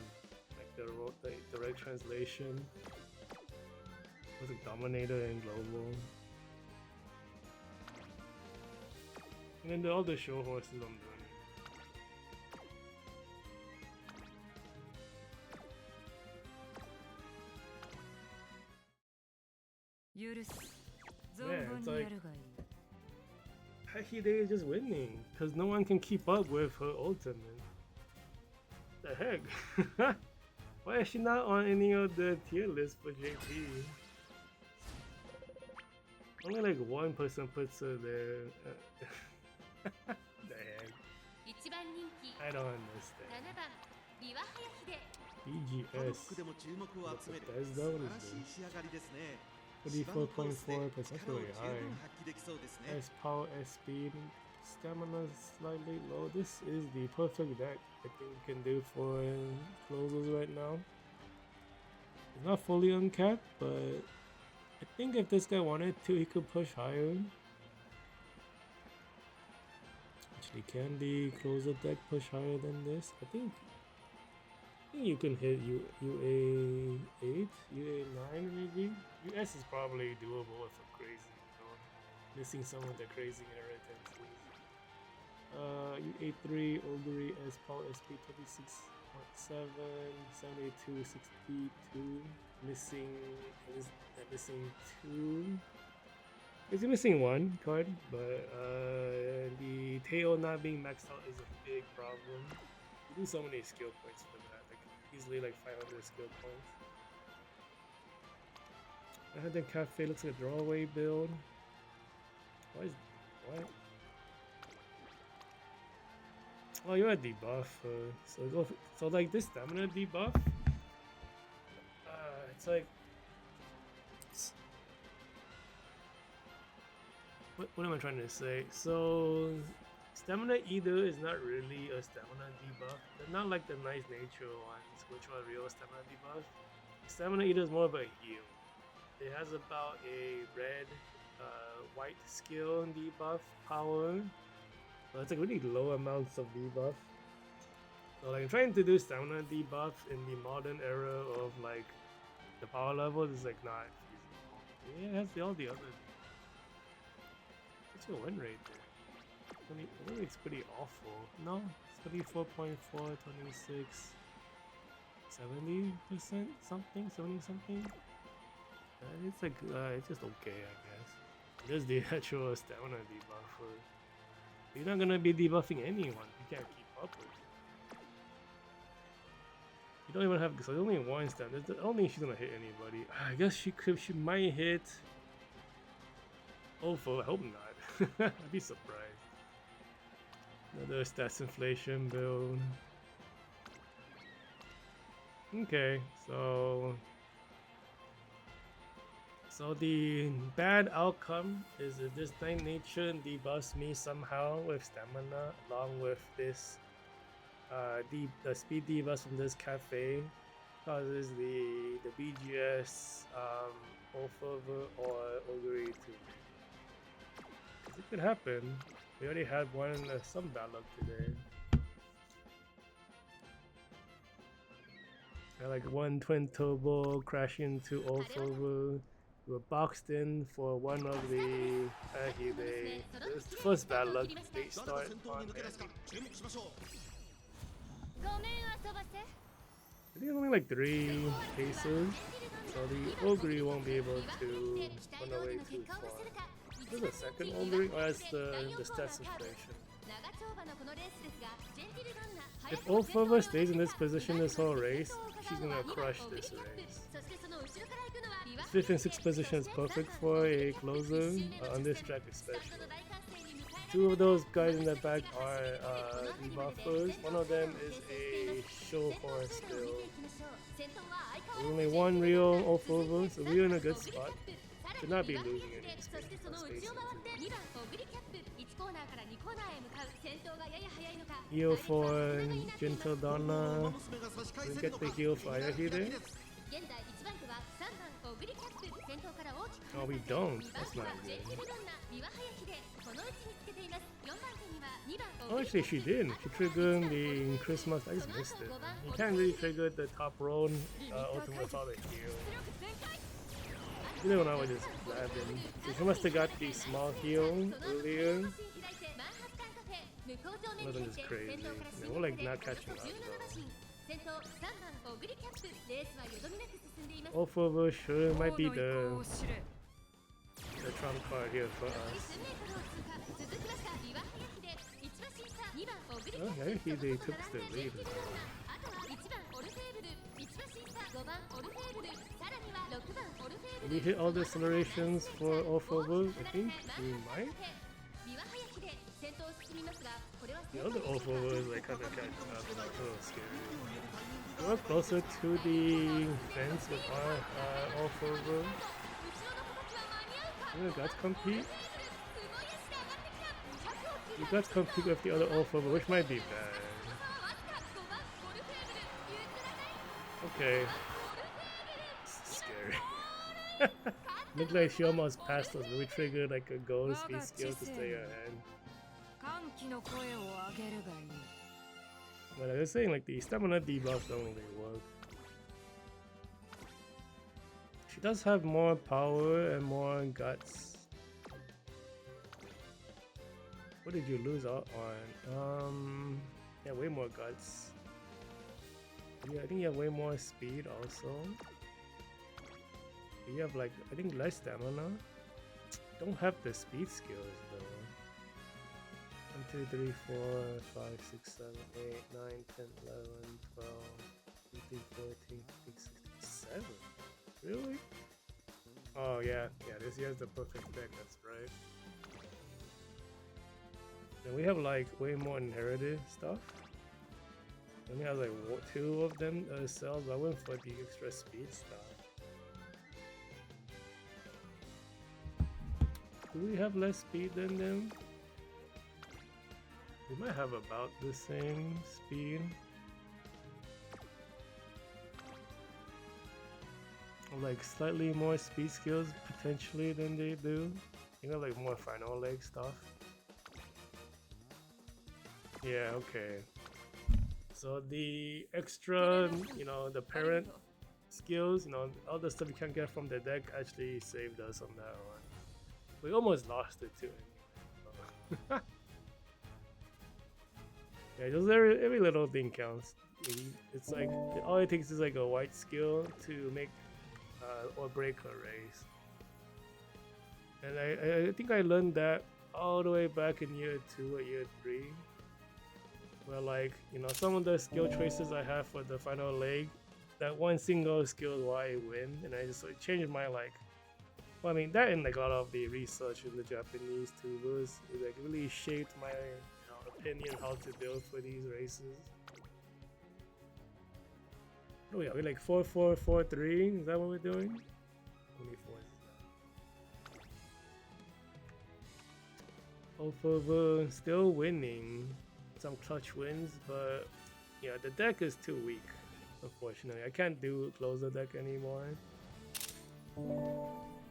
like the direct translation. It was like Dominator and Global. And then all the show horses I'm doing. 許す Yeah, 存 it's 分に like- やるがいい Hayashide is just winning because no one can keep up with her ultimate. The heck? Why is she not on any of the tier lists for JP? Only like one person puts her there. The heck? 1番人気 I don't understand. 7番リワハヤヒデパドッ BGS クでも注目を集める That's 素 that 晴 one ら is しい仕上がりですね 44.4%. 力を That's 十 really 分 high. 発揮できそうですね S power, S speed, stamina slightly low. This is the perfect deck I think you can do for closers right now. It's not fully uncapped, but I think if this guy wanted to, he could push higher. Actually, can the closer deck push higher than this? I think you can hit UA 8, UA 9 maybe. US is probably doable if I'm crazy, you know, missing some of the crazy inheritances. UA 3, Ogre, S Power, SP 26.7, 72, 62, missing two. It's missing one card, but the tail not being maxed out is a big problem. You do so many skill points for that, like easily like 500 skill points. Manhattan Cafe looks like a throwaway build. Why? Oh, you're a debuff. So like this stamina debuff. It's like. What am I trying to say? So, Stamina Eater is not really a stamina debuff. They're not like the nice nature ones, which are real stamina debuff. Stamina Eater is more of a heal. It has about a red, white skill debuff power. So it's like really low amounts of debuff. So like I'm trying to do stamina debuff in the modern era of like the power levels is like not feasible. Yeah, it has all the other. What's your win rate there? I think it's pretty awful. No, it's 24.4, 26, 70% something, 70 something. It's like it's just okay, I guess. There's the actual stamina debuff. You're not gonna be debuffing anyone. You can't keep up with it. You don't even have. So there's only one stamina. I don't think she's gonna hit anybody. I guess she could. She might hit. Oh, I hope not. I'd be surprised. Another stats inflation build. Okay, so the bad outcome is that this night nature debuffs me somehow with stamina, along with this the speed debuffs from this cafe causes the BGS over or Ogre to. It could happen. We already had one some bad luck today. I like one twin turbo crashing into over. We were boxed in for one of the the first bad luck they start on the I think only like 3 cases, so the Ogre won't be able to run away too far. This is the second Ogre, or that's the stats inflation. If Olfova stays in this position this whole race, she's gonna crush this race. 5th and 6th position is perfect for a closer, on this track especially. 2 of those guys in the back are debuffers. One of them is a show horse build. There's only one real Olfova, so we're in a good spot. Should not be losing any space. Heal for Gentle Donna. We get the heal for Ayahide. Oh, we don't. That's not good. Oh, actually, she did. She triggered the Christmas. I just missed it. You can't really trigger the top roll ultimate without a heal. You know when I was just blabbing. So she must have got the small heal earlier. It wasn't just crazy. Yeah, we're like not catching up though. Olfova sure might be the trump card here for us. Oh, yeah, they took the lead. Did we hit all the accelerations for Olfova? I think we might. The other Olfova is like kind of catching up, like a little scary. We're closer to the fence with our Olfova. You guys compete? You guys compete with the other Olfova, which might be bad. Okay. It's scary. Looked like she almost passed us, but we triggered like a gold speed skill to stay ahead. But I was saying, like, the stamina debuffs don't really work. She does have more power and more guts. What did you lose out on? Yeah, way more guts. Yeah, I think you have way more speed also. You have like, I think less stamina. Don't have the speed skills though. 1, 2, 3, 4, 5, 6, 7, 8, 9, 10, 11, 12, 13, 14, 15, 16, 7. Really? Oh yeah, this year's the perfect deck, that's right. And we have like way more inherited stuff. We only have like 2 of them cells, but I went for the extra speed stuff. Do we have less speed than them? We might have about the same speed. Or like slightly more speed skills potentially than they do. You know, like more final leg stuff. Yeah, okay. So the extra, you know, the parent skills, you know, all the stuff you can get from the deck actually saved us on that one. We almost lost it too. Yeah, just every little thing counts. It's like all it takes is like a white skill to make or break a race. And I think I learned that all the way back in year 2 or year 3. Where like, you know, some of the skill choices I have for the final leg, that one single skill is why I win, and I just like changed my like, well, I mean that and like a lot of the research in the Japanese tubers, it like really shaped my opinion how to build for these races. Oh yeah, we're like 4-4-4-3. Is that what we're doing? How many fours is that? However, still winning. Some clutch wins, but yeah, the deck is too weak. Unfortunately, I can't do closer deck anymore.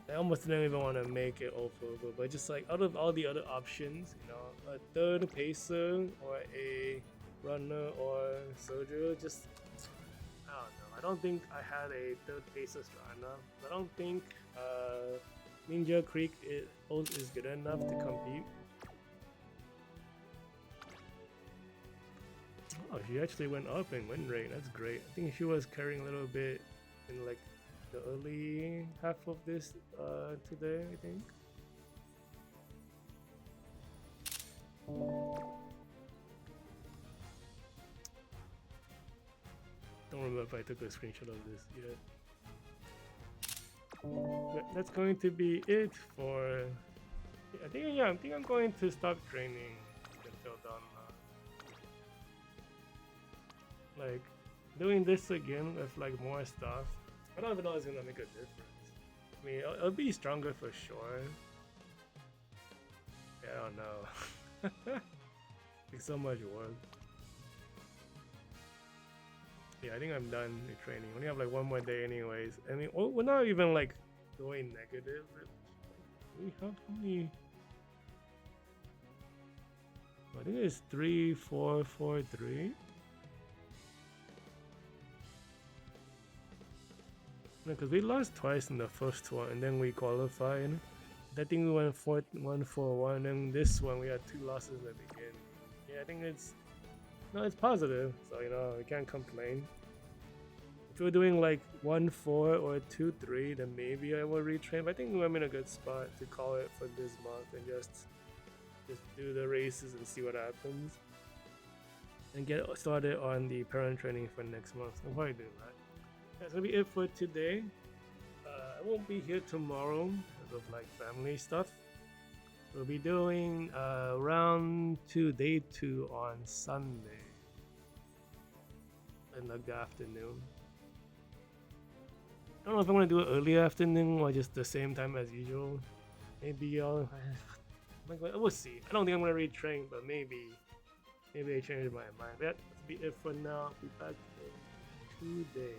I almost didn't even want to make it over, but just like out of all the other options, you know, a third pacer or a runner or soldier, just I don't know. I don't think I had a third pacer strong enough. I don't think Ninja Creek is good enough to compete. Oh, she actually went up in win rate. That's great. I think she was carrying a little bit in like the early half of this today, I think. Don't remember if I took a screenshot of this yet. But that's going to be it for. I think I'm going to stop training until dawn. Like doing this again with like more stuff, I don't even know it's gonna make a difference. I mean, it'll be stronger for sure. Yeah, I don't know. It's so much work. Yeah, I think I'm done with training. Only have like 1 more day anyways. I mean, we're not even like going negative. We have how many? I think it's 3, 4, 4, 3. Because we lost twice in the first one and then we qualified. I think we went 1-4-1, and this one we had 2 losses at the beginning. Yeah, I think it's positive, so you know, we can't complain. If we're doing like 1-4 or 2-3, then maybe I will retrain. But I think I'm in a good spot to call it for this month and just do the races and see what happens, and get started on the parent training for next month. I'll probably do that. That's gonna be it for today. I won't be here tomorrow because of like family stuff. We'll be doing round 2, day 2 on Sunday in like the afternoon. I don't know if I'm gonna do it early afternoon or just the same time as usual. Maybe we'll see. I don't think I'm gonna retrain, but maybe I change my mind. That'll be it for now. I'll be back in 2 days.